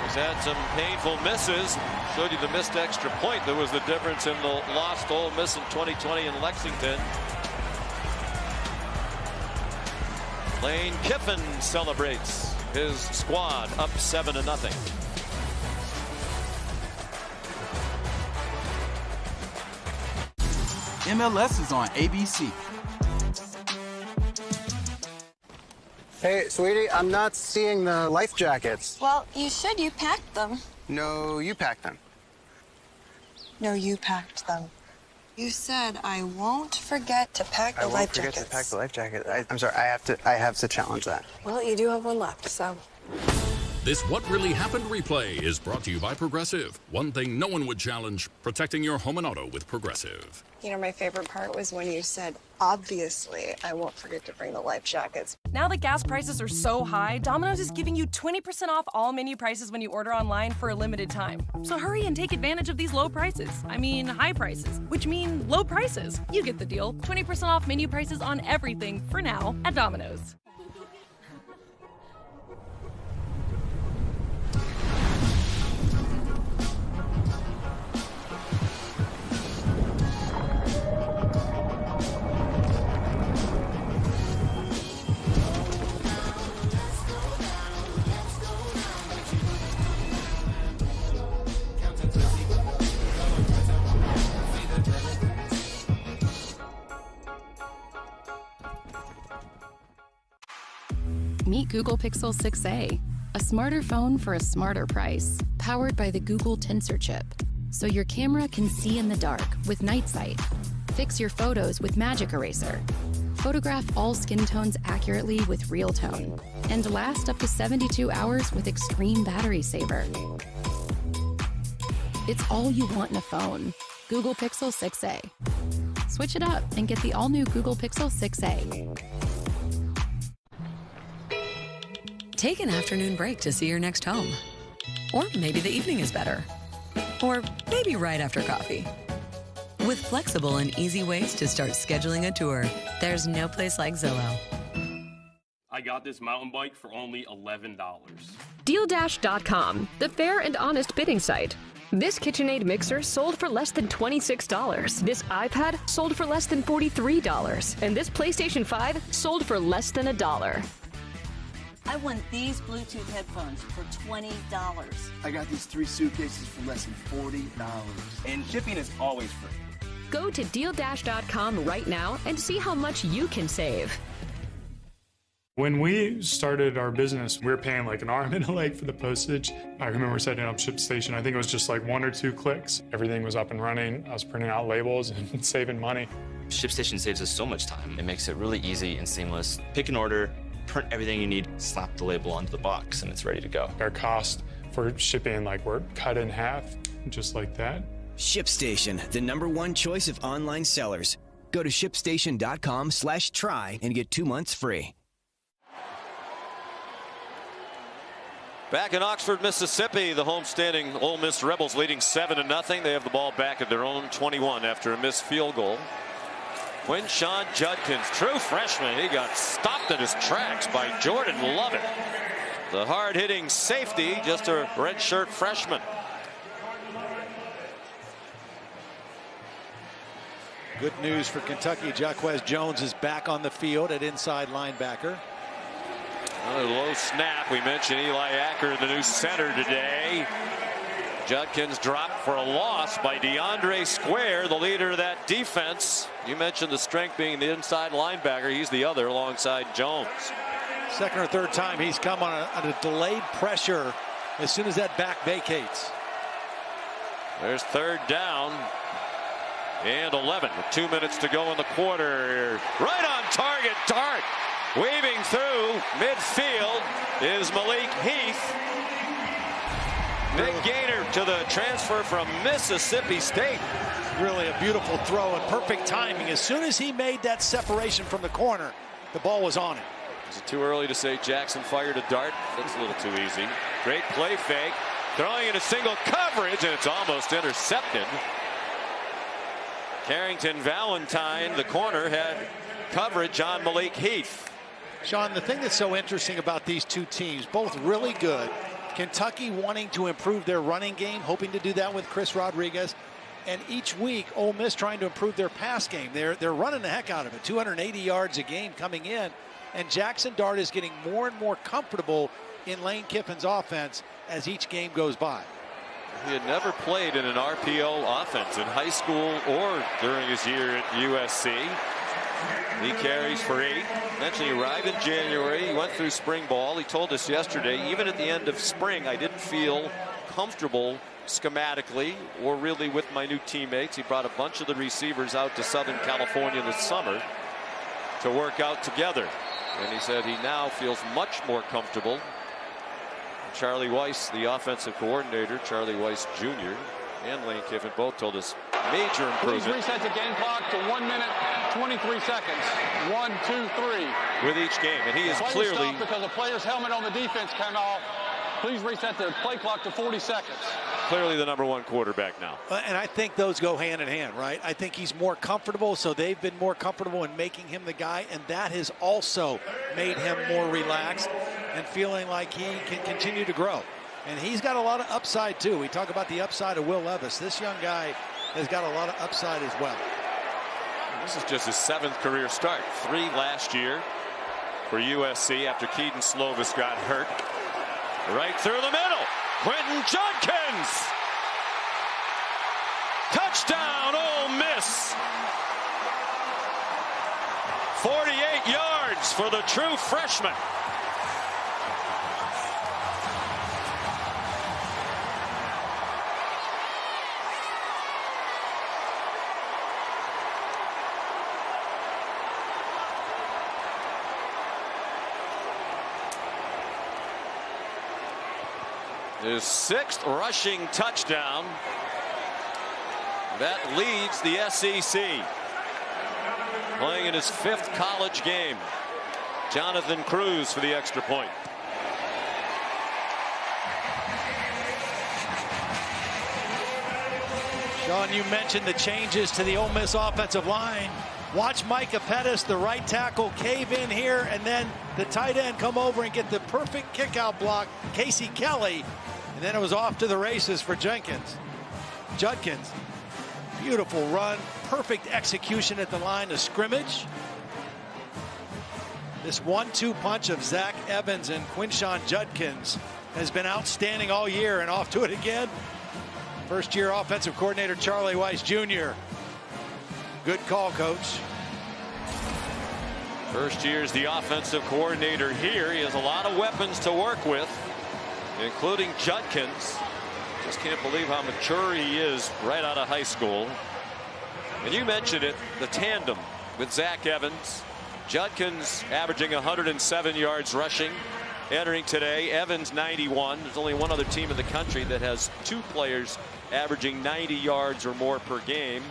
He's had some painful misses. Showed you the missed extra point. That was the difference in the lost Ole Miss in 2020 in Lexington. Lane Kiffin celebrates his squad up 7-0. MLS is on ABC. Hey, sweetie, I'm not seeing the life jackets. Well, you should. You packed them. No, you packed them. No, you packed them. You said I won't forget to pack the life jackets. I won't forget to pack the life jacket. I'm sorry, I have to challenge that. Well, you do have one left, so. This What Really Happened replay is brought to you by Progressive. One thing no one would challenge, protecting your home and auto with Progressive. You know, my favorite part was when you said, obviously, I won't forget to bring the life jackets. Now that gas prices are so high, Domino's is giving you 20% off all menu prices when you order online for a limited time. So hurry and take advantage of these low prices. I mean, high prices, which mean low prices. You get the deal. 20% off menu prices on everything for now at Domino's. Google Pixel 6a, a smarter phone for a smarter price, powered by the Google Tensor chip. So your camera can see in the dark with Night Sight. Fix your photos with Magic Eraser. Photograph all skin tones accurately with Real Tone. And last up to 72 hours with Extreme Battery Saver. It's all you want in a phone. Google Pixel 6a. Switch it up and get the all-new Google Pixel 6a. Take an afternoon break to see your next home. Or maybe the evening is better. Or maybe right after coffee. With flexible and easy ways to start scheduling a tour, there's no place like Zillow. I got this mountain bike for only $11. DealDash.com, the fair and honest bidding site. This KitchenAid mixer sold for less than $26. This iPad sold for less than $43. And this PlayStation 5 sold for less than $1. I won these Bluetooth headphones for $20. I got these 3 suitcases for less than $40. And shipping is always free. Go to DealDash.com right now and see how much you can save. When we started our business, we were paying like an arm and a leg for the postage. I remember setting up ShipStation. I think it was just like 1 or 2 clicks. Everything was up and running. I was printing out labels and saving money. ShipStation saves us so much time. It makes it really easy and seamless. Pick an order, print everything you need, slap the label onto the box, and it's ready to go. Our cost for shipping, like, were cut in half, just like that. ShipStation, the #1 choice of online sellers. Go to shipstation.com/try and get 2 months free. Back in Oxford, Mississippi, the homestanding Ole Miss Rebels leading 7-0. They have the ball back at their own 21 after a missed field goal. Quinshon Judkins, true freshman, he got stopped in his tracks by Jordan Lovett. The hard-hitting safety, just a redshirt freshman. Good news for Kentucky. Jaquez Jones is back on the field at inside linebacker. Another low snap. We mentioned Eli Acker, the new center today. Judkins dropped for a loss by DeAndre Square, the leader of that defense. You mentioned the strength being the inside linebacker. He's the other alongside Jones. Second or third time he's come on a delayed pressure as soon as that back vacates. There's third down and 11 with 2 minutes to go in the quarter. Right on target, Dart. Weaving through midfield is Malik Heath. Big gainer to the transfer from Mississippi State. Really a beautiful throw and perfect timing. As soon as he made that separation from the corner, the ball was on him. Is it too early to say Jackson fired a dart? That's a little too easy. Great play fake. Throwing in a single coverage, and it's almost intercepted. Carrington Valentine, the corner, had coverage on Malik Heath. Sean, the thing that's so interesting about these two teams, both really good. Kentucky wanting to improve their running game, hoping to do that with Chris Rodriguez. And each week, Ole Miss trying to improve their pass game. They're running the heck out of it. 280 yards a game coming in. And Jackson Dart is getting more and more comfortable in Lane Kiffin's offense as each game goes by. He had never played in an RPO offense in high school or during his year at USC. He carries for 8. Eventually arrived in January. He went through spring ball. He told us yesterday, even at the end of spring, I didn't feel comfortable schematically or really with my new teammates. He brought a bunch of the receivers out to Southern California this summer to work out together. And he said he now feels much more comfortable. Charlie Weiss, the offensive coordinator, Charlie Weiss Jr. and Lane Kiffin both told us major improvement. Please reset the game clock to 1 minute, 23 seconds. 1, 2, 3. With each game, and he is clearly because a player's helmet on the defense came off. Please reset the play clock to 40 seconds. Clearly the #1 quarterback now. And I think those go hand in hand, right? I think he's more comfortable, so they've been more comfortable in making him the guy, and that has also made him more relaxed and feeling like he can continue to grow. And he's got a lot of upside, too. We talk about the upside of Will Levis. This young guy has got a lot of upside as well. This is just his 7th career start. 3 last year for USC after Keaton Slovis got hurt. Right through the middle. Quinton Judkins. Touchdown, Ole Miss. 48 yards for the true freshman. His 6th rushing touchdown. That leads the SEC. Playing in his 5th college game. Jonathan Cruz for the extra point. Sean, you mentioned the changes to the Ole Miss offensive line. Watch Micah Pettis, the right tackle, cave in here, and then the tight end come over and get the perfect kick-out block, Casey Kelly, and then it was off to the races for Judkins. Beautiful run, perfect execution at the line of scrimmage. This 1-2 punch of Zach Evans and Quinshon Judkins has been outstanding all year, and off to it again. First-year offensive coordinator Charlie Weiss Jr. Good call, Coach. First year as the offensive coordinator here. He has a lot of weapons to work with, including Judkins. Just can't believe how mature he is right out of high school. And you mentioned it, the tandem with Zach Evans. Judkins averaging 107 yards rushing entering today. Evans 91. There's only one other team in the country that has 2 players averaging 90 yards or more per game,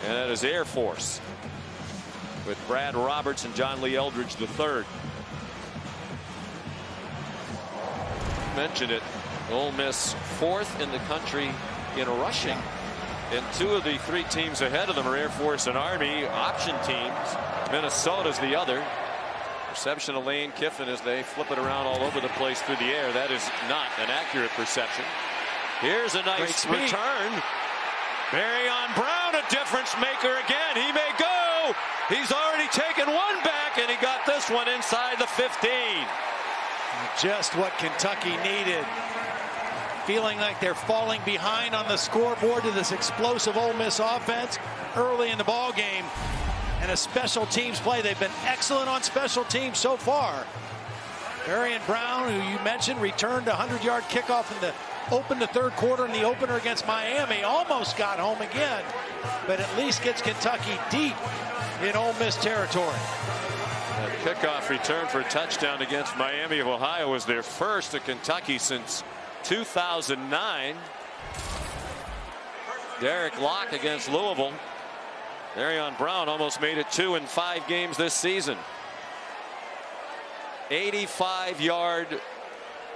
and that is Air Force with Brad Roberts and John Lee Eldridge III. Mentioned it, Ole Miss 4th in the country in rushing, and 2 of the 3 teams ahead of them are Air Force and Army option teams. Minnesota's the other. Perception of Lane Kiffin as they flip it around all over the place through the air. That is not an accurate perception. Here's a nice return. Marion Brown, a difference maker again. He may go. He's already taken one back, and he got this one inside the 15. Just what Kentucky needed. Feeling like they're falling behind on the scoreboard to this explosive Ole Miss offense early in the ball game. And a special teams play. They've been excellent on special teams so far. Marion Brown, who you mentioned, returned a 100-yard kickoff in the open the 3rd quarter in the opener against Miami. Almost got home again, but at least gets Kentucky deep in Ole Miss territory. That kickoff return for a touchdown against Miami of Ohio was their first at Kentucky since 2009. Derek Locke against Louisville. Marion Brown almost made it 2 in 5 games this season. 85-yard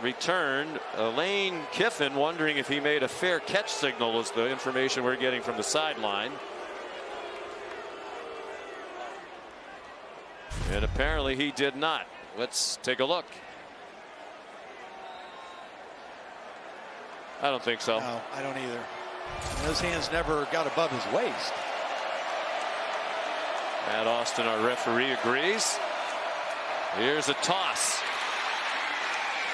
return. Lane Kiffin wondering if he made a fair catch signal is the information we're getting from the sideline. And apparently he did not. Let's take a look. I don't think so. No, I don't either. Those hands never got above his waist. Matt Austin, our referee, agrees. Here's a toss.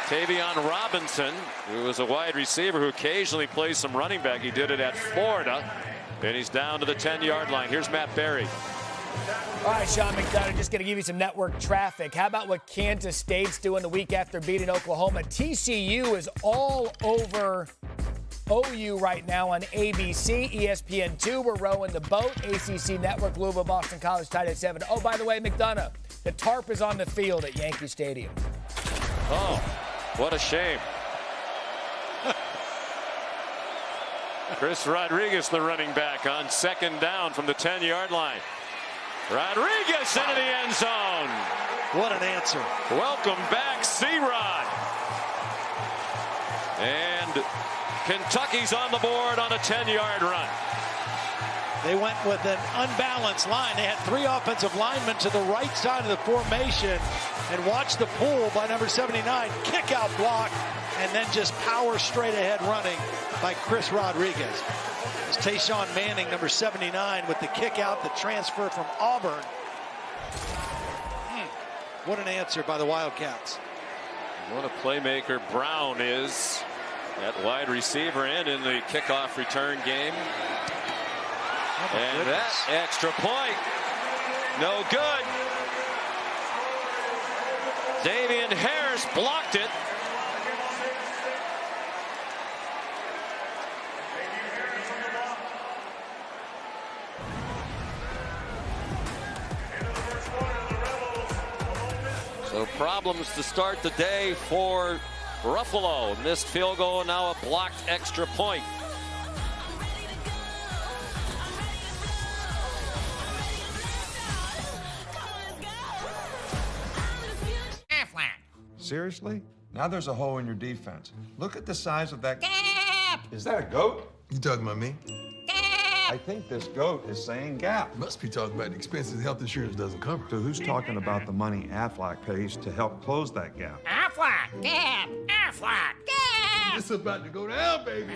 Tavion Robinson, who was a wide receiver who occasionally plays some running back. He did it at Florida. And he's down to the 10-yard line. Here's Matt Berry. All right, Sean McDonough, just going to give you some network traffic. How about what Kansas State's doing the week after beating Oklahoma? TCU is all over OU right now on ABC, ESPN2. We're rowing the boat. ACC Network, Louisville, Boston College tied at 7. Oh, by the way, McDonough, the tarp is on the field at Yankee Stadium. Oh, what a shame. Chris Rodriguez, the running back, on 2nd down from the 10-yard line. Rodriguez into the end zone. What an answer. Welcome back, C-Rod. And Kentucky's on the board on a 10-yard run. They went with an unbalanced line. They had 3 offensive linemen to the right side of the formation, and watch the pull by number 79, kick out block, and then just power straight ahead running by Chris Rodriguez. It's Tayshawn Manning, number 79, with the kick out, the transfer from Auburn. What an answer by the Wildcats. What a playmaker Brown is at wide receiver and in the kickoff return game. And that extra point, no good. Davian Harris blocked it. So problems to start the day for Ruffalo missed field goal, now a blocked extra point. Seriously? Now there's a hole in your defense. Look at the size of that. Is that a goat? You talking about me? I think this goat is saying gap. Must be talking about the expenses health insurance doesn't cover. So who's talking about the money Aflac pays to help close that gap? Aflac, gap, Aflac, gap. It's about to go down, baby.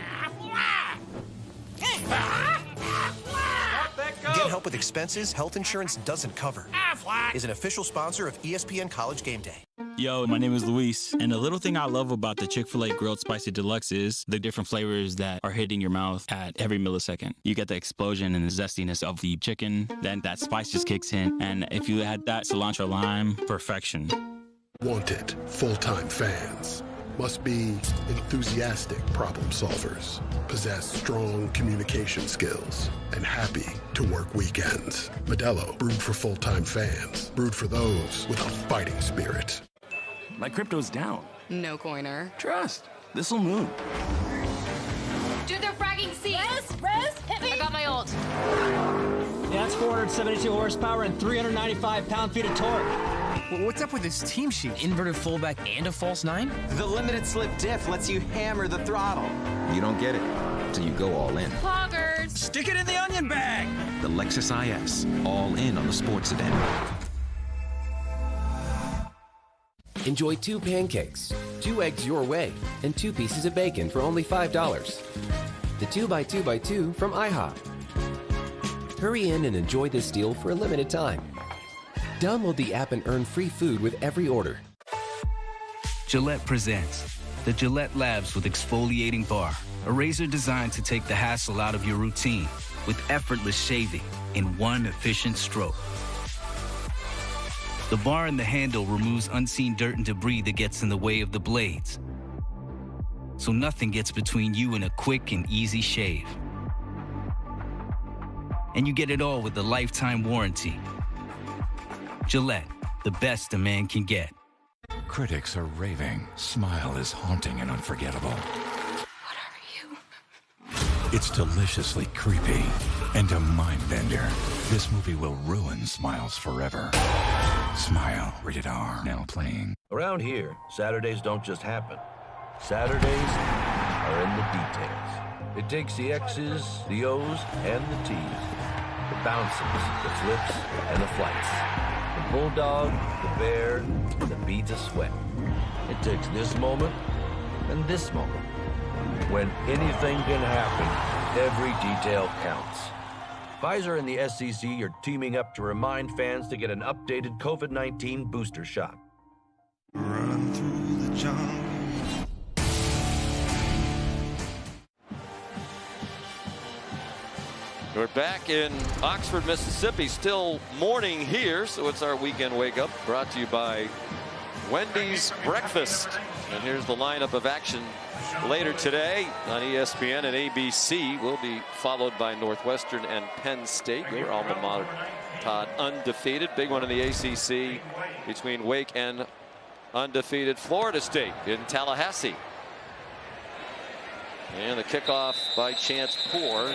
Get help with expenses health insurance doesn't cover. Aflac is an official sponsor of ESPN College Game Day. Yo, my name is Luis, and the little thing I love about the Chick-fil-A Grilled Spicy Deluxe is the different flavors that are hitting your mouth at every millisecond. You get the explosion and the zestiness of the chicken, then that spice just kicks in, and if you add that cilantro lime, perfection. Wanted full-time fans must be enthusiastic problem solvers, possess strong communication skills, and happy to work weekends. Modelo, brewed for full-time fans, brewed for those with a fighting spirit. My crypto's down. No coiner. Trust. This'll move. Dude, they're fragging C. Rose, hit me. I got my ult. That's 472 horsepower and 395 pound-feet of torque. What's up with this team sheet? Inverted fullback and a false nine? The limited slip diff lets you hammer the throttle. You don't get it until you go all in. Poggers! Stick it in the onion bag! The Lexus IS, all in on the sports sedan. Enjoy 2 pancakes, 2 eggs your way, and 2 pieces of bacon for only $5. The 2x2x2 from IHOP. Hurry in and enjoy this deal for a limited time. Download the app and earn free food with every order. Gillette presents the Gillette Labs with Exfoliating Bar, a razor designed to take the hassle out of your routine with effortless shaving in one efficient stroke. The bar and the handle removes unseen dirt and debris that gets in the way of the blades, so nothing gets between you and a quick and easy shave. And you get it all with a lifetime warranty. Gillette, the best a man can get. Critics are raving. Smile is haunting and unforgettable. What are you? It's deliciously creepy and a mind bender. This movie will ruin smiles forever. Smile, rated R, now playing. Around here, Saturdays don't just happen. Saturdays are in the details. It takes the X's, the O's, and the T's. The bounces, the flips, and the flights. The bulldog, the bear, the beads of sweat. It takes this moment and this moment. When anything can happen, every detail counts. Pfizer and the SEC are teaming up to remind fans to get an updated COVID-19 booster shot. Run through the jungle. We're back in Oxford, Mississippi. Still morning here, so it's our weekend wake up. Brought to you by Wendy's Breakfast. And here's the lineup of action later today on ESPN and ABC. Will be followed by Northwestern and Penn State. Their alma mater, Todd, undefeated. Big one in the ACC between Wake and undefeated Florida State in Tallahassee. And the kickoff by Chance Poore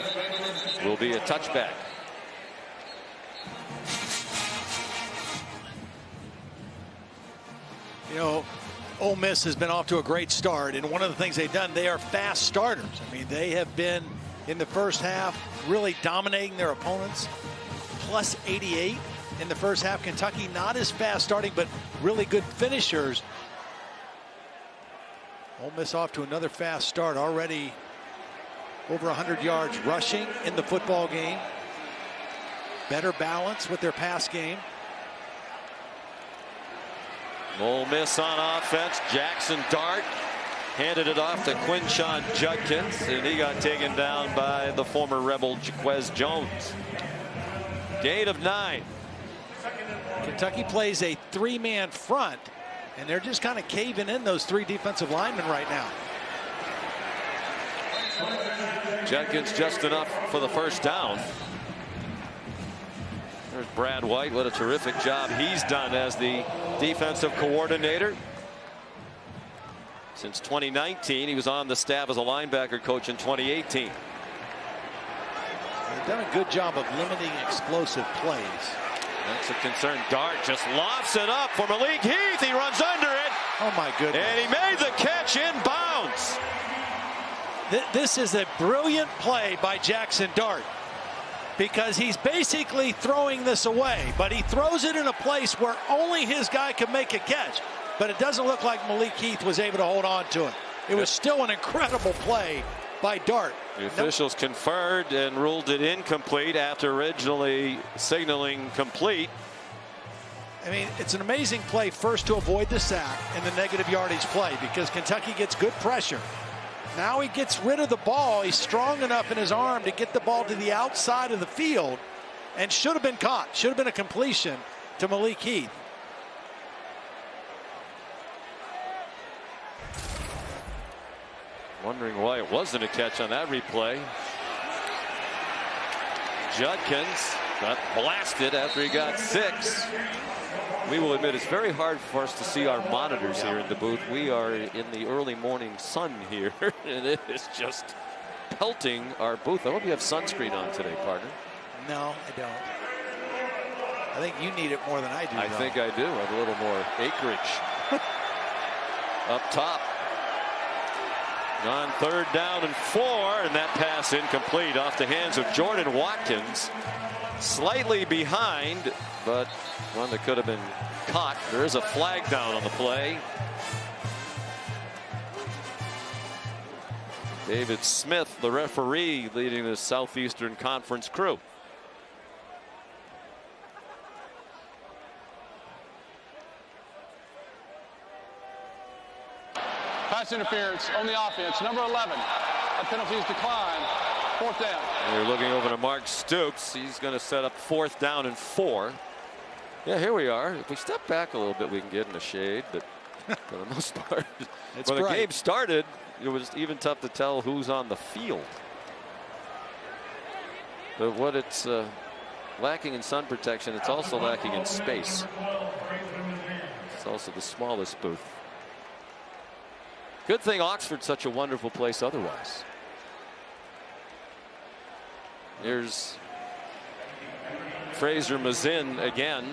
will be a touchback. You know, Ole Miss has been off to a great start, and one of the things they've done, they are fast starters. I mean, they have been in the first half really dominating their opponents. Plus 88 in the first half. Kentucky not as fast starting, but really good finishers. Ole Miss off to another fast start, already over 100 yards rushing in the football game. Better balance with their pass game. Ole Miss on offense. Jackson Dart handed it off to Quinshon Judkins, and he got taken down by the former Rebel Jaquez Jones. Gain of 9. Kentucky plays a 3-man front, and they're just kind of caving in those 3 defensive linemen right now. Judkins just enough for the first down. There's Brad White. What a terrific job he's done as the defensive coordinator. since 2019. He was on the staff as a linebacker coach in 2018. They've done a good job of limiting explosive plays. That's a concern. Dart just lofts it up for Malik Heath. He runs under it. Oh, my goodness. And he made the catch in bounds. This is a brilliant play by Jackson Dart, because he's basically throwing this away, but he throws it in a place where only his guy can make a catch. But it doesn't look like Malik Heath was able to hold on to it. It was still an incredible play by Dart. The officials conferred and ruled it incomplete after originally signaling complete. I mean, it's an amazing play first to avoid the sack and the negative yardage play, because Kentucky gets good pressure. Now he gets rid of the ball. He's strong enough in his arm to get the ball to the outside of the field, and should have been caught. Should have been a completion to Malik Heath. Wondering why it wasn't a catch on that replay. Judkins got blasted after he got 6. We will admit it's very hard for us to see our monitors here in the booth. We are in the early morning sun here, and it is just pelting our booth. I hope you have sunscreen on today, partner. No, I don't. I think you need it more than I do. I think I do. I have a little more acreage up top. On 3rd down and 4, and that pass incomplete off the hands of Jordan Watkins. Slightly behind, but one that could have been caught. There is a flag down on the play. David Smith, the referee, leading the Southeastern Conference crew. Pass interference on the offense, number 11. That penalty is declined. 4th down. We're looking over to Mark Stoops. He's going to set up 4th down and 4. Yeah, here we are. If we step back a little bit, we can get in the shade, but for the most part, when the game started, it was even tough to tell who's on the field. But what it's lacking in sun protection, it's also lacking in space. It's also the smallest booth. Good thing Oxford's such a wonderful place otherwise. Here's Fraser Mazin again.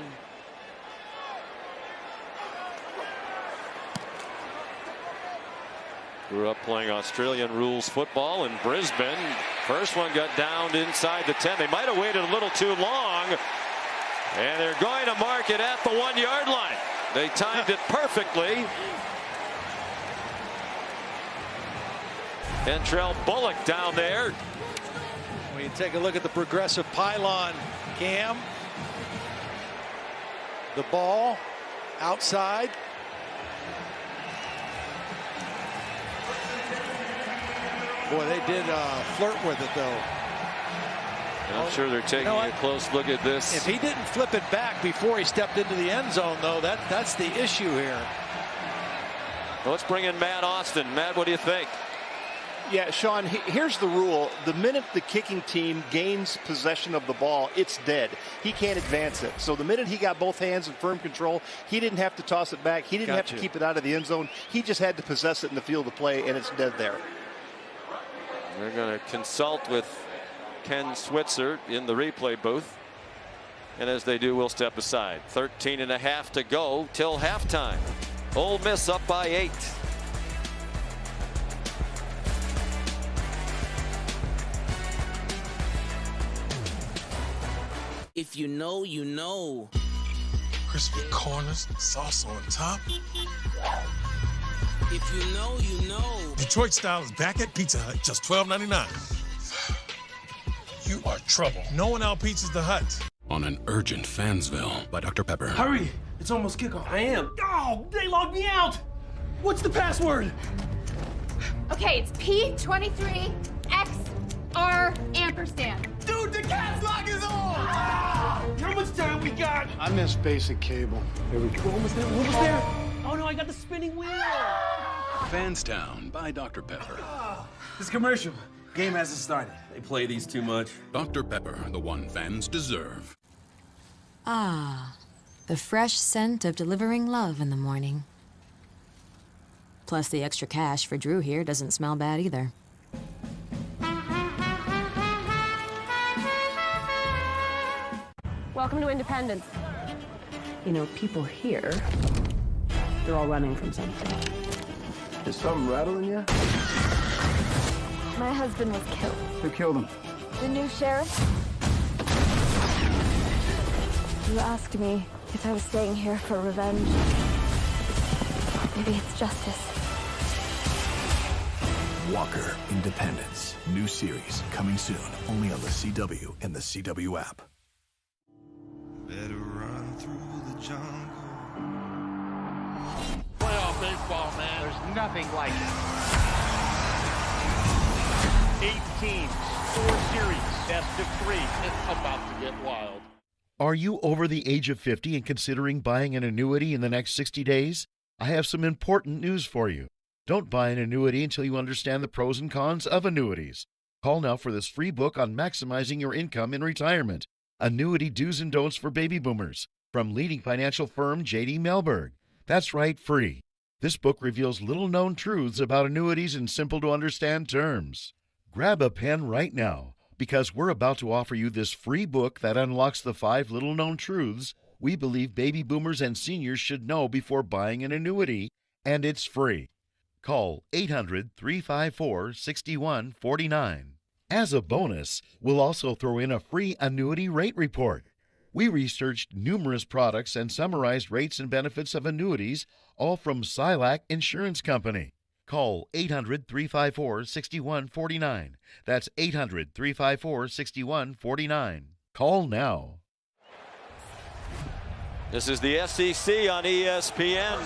Grew up playing Australian rules football in Brisbane. First one got downed inside the 10. They might have waited a little too long. And they're going to mark it at the 1-yard line. They timed it perfectly. Kentrell Bullock down there. When you take a look at the progressive pylon cam, the ball outside. Boy, they did flirt with it, though. And I'm sure they're taking a close look at this. If he didn't flip it back before he stepped into the end zone, though, that's the issue here. Well, let's bring in Matt Austin. Matt, what do you think? Yeah, Sean, here's the rule. The minute the kicking team gains possession of the ball, it's dead. He can't advance it. So the minute he got both hands in firm control, he didn't have to toss it back. He didn't have to keep it out of the end zone. He just had to possess it in the field of play, and it's dead there. They're going to consult with Ken Switzer in the replay booth. And as they do, we'll step aside. 13.5 to go till halftime. Ole Miss up by 8. If you know, you know. Crispy corners, sauce on top. If you know, you know. Detroit style is back at Pizza Hut, just $12.99. You are trouble. No one out-pizzas the Hut. On an urgent Fansville by Dr. Pepper. Hurry! It's almost kickoff. I am. Oh, they logged me out! What's the password? Okay, it's P23XR ampersand. Dude, the caps lock is on! Ah! How much time we got? I miss basic cable. Here we go. What was there? What was there? Oh no, I got the spinning wheel. Fanstown by Dr. Pepper. This commercial. Game hasn't started. They play these too much. Dr. Pepper, the one fans deserve. Ah, the fresh scent of delivering love in the morning. Plus, the extra cash for Drew here doesn't smell bad either. Welcome to Independence. You know, people here, they're all running from something. Is something rattling you? My husband was killed. Who killed him? The new sheriff. You asked me if I was staying here for revenge. Maybe it's justice. Walker, Independence. New series coming soon, only on the CW and the CW app. Better run through the jungle. Playoff baseball, man. There's nothing like it. 8 teams, 4 series, best of 3. It's about to get wild. Are you over the age of 50 and considering buying an annuity in the next 60 days? I have some important news for you. Don't buy an annuity until you understand the pros and cons of annuities. Call now for this free book on maximizing your income in retirement. Annuity Do's and Don'ts for Baby Boomers from leading financial firm J.D. Mellberg. That's right, free. This book reveals little-known truths about annuities in simple-to-understand terms. Grab a pen right now, because we're about to offer you this free book that unlocks the 5 little-known truths we believe baby boomers and seniors should know before buying an annuity, and it's free. Call 800-354-6149. As a bonus, we'll also throw in a free annuity rate report. We researched numerous products and summarized rates and benefits of annuities, all from Silac Insurance Company. Call 800-354-6149. That's 800-354-6149. Call now. This is the SEC on ESPN.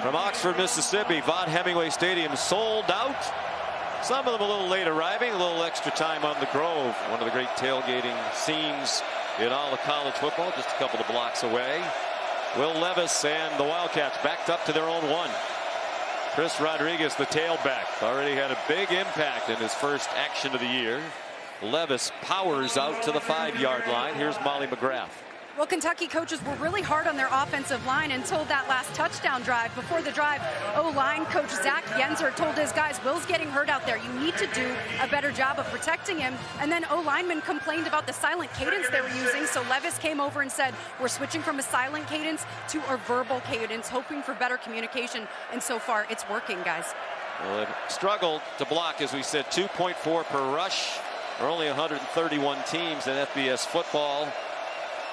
From Oxford, Mississippi, Vaught Hemingway Stadium sold out. Some of them a little late arriving, a little extra time on the Grove. One of the great tailgating scenes in all of college football, just a couple of blocks away. Will Levis and the Wildcats backed up to their own 1. Chris Rodriguez, the tailback, already had a big impact in his first action of the year. Levis powers out to the 5-yard line. Here's Molly McGrath. Well, Kentucky coaches were really hard on their offensive line until that last touchdown drive. Before the drive, O-line coach Zach Yenser told his guys, Will's getting hurt out there. You need to do a better job of protecting him. And then O-linemen complained about the silent cadence they were using. So Levis came over and said, we're switching from a silent cadence to a verbal cadence, hoping for better communication. And so far, it's working, guys. Well, they've struggled to block, as we said, 2.4 per rush. There are only 131 teams in FBS football.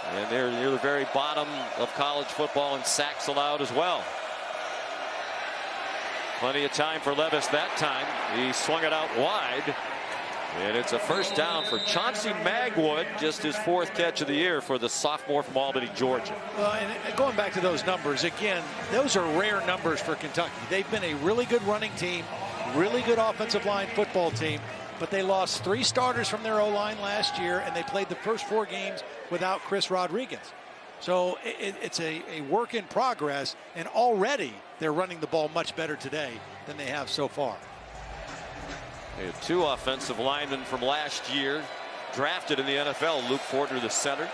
And they're near the very bottom of college football in sacks allowed as well. Plenty of time for Levis that time. He swung it out wide. And it's a first down for Chauncey Magwood, just his 4th catch of the year for the sophomore from Albany, Georgia. Well, and going back to those numbers, again, those are rare numbers for Kentucky. They've been a really good running team, really good offensive line football team, but they lost 3 starters from their O-line last year, and they played the first 4 games without Chris Rodriguez. So it's a work in progress, and already they're running the ball much better today than they have so far. They had 2 offensive linemen from last year drafted in the NFL. Luke Fortner, the center,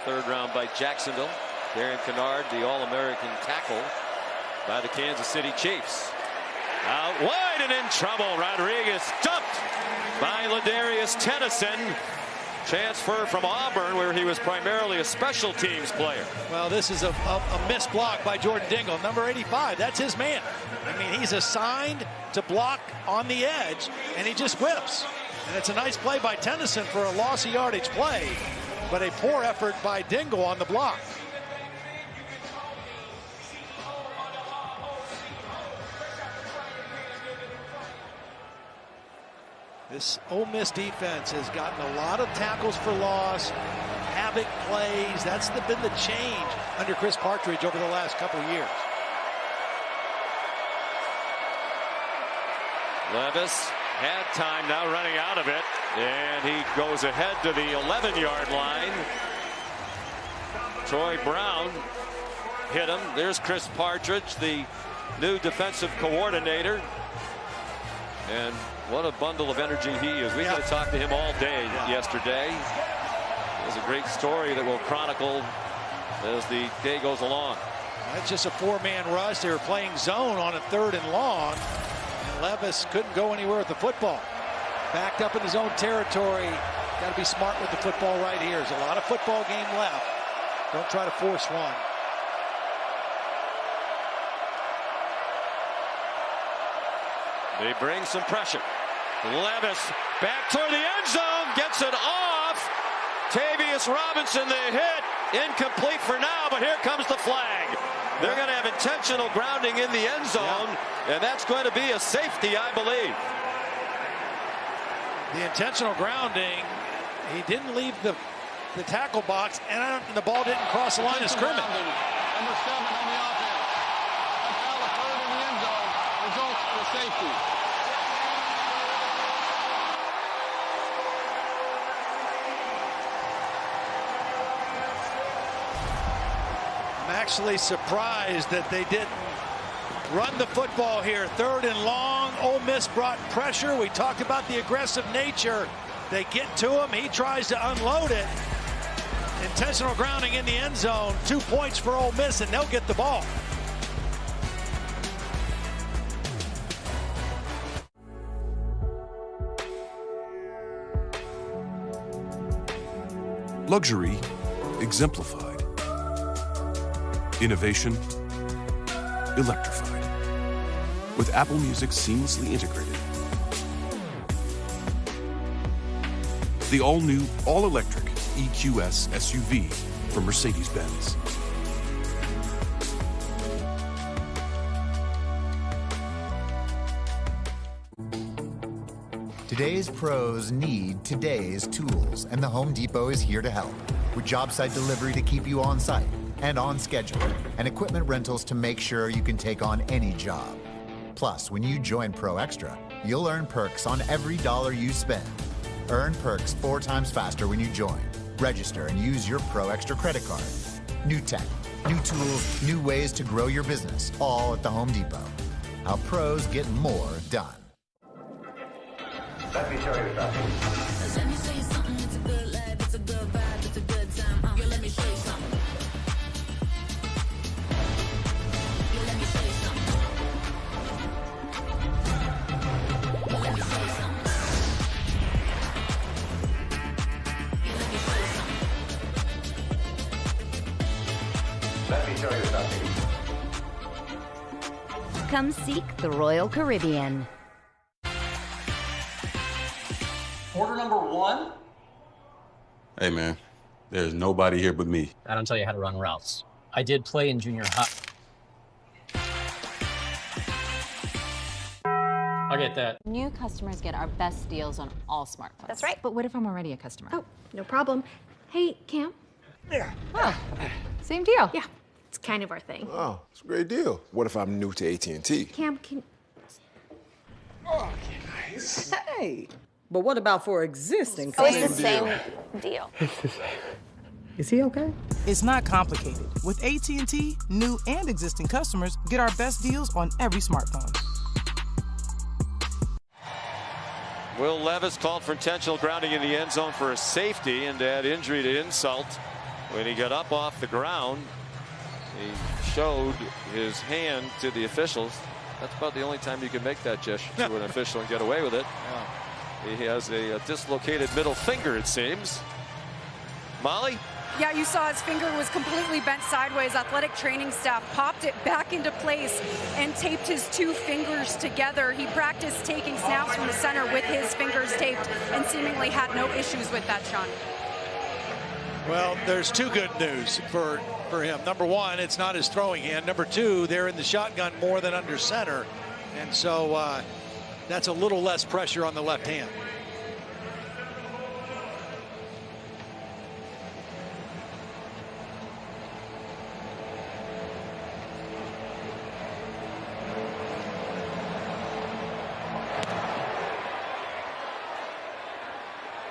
3rd round by Jacksonville. Darian Kennard, the All-American tackle by the Kansas City Chiefs. Out wide and in trouble. Rodriguez dumped by Ladarius Tennyson. Transfer from Auburn, where he was primarily a special teams player. Well, this is a missed block by Jordan Dingle, number 85. That's his man. I mean, he's assigned to block on the edge, and he just whips. And it's a nice play by Tennyson for a loss of yardage play, but a poor effort by Dingle on the block. This Ole Miss defense has gotten a lot of tackles for loss, havoc plays. That's been the change under Chris Partridge over the last couple of years. Levis had time, now running out of it, and he goes ahead to the 11-yard line. Troy Brown hit him. There's Chris Partridge, the new defensive coordinator. And what a bundle of energy he is. We got to talk to him all day yesterday. It was a great story that we'll chronicle as the day goes along. That's just a 4-man rush. They were playing zone on a 3rd and long. And Levis couldn't go anywhere with the football. Backed up in his own territory. Got to be smart with the football right here. There's a lot of football game left. Don't try to force one. They bring some pressure. Levis back toward the end zone, gets it off. Tavius Robinson, the hit, incomplete for now, but here comes the flag. They're going to have intentional grounding in the end zone, and that's going to be a safety, I believe. The intentional grounding, he didn't leave the tackle box, and the ball didn't cross the line of scrimmage. Number 7 on the offense. A foul occurred in the end zone. Results in a safety. I'm actually surprised that they didn't run the football here. 3rd and long. Ole Miss brought pressure. We talked about the aggressive nature. They get to him. He tries to unload it. Intentional grounding in the end zone. 2 points for Ole Miss, and they'll get the ball. Luxury exemplified. Innovation electrified. With Apple Music seamlessly integrated. The all-new, all-electric EQS SUV from Mercedes-Benz. Today's pros need today's tools, and the Home Depot is here to help. With job site delivery to keep you on site and on schedule, and equipment rentals to make sure you can take on any job. Plus, when you join Pro Extra, you'll earn perks on every dollar you spend. Earn perks 4 times faster when you join. Register and use your Pro Extra credit card. New tech, new tools, new ways to grow your business, all at the Home Depot. How pros get more done. Let me show you something. Let me show you something. It's a good life. It's a good vibe. It's a good time. Yo, let me show you something. Yo, let me show you something. Yo, let me show you something. Yo, let me show you something. Let me show you something. Come seek the Royal Caribbean. Order number 1. Hey, man, there's nobody here but me. I don't tell you how to run routes. I did play in junior high. I'll get that. New customers get our best deals on all smartphones. That's right. But what if I'm already a customer? Oh, no problem. Hey, Cam. Oh, same deal. Yeah, it's kind of our thing. Oh, it's a great deal. What if I'm new to AT&T? Cam, can... Oh, nice. Hey, but what about for existing Oh, customers? it's the same deal. Is he okay? It's not complicated. With AT&T, new and existing customers get our best deals on every smartphone. Will Levis called for intentional grounding in the end zone for a safety, and to add injury to insult, when he got up off the ground, he showed his hand to the officials. That's about the only time you can make that gesture to an official and get away with it. He has a dislocated middle finger, it seems. Molly? Yeah, you saw his finger was completely bent sideways. Athletic training staff popped it back into place and taped his 2 fingers together. He practiced taking snaps from the center with his fingers taped and seemingly had no issues with that, Sean. Well, there's 2 good news for him. Number 1, it's not his throwing hand. Number 2, they're in the shotgun more than under center. And so that's a little less pressure on the left hand.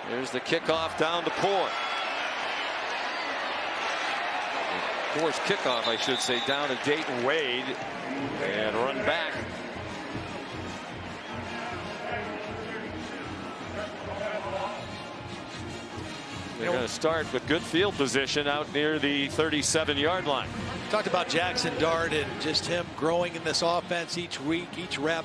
Here's the kickoff down the point. Forced kickoff, I should say, down to Dayton Wade and run back. They're going to start with good field position out near the 37-yard line. Talked about Jackson Dart and just him growing in this offense each week, each rep.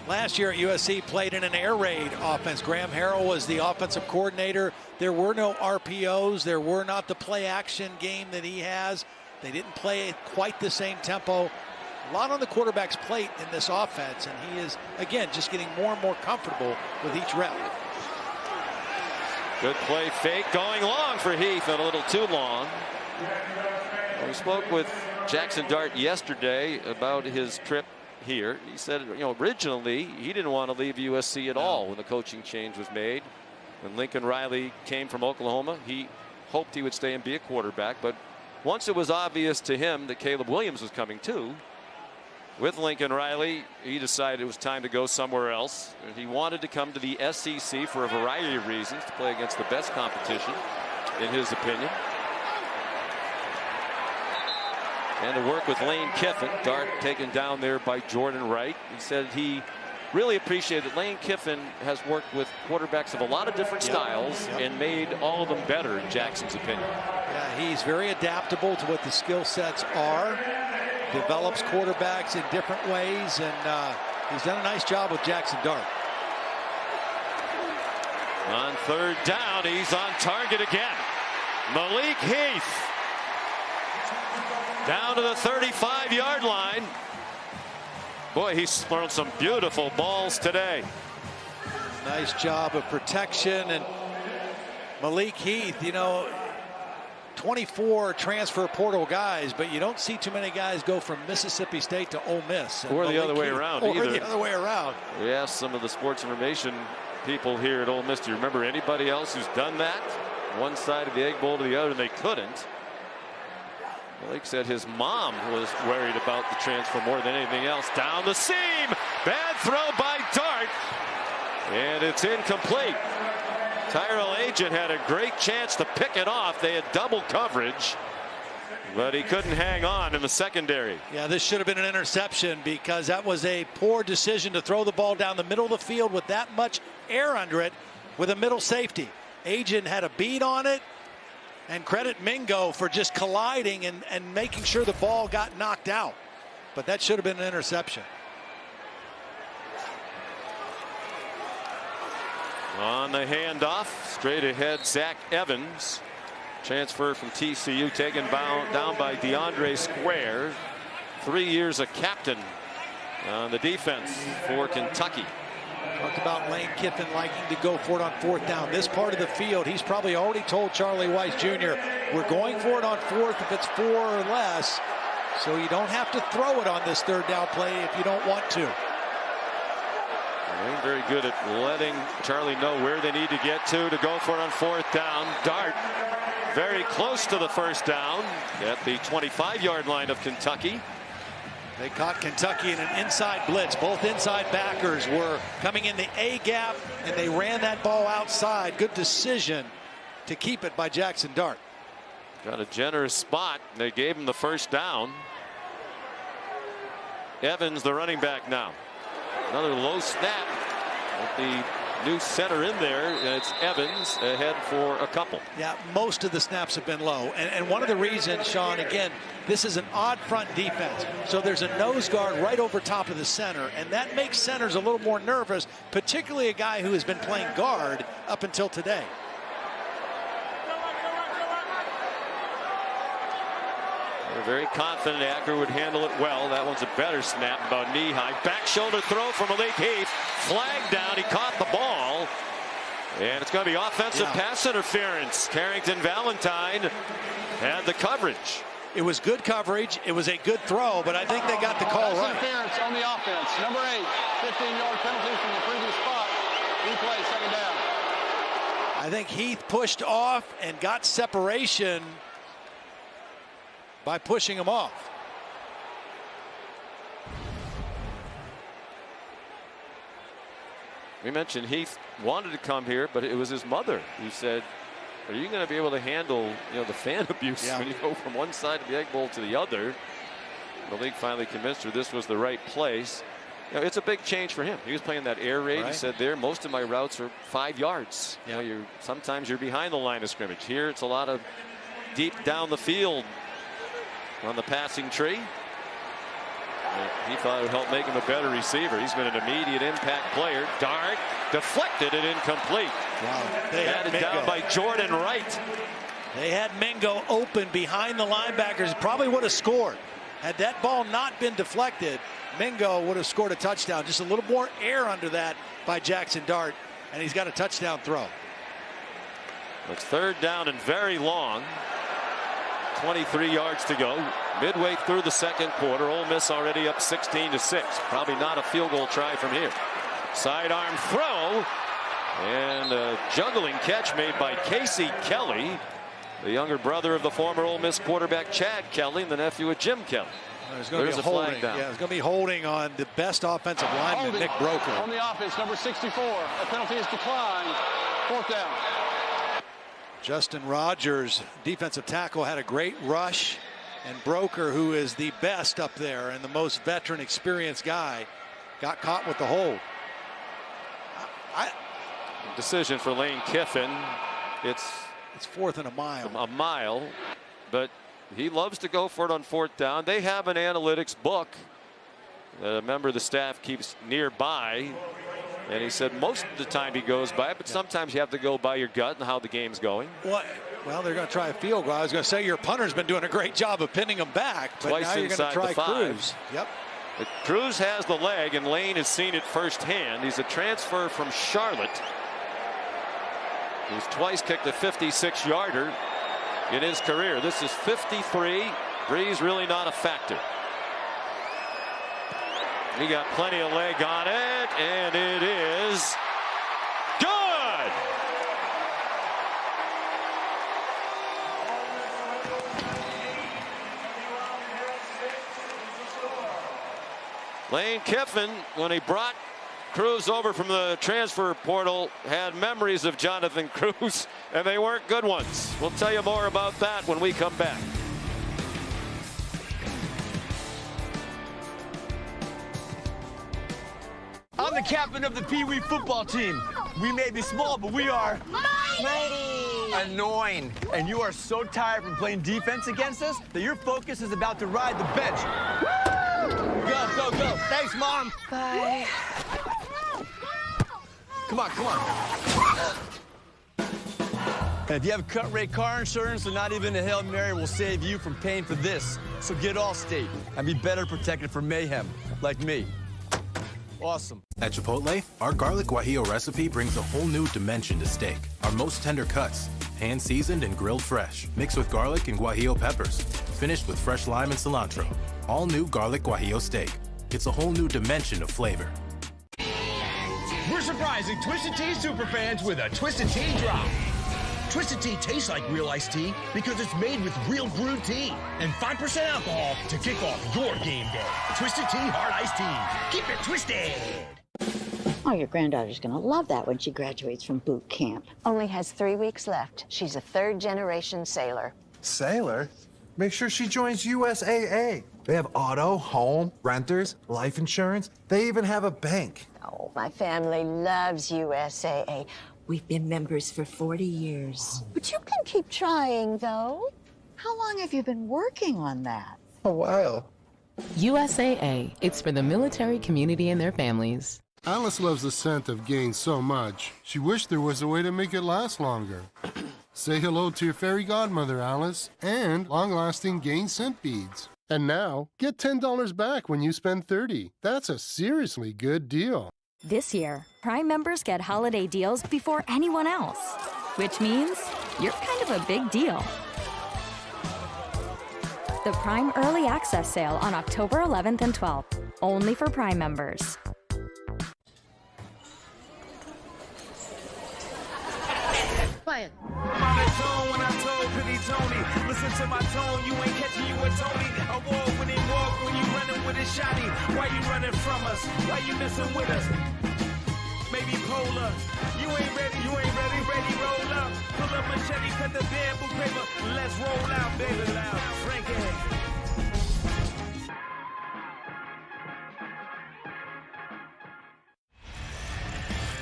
Last year at USC played in an air raid offense. Graham Harrell was the offensive coordinator. There were no RPOs. There were not the play action game that he has. They didn't play quite the same tempo. A lot on the quarterback's plate in this offense, and he is, again, just getting more and more comfortable with each rep. Good play fake going long for Heath, and a little too long. We spoke with Jackson Dart yesterday about his trip here. He said, originally he didn't want to leave USC at all when the coaching change was made. When Lincoln Riley came from Oklahoma, he hoped he would stay and be a quarterback. But once it was obvious to him that Caleb Williams was coming too, with Lincoln Riley, he decided it was time to go somewhere else. And he wanted to come to the SEC for a variety of reasons, to play against the best competition, in his opinion. And to work with Lane Kiffin. Dart taken down there by Jordan Wright. He said he really appreciated that Lane Kiffin has worked with quarterbacks of a lot of different styles and made all of them better, in Jackson's opinion. Yeah, he's very adaptable to what the skill sets are. Develops quarterbacks in different ways, and he's done a nice job with Jackson Dart. On third down, he's on target again. Malik Heath down to the 35-yard line. Boy, he's thrown some beautiful balls today. Nice job of protection. And Malik Heath, 24 transfer portal guys, but you don't see too many guys go from Mississippi State to Ole Miss. Or the other way around either. Or the other way around. We asked some of the sports information people here at Ole Miss, do you remember anybody else who's done that? One side of the Egg Bowl to the other, and they couldn't. Malik said his mom was worried about the transfer more than anything else. Down the seam. Bad throw by Dart. And it's incomplete. Tyrell Agent had a great chance to pick it off. They had double coverage, but he couldn't hang on in the secondary. Yeah, this should have been an interception, because that was a poor decision to throw the ball down the middle of the field with that much air under it with a middle safety. Agent had a beat on it, and credit Mingo for just colliding and making sure the ball got knocked out. But that should have been an interception. On the handoff, straight ahead, Zach Evans. Transfer from TCU, taken down by DeAndre Square. 3 years a captain on the defense for Kentucky. Talked about Lane Kiffin liking to go for it on fourth down. This part of the field, he's probably already told Charlie Weiss Jr., we're going for it on fourth if it's 4 or less. So you don't have to throw it on this third down play if you don't want to. Lane very good at letting Charlie know where they need to get to go for it on fourth down. Dart very close to the first down at the 25-yard line of Kentucky. They caught Kentucky in an inside blitz. Both inside backers were coming in the A gap, and they ran that ball outside. Good decision to keep it by Jackson Dart. Got a generous spot. They gave him the first down. Evans, the running back now. Another low snap with the new center in there. It's Evans ahead for a couple. Yeah, most of the snaps have been low. And one of the reasons, Sean, again, this is an odd front defense. So there's a nose guard right over top of the center, and that makes centers a little more nervous, particularly a guy who has been playing guard up until today. They're very confident Acker would handle it well. That one's a better snap, about knee high. Back shoulder throw from Malik Heath. Flag down. He caught the ball. And it's going to be offensive pass interference. Carrington Valentine had the coverage. It was good coverage. It was a good throw, but I think they got the call right. Interference on the offense. Number 8, 15-yard penalty from the previous spot. Replay, second down. I think Heath pushed off and got separation by pushing him off. We mentioned Heath wanted to come here, but it was his mother who said, are you going to be able to handle the fan abuse when you go from one side of the Egg Bowl to the other? The league finally convinced her this was the right place. It's a big change for him. He was playing that air raid. He said there, most of my routes are 5 yards. Sometimes you're behind the line of scrimmage. Here it's a lot of deep down the field on the passing tree. He thought it would help make him a better receiver. He's been an immediate impact player. Dart deflected and incomplete. Wow. They had Batted down by Jordan Wright. They had Mingo open behind the linebackers. Probably would have scored. Had that ball not been deflected, Mingo would have scored a touchdown. Just a little more air under that by Jackson Dart, and he's got a touchdown throw. It's third down and very long. 23 yards to go. Midway through the second quarter, Ole Miss already up 16-6. Probably not a field goal try from here. Sidearm throw and a juggling catch made by Casey Kelly, the younger brother of the former Ole Miss quarterback Chad Kelly and the nephew of Jim Kelly. There's a flag down. Yeah, it's going to be holding on the best offensive lineman, Nick Broker. On the offense, number 64. A penalty is declined. Fourth down. Justin Rogers, defensive tackle, had a great rush, and Broker, who is the best up there and the most veteran, experienced guy, got caught with the hold. Decision for Lane Kiffin. It's fourth and a mile. A mile, but he loves to go for it on fourth down. They have an analytics book that a member of the staff keeps nearby. And he said most of the time he goes by it, but sometimes you have to go by your gut and how the game's going. Well, they're going to try a field goal. I was going to say your punter's been doing a great job of pinning them back, but twice now you're going to try Cruz. Yep. But Cruz has the leg, and Lane has seen it firsthand. He's a transfer from Charlotte. He's twice kicked a 56-yarder in his career. This is 53. Breeze really not a factor. He got plenty of leg on it, and it is good. Lane Kiffin, when he brought Cruz over from the transfer portal, had memories of Jonathan Cruz, and they weren't good ones. We'll tell you more about that when we come back. I'm the captain of the Pee Wee football team. We may be small, but we are mighty, annoying. And you are so tired from playing defense against us that your focus is about to ride the bench. Woo! Go, go, go. Thanks, Mom. Bye. Come on, come on. And if you have cut rate car insurance, then not even a Hail Mary will save you from paying for this. So get Allstate and be better protected from mayhem, like me. Awesome. At Chipotle, our garlic guajillo recipe brings a whole new dimension to steak. Our most tender cuts, hand-seasoned and grilled fresh, mixed with garlic and guajillo peppers, finished with fresh lime and cilantro. All new garlic guajillo steak. It's a whole new dimension of flavor. We're surprising Twisted Tea superfans with a Twisted Tea drop. Twisted Tea tastes like real iced tea because it's made with real brewed tea and 5% alcohol to kick off your game day. Twisted Tea Hard Iced Tea. Keep it twisted. Oh, your granddaughter's going to love that when she graduates from boot camp. Only has 3 weeks left. She's a third-generation sailor. Sailor? Make sure she joins USAA. They have auto, home, renters, life insurance. They even have a bank. Oh, my family loves USAA. We've been members for 40 years. But you can keep trying, though. How long have you been working on that? A while. USAA. It's for the military community and their families. Alice loves the scent of Gain so much, she wished there was a way to make it last longer. Say hello to your fairy godmother, Alice, and long-lasting Gain scent beads. And now, get $10 back when you spend $30. That's a seriously good deal. This year, Prime members get holiday deals before anyone else, which means you're kind of a big deal. The Prime Early Access Sale on October 11th and 12th, only for Prime members. Quiet. When I told Pretty Tony, listen to my tone, you ain't catching you with Tony. Award-winning walk when you running with a shotty. Why you running from us? Why you messing with us? Maybe polar. You ain't ready, ready, roll up. Pull up machete, cut the bamboo paper. Let's roll out, baby, loud. Frankie.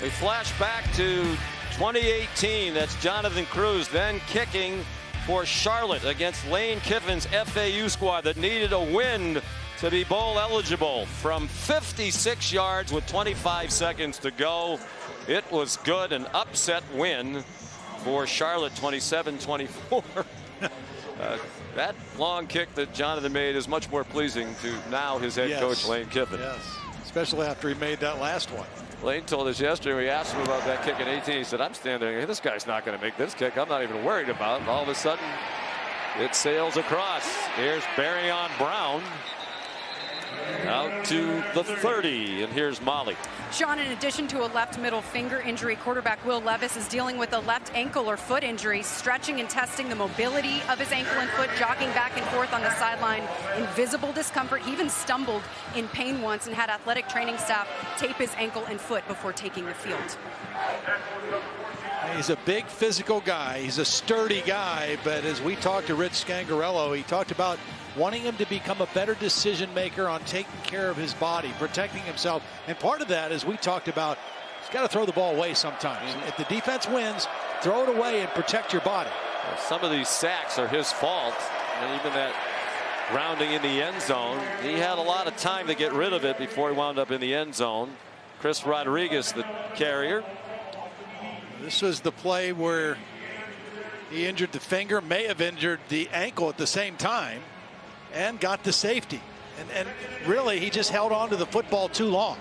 We flash back to 2018. That's Jonathan Cruz then kicking for Charlotte against Lane Kiffin's FAU squad that needed a win to be bowl eligible from 56 yards with 25 seconds to go. It was good, an upset win for Charlotte, 27-24. That long kick that Jonathan made is much more pleasing to now his head coach, Lane Kiffin. Yes, especially after he made that last one. Lane told us yesterday, we asked him about that kick in 18. He said, I'm standing there, this guy's not going to make this kick. I'm not even worried about it. All of a sudden, it sails across. Here's Barryon Brown out to the 30, and here's Molly. Sean, in addition to a left middle finger injury, quarterback Will Levis is dealing with a left ankle or foot injury, stretching and testing the mobility of his ankle and foot, jogging back and forth on the sideline in visible discomfort. He even stumbled in pain once and had athletic training staff tape his ankle and foot before taking the field. He's a big physical guy. He's a sturdy guy, but as we talked to Rich Scangarello, he talked about wanting him to become a better decision maker on taking care of his body, protecting himself. And part of that, as we talked about, he's got to throw the ball away sometimes. If the defense wins, throw it away and protect your body. Well, some of these sacks are his fault. And even that grounding in the end zone, he had a lot of time to get rid of it before he wound up in the end zone. Chris Rodriguez, the carrier. This was the play where he injured the finger, may have injured the ankle at the same time, and got the safety. And really, he just held on to the football too long.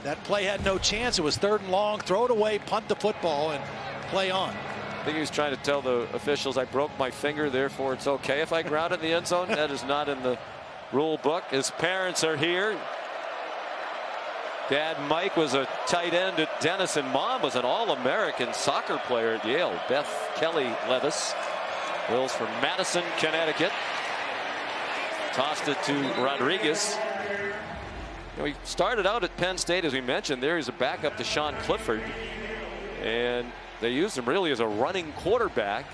That play had no chance. It was 3rd and long. Throw it away, punt the football, and play on. I think he was trying to tell the officials, I broke my finger, therefore it's okay if I ground in the end zone. That is not in the rule book. His parents are here. Dad Mike was a tight end at Denison. Mom was an All-American soccer player at Yale. Beth Kelly Levis. Will's from Madison, Connecticut. Tossed it to Rodriguez. You know, he started out at Penn State, as we mentioned. There he's a backup to Sean Clifford. And they used him really as a running quarterback.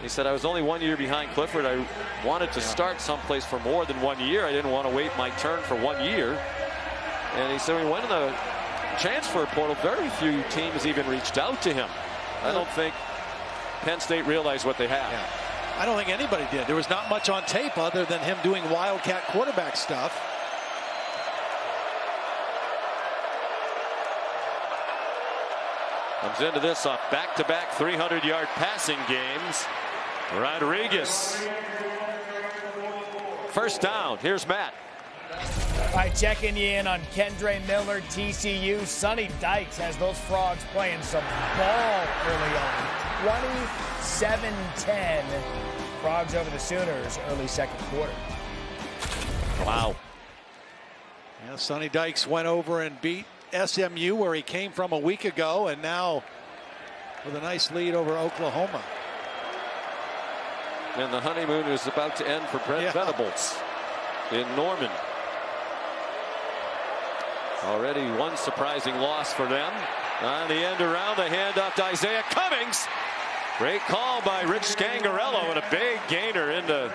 He said, I was only 1 year behind Clifford. I wanted to start someplace for more than 1 year. I didn't want to wait my turn for 1 year. And he said, we went in the transfer portal. Very few teams even reached out to him. I don't think Penn State realized what they had. Yeah. I don't think anybody did. There was not much on tape other than him doing wildcat quarterback stuff. Comes into this off back-to-back 300-yard passing games. Rodriguez. First down. Here's Matt. All right, checking you in on Kendre Miller, TCU. Sonny Dykes has those Frogs playing some ball early on. 27-10. Frogs over the Sooners early second quarter. Wow. Yeah, Sonny Dykes went over and beat SMU, where he came from a week ago, and now with a nice lead over Oklahoma. And the honeymoon is about to end for Brent Venables in Norman. Already one surprising loss for them. On the end around, the handoff to Isaiah Cummings. Great call by Rich Scangarello, and a big gainer into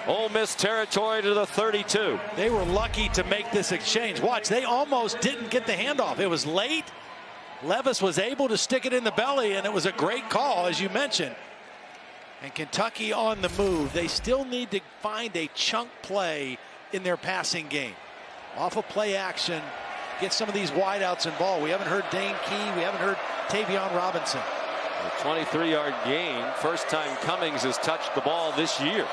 Ole Miss territory to the 32. They were lucky to make this exchange. Watch, they almost didn't get the handoff. It was late. Levis was able to stick it in the belly, and it was a great call, as you mentioned. And Kentucky on the move. They still need to find a chunk play in their passing game. Off of play action, get some of these wideouts involved. We haven't heard Dane Key. We haven't heard Tavion Robinson. A 23-yard gain. First time Cummings has touched the ball this year.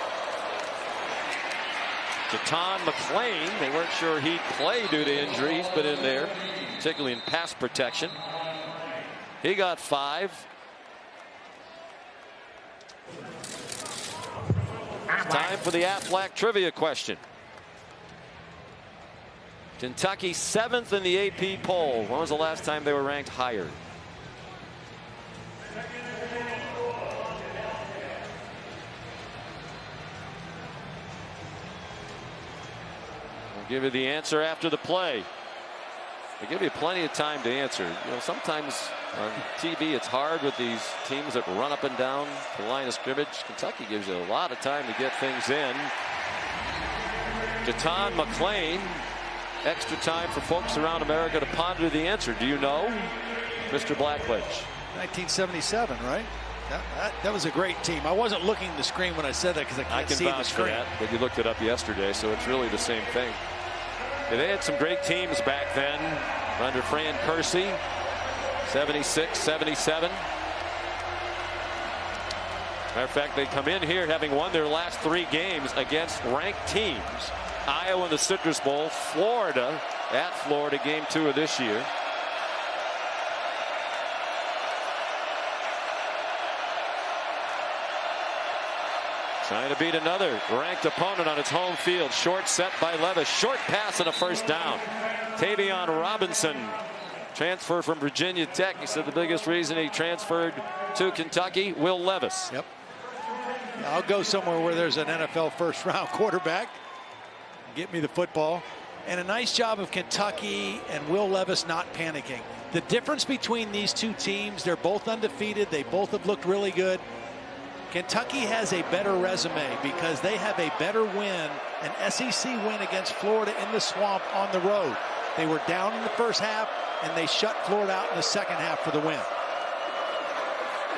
Jaton McClain, they weren't sure he'd play due to injury. He's been in there, particularly in pass protection. He got 5. Time for the Aflac trivia question. Kentucky 7th in the AP poll. When was the last time they were ranked higher? We'll give you the answer after the play. They give you plenty of time to answer. You know, sometimes on TV it's hard with these teams that run up and down the line of scrimmage. Kentucky gives you a lot of time to get things in. Jaton McClain. Extra time for folks around America to ponder the answer. Do you know, Mr. Blackledge? 1977, right? That was a great team. I wasn't looking at the screen when I said that because I can't see the screen. That, but you looked it up yesterday, so it's really the same thing. Yeah, they had some great teams back then under Fran Kersey, 76, 77. Matter of fact, they come in here having won their last 3 games against ranked teams. Iowa in the Citrus Bowl, Florida at Florida, game 2 of this year. Trying to beat another ranked opponent on its home field. Short set by Levis. Short pass and a first down. Tavion Robinson, transfer from Virginia Tech. He said the biggest reason he transferred to Kentucky, Will Levis. Yep. I'll go somewhere where there's an NFL first-round quarterback. Get me the football. And a nice job of Kentucky and Will Levis not panicking. The difference between these two teams, they're both undefeated. They both have looked really good. Kentucky has a better resume because they have a better win, an SEC win against Florida in the Swamp on the road. They were down in the first half, and they shut Florida out in the second half for the win.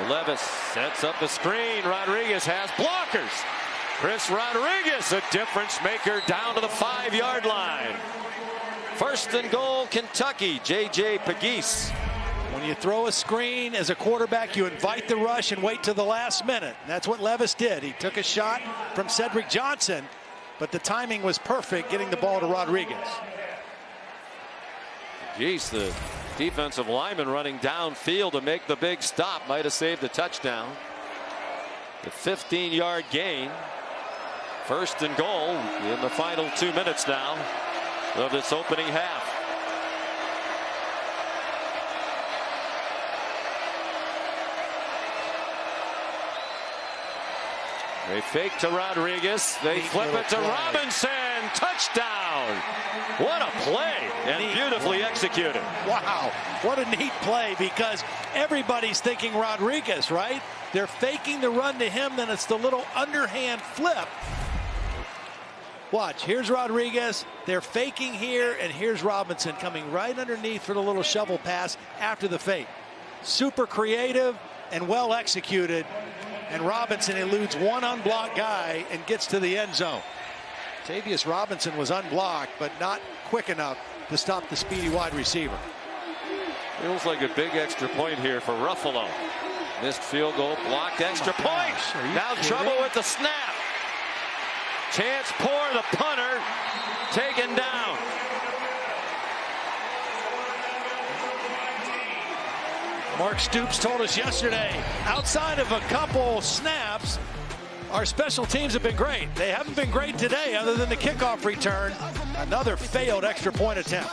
Levis sets up the screen. Rodriguez has blockers. Chris Rodriguez, a difference maker, down to the 5-yard line. First and goal, Kentucky. J.J. Pegues. When you throw a screen as a quarterback, you invite the rush and wait till the last minute. That's what Levis did. He took a shot from Cedric Johnson, but the timing was perfect getting the ball to Rodriguez. Geez, the defensive lineman running downfield to make the big stop might have saved the touchdown. The 15-yard gain. First and goal in the final 2 minutes now of this opening half. They fake to Rodriguez. They flip it to Robinson. Touchdown. What a play, and beautifully executed. Wow, what a neat play, because everybody's thinking Rodriguez, right? They're faking the run to him, then it's the little underhand flip. Watch, here's Rodriguez. They're faking here, and here's Robinson coming right underneath for the little shovel pass after the fake. Super creative and well executed. And Robinson eludes one unblocked guy and gets to the end zone. Tavius Robinson was unblocked, but not quick enough to stop the speedy wide receiver. Feels like a big extra point here for Ruffalo. Missed field goal, blocked extra point. Now trouble with the snap. Chance Poor, the punter, taken down. Mark Stoops told us yesterday, outside of a couple snaps, our special teams have been great. They haven't been great today other than the kickoff return. Another failed extra point attempt.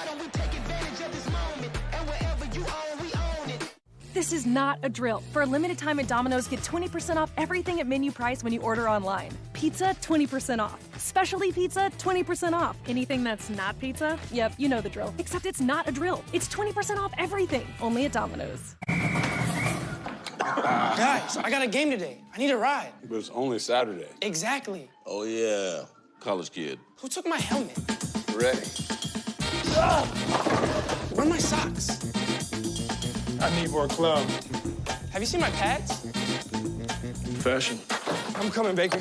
This is not a drill. For a limited time at Domino's, get 20% off everything at menu price when you order online. Pizza, 20% off. Specialty pizza, 20% off. Anything that's not pizza? Yep, you know the drill. Except it's not a drill. It's 20% off everything. Only at Domino's. Guys, I got a game today. I need a ride. But it's only Saturday. Exactly. Oh, yeah. College kid. Who took my helmet? Ready. Where are my socks? I need more club. Have you seen my pads? Fashion. I'm coming, Baker.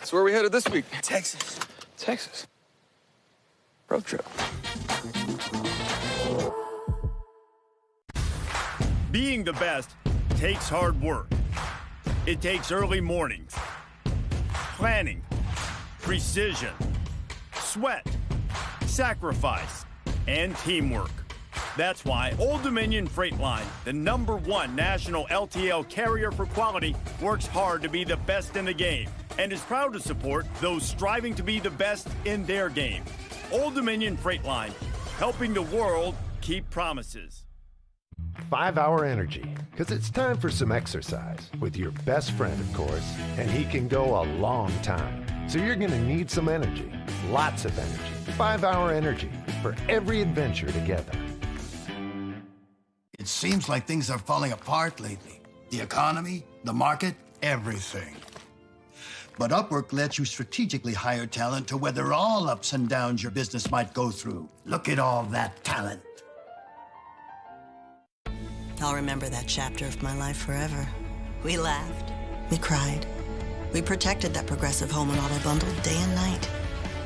So where are we headed this week? Texas. Texas. Road trip. Being the best takes hard work. It takes early mornings, planning, precision, sweat, sacrifice, and teamwork. That's why Old Dominion Freight Line, the #1 national LTL carrier for quality, works hard to be the best in the game and is proud to support those striving to be the best in their game. Old Dominion Freight Line, helping the world keep promises. 5 Hour Energy, because it's time for some exercise with your best friend, of course, and he can go a long time. So you're going to need some energy, lots of energy. 5 Hour Energy for every adventure together. It seems like things are falling apart lately. The economy, the market, everything. But Upwork lets you strategically hire talent to weather all ups and downs your business might go through. Look at all that talent. I'll remember that chapter of my life forever. We laughed. We cried. We protected that Progressive Home and Auto bundle day and night.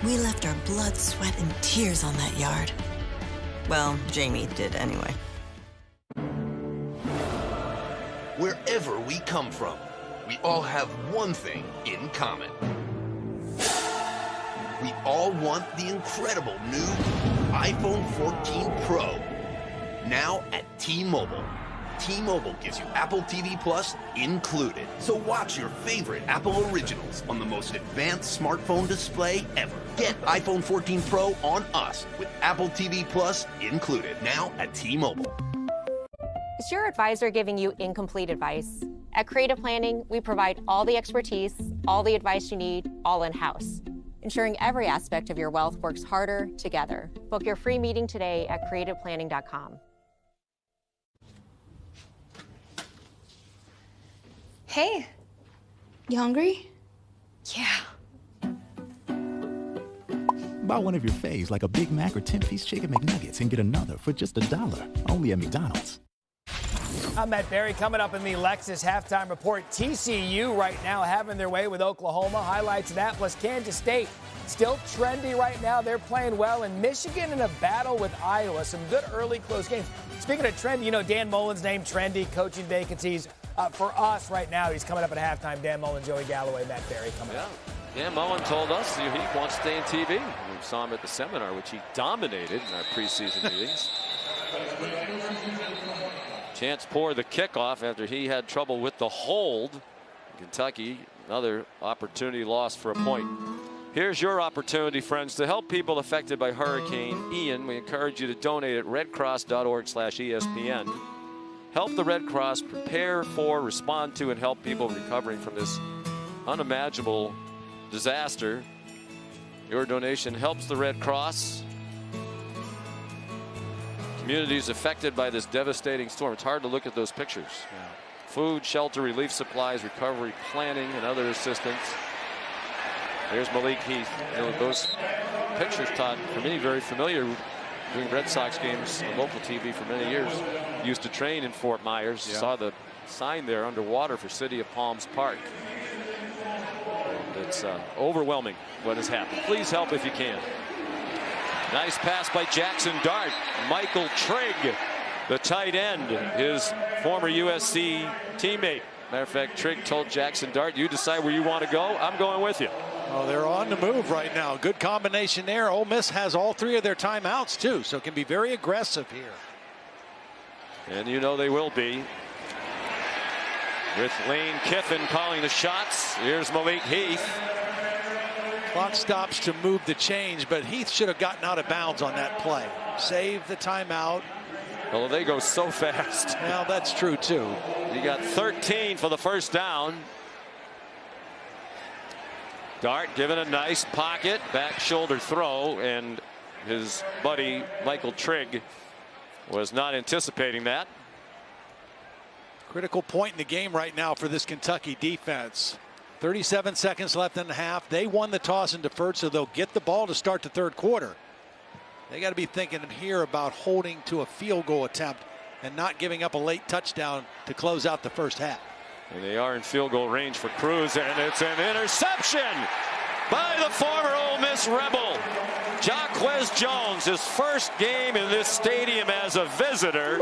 We left our blood, sweat, and tears on that yard. Well, Jamie did anyway. Wherever we come from, we all have one thing in common. We all want the incredible new iPhone 14 Pro. Now at T-Mobile. T-Mobile gives you Apple TV Plus included. So watch your favorite Apple originals on the most advanced smartphone display ever. Get iPhone 14 Pro on us with Apple TV Plus included. Now at T-Mobile. Is your advisor giving you incomplete advice? At Creative Planning, we provide all the expertise, all the advice you need, all in-house, ensuring every aspect of your wealth works harder together. Book your free meeting today at creativeplanning.com. Hey, you hungry? Yeah. Buy one of your faves like a Big Mac or 10-piece chicken McNuggets and get another for just $1. Only at McDonald's. I'm Matt Berry. Coming up in the Lexus halftime report, TCU right now having their way with Oklahoma. Highlights Annapolis, Kansas State. Still trendy right now. They're playing well. And Michigan in a battle with Iowa. Some good early close games. Speaking of trendy, you know Dan Mullen's name, trendy, coaching vacancies. For us right now, he's coming up at halftime. Dan Mullen, Joey Galloway, Matt Berry coming up. Dan Mullen told us he wants to stay in TV. We saw him at the seminar, which he dominated in our preseason meetings. Chance pour the kickoff after he had trouble with the hold. Kentucky, another opportunity lost for a point. Here's your opportunity, friends, to help people affected by Hurricane Ian. We encourage you to donate at redcross.org/ESPN. Help the Red Cross prepare for, respond to, and help people recovering from this unimaginable disaster. Your donation helps the Red Cross. Communities affected by this devastating storm. It's hard to look at those pictures. Yeah. Food, shelter, relief supplies, recovery planning, and other assistance. There's Malik Heath. You know, those pictures, Todd, for me, very familiar. Doing Red Sox games on local TV for many years. Used to train in Fort Myers. Yeah. Saw the sign there underwater for City of Palms Park. And it's overwhelming what has happened. Please help if you can. Nice pass by Jackson Dart. Michael Trigg, the tight end, his former USC teammate. Matter of fact, Trigg told Jackson Dart, you decide where you want to go. I'm going with you. Oh, they're on the move right now. Good combination there. Ole Miss has all three of their timeouts, too, so it can be very aggressive here. And you know they will be. With Lane Kiffin calling the shots. Here's Malik Heath. Clock stops to move the change, but Heath should have gotten out of bounds on that play. Save the timeout. Well, they go so fast. Well, that's true, too. He got 13 for the first down. Dart given a nice pocket, back shoulder throw, and his buddy Michael Trigg was not anticipating that. Critical point in the game right now for this Kentucky defense. 37 seconds left in the half. They won the toss and deferred, so they'll get the ball to start the third quarter. They got to be thinking here about holding to a field goal attempt and not giving up a late touchdown to close out the first half. And they are in field goal range for Cruz, and it's an interception by the former Ole Miss Rebel. Jaquez Jones, his first game in this stadium as a visitor.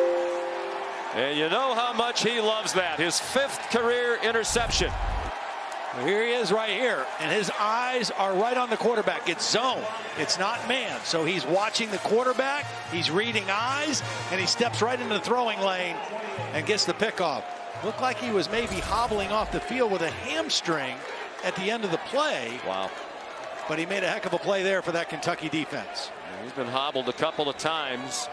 And you know how much he loves that. His 5th career interception. Well, here he is right here, and his eyes are right on the quarterback. It's zone. It's not man. So he's watching the quarterback. He's reading eyes, and he steps right into the throwing lane and gets the pickoff. Looked like he was maybe hobbling off the field with a hamstring at the end of the play. Wow. But he made a heck of a play there for that Kentucky defense. Yeah, he's been hobbled a couple of times.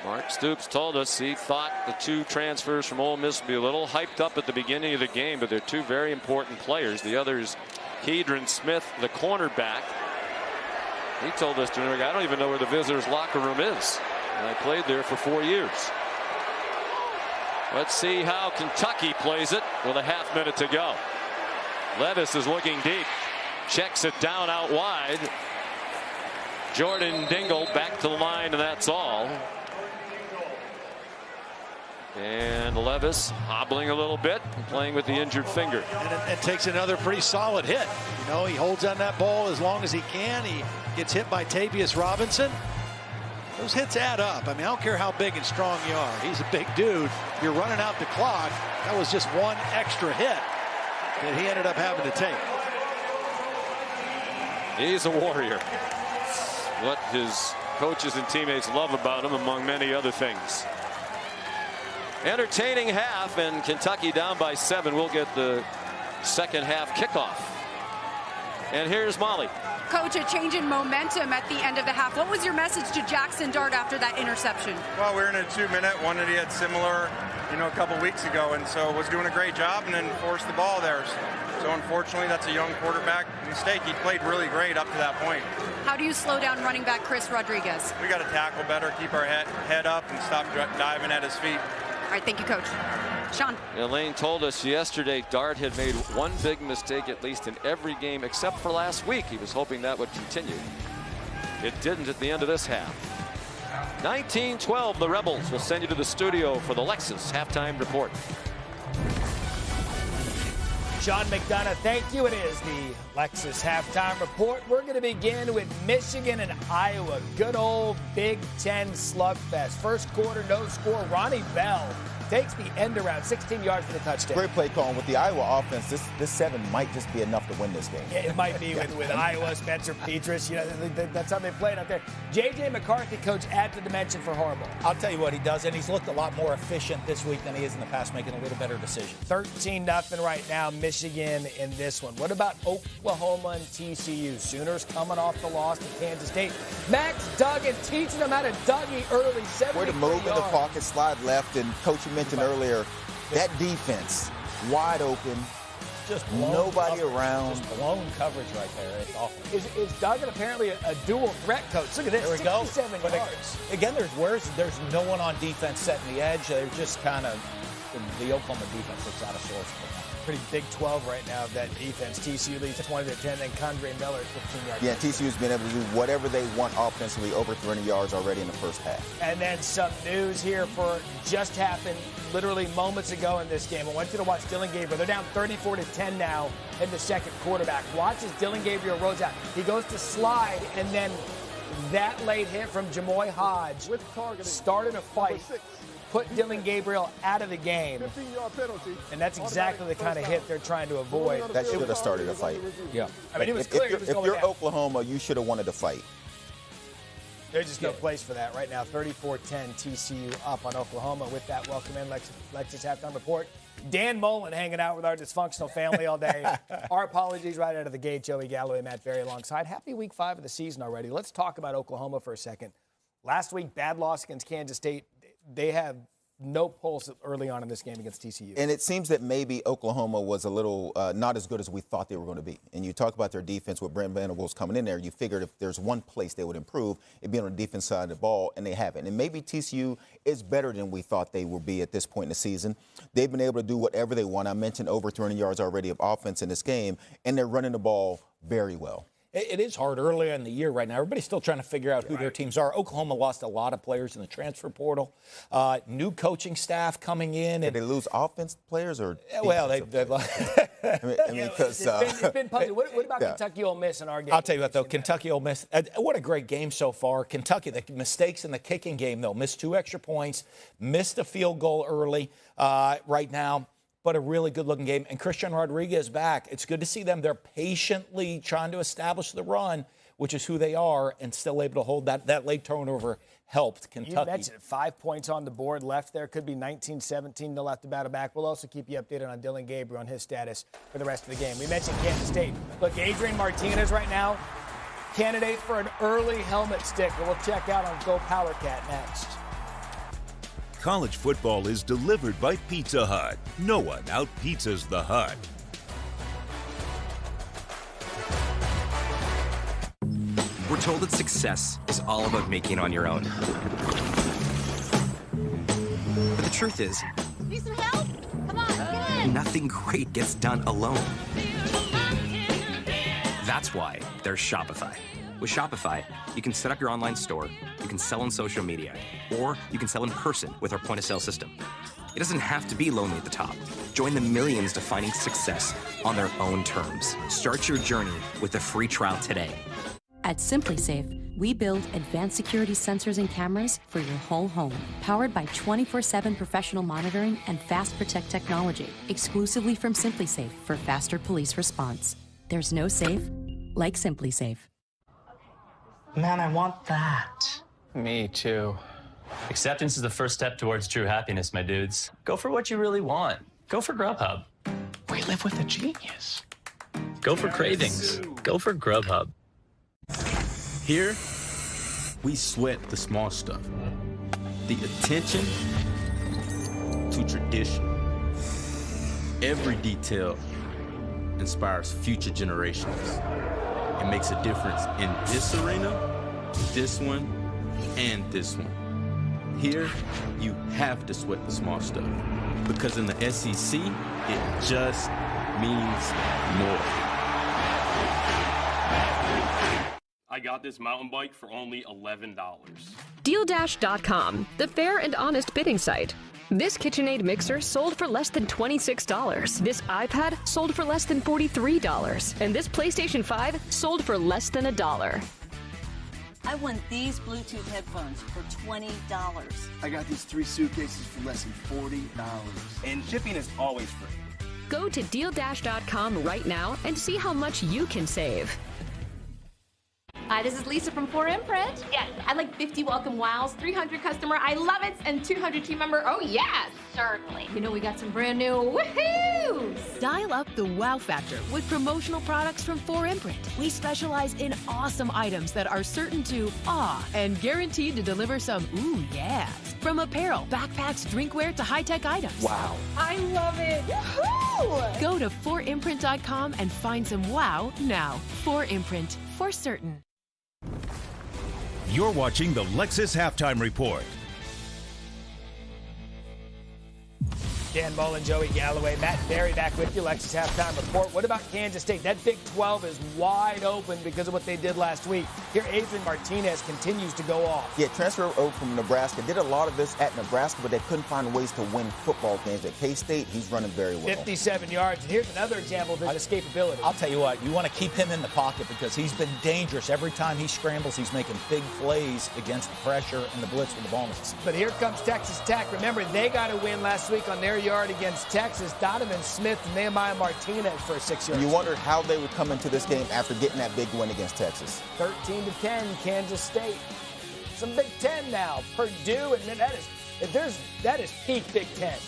Mark Stoops told us he thought the two transfers from Ole Miss would be a little hyped up at the beginning of the game, but they're two very important players. The other is Kedron Smith, the cornerback. He told us, I don't even know where the visitors' locker room is. And I played there for 4 years. Let's see how Kentucky plays it with a half minute to go. Levis is looking deep. Checks it down out wide. Jordan Dingle back to the line, and that's all. And Levis hobbling a little bit and playing with the injured finger. And it takes another pretty solid hit. You know, he holds on that ball as long as he can. He gets hit by Tavius Robinson. Those hits add up. I mean, I don't care how big and strong you are. He's a big dude. You're running out the clock. That was just one extra hit that he ended up having to take. He's a warrior. What his coaches and teammates love about him, among many other things. Entertaining half, and Kentucky down by 7. We'll get the second half kickoff. And here's Molly. Coach, a change in momentum at the end of the half. What was your message to Jackson Dart after that interception? Well, we're in a 2-minute one that he had similar, a couple weeks ago, and so was doing a great job and then forced the ball there. So unfortunately, that's a young quarterback mistake. He played really great up to that point. How do you slow down running back Chris Rodriguez? We got to tackle better, keep our head up, and stop diving at his feet. All right, thank you, Coach. Sean. Elaine told us yesterday Dart had made one big mistake at least in every game except for last week. He was hoping that would continue. It didn't at the end of this half. 19-12, the Rebels will send you to the studio for the Lexus halftime report. Sean McDonough, thank you. It is the Lexus halftime report. We're going to begin with Michigan and Iowa. Good old Big Ten slugfest. First quarter, no score. Ronnie Bell takes the end around, 16 yards for the touchdown. Great play call. With the Iowa offense, this 7 might just be enough to win this game. Yeah, it might be with Iowa, Spencer Petras. That's how they played out there. J.J. McCarthy, coach, adds the dimension for Harbaugh. I'll tell you what he does, and he's looked a lot more efficient this week than he is in the past, making a little better decisions. 13-0 right now, Michigan in this one. What about Oklahoma and TCU? Sooners coming off the loss to Kansas State. Max Duggan teaching them how to Dougie early. Where to move in the pocket, slide left, and Coach mentioned earlier, that defense wide open, just nobody around. Just blown coverage right there. It's awful. Is Duggan apparently a dual threat coach? Look at this, there we go. 67 yards. Again, there's no one on defense setting the edge. They're just kind of, the Oklahoma defense looks out of sorts. Pretty Big 12 right now of that defense. TCU leads 20-10, then Condre Miller 15 yards. Yeah, TCU's been able to do whatever they want offensively, over 300 yards already in the first half. And then some news here for just happened literally moments ago in this game. I want you to watch Dylan Gabriel. They're down 34-10 now in the second quarterback. Watch as Dylan Gabriel rolls out. He goes to slide, and then that late hit from Jamoy Hodge started a fight. Put Dylan Gabriel out of the game. 15-yard penalty. And that's exactly the kind of hit they're trying to avoid. That should have started a fight. Yeah. I mean, it was clear. If you're Oklahoma, you should have wanted to fight. There's just no place for that right now. 34-10, TCU up on Oklahoma. With that, welcome in Lexus halftime report. Dan Mullen hanging out with our dysfunctional family all day. Our apologies right out of the gate. Joey Galloway, Matt Berry alongside. Happy week 5 of the season already. Let's talk about Oklahoma for a second. Last week, bad loss against Kansas State. They have no pulse early on in this game against TCU. And it seems that maybe Oklahoma was a little not as good as we thought they were going to be. And you talk about their defense with Brent Venables coming in there. You figured if there's one place they would improve, it'd be on the defense side of the ball, and they haven't. And maybe TCU is better than we thought they would be at this point in the season. They've been able to do whatever they want. I mentioned over 300 yards already of offense in this game, and they're running the ball very well. It is hard earlier in the year right now. Everybody's still trying to figure out who their teams are. Oklahoma lost a lot of players in the transfer portal. New coaching staff coming in. Did they lose offense players or? Well, they because it's been puzzling. What about Kentucky Ole Miss in our game? I'll tell you what, though, Kentucky Ole Miss. What a great game so far. Kentucky, the mistakes in the kicking game, though, missed 2 extra points, missed a field goal early right now. But a really good-looking game. And Christian Rodriguez back. It's good to see them. They're patiently trying to establish the run, which is who they are, and still able to hold that late turnover helped Kentucky. You mentioned it. 5 points on the board left there. Could be 19-17. They'll have to battle back. We'll also keep you updated on Dylan Gabriel and his status for the rest of the game. We mentioned Kansas State. Look, Adrian Martinez right now, candidate for an early helmet sticker. We'll check out on Go Power Cat next. College football is delivered by Pizza Hut. No one out-pizzas the Hut. We're told that success is all about making it on your own. But the truth is, need some help? Come on, get in. Nothing great gets done alone. That's why there's Shopify. With Shopify, you can set up your online store, you can sell on social media, or you can sell in person with our point-of-sale system. It doesn't have to be lonely at the top. Join the millions defining success on their own terms. Start your journey with a free trial today. At SimpliSafe, we build advanced security sensors and cameras for your whole home, powered by 24/7 professional monitoring and Fast Protect technology, exclusively from SimpliSafe for faster police response. There's no safe like SimpliSafe. Man, I want that. Me too. Acceptance is the first step towards true happiness, my dudes. Go for what you really want. Go for Grubhub. We live with a genius. Go for cravings. Go for Grubhub. Here, we sweat the small stuff. The attention to tradition. Every detail inspires future generations. It makes a difference in this arena, this one, and this one. Here, you have to sweat the small stuff. Because in the SEC, it just means more. I got this mountain bike for only $11. DealDash.com, the fair and honest bidding site. This KitchenAid mixer sold for less than $26. This iPad sold for less than $43. And this PlayStation 5 sold for less than $1. I won these Bluetooth headphones for $20. I got these 3 suitcases for less than $40. And shipping is always free. Go to DealDash.com right now and see how much you can save. Hi, this is Lisa from 4Imprint. Yes, I'd like 50 welcome wows, 300 customer I love it, and 200 team member oh yes, certainly. You know we got some brand new woohoos. Dial up the wow factor with promotional products from 4Imprint. We specialize in awesome items that are certain to awe and guaranteed to deliver some ooh yes. From apparel, backpacks, drinkware to high-tech items. Wow. I love it. Woohoo! Go to 4imprint.com and find some wow now. 4Imprint, for certain. You're watching the Lexus Halftime Report. Dan Mullen, Joey Galloway, Matt Berry back with you. Lexus Halftime Report. What about Kansas State? That Big 12 is wide open because of what they did last week. Here, Adrian Martinez continues to go off. Yeah, transfer over from Nebraska. Did a lot of this at Nebraska, but they couldn't find ways to win football games. At K-State, he's running very well. 57 yards. And here's another example of his escapability. I'll tell you what, you want to keep him in the pocket because he's been dangerous. Every time he scrambles, he's making big plays against the pressure and the blitz with the ball. But here comes Texas Tech. Remember, they got a win last week on their yard against Texas. Donovan Smith and Nehemiah Martinez for a 6-yard. You wondered how they would come into this game after getting that big win against Texas. 13-10, Kansas State. Some Big Ten now. Purdue, and that is peak Big Ten.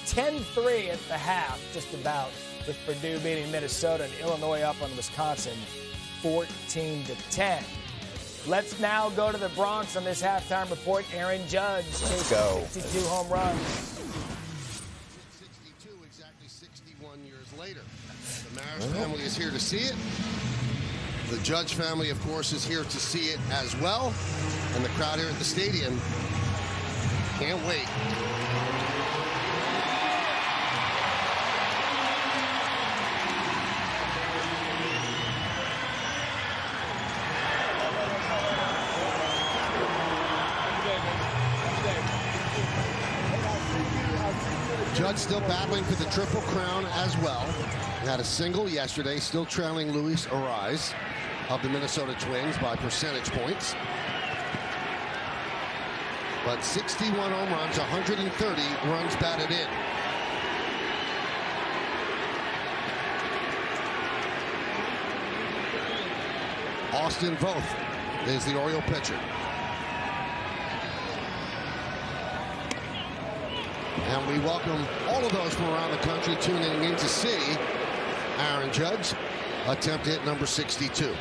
10-3 at the half, just about, with Purdue beating Minnesota and Illinois up on Wisconsin, 14-10. Let's now go to the Bronx on this halftime report. Aaron Judge chasing 62 home runs. 62, exactly 61 years later. The Maris family is here to see it. The Judge family, of course, is here to see it as well. And the crowd here at the stadium can't wait. Judge still battling for the Triple Crown as well. He had a single yesterday, still trailing Luis Ariz of the Minnesota Twins by percentage points. But 61 home runs, 130 runs batted in. Austin Voth is the Oriole pitcher. And we welcome all of those from around the country tuning in to see Aaron Judge attempt to hit number 62.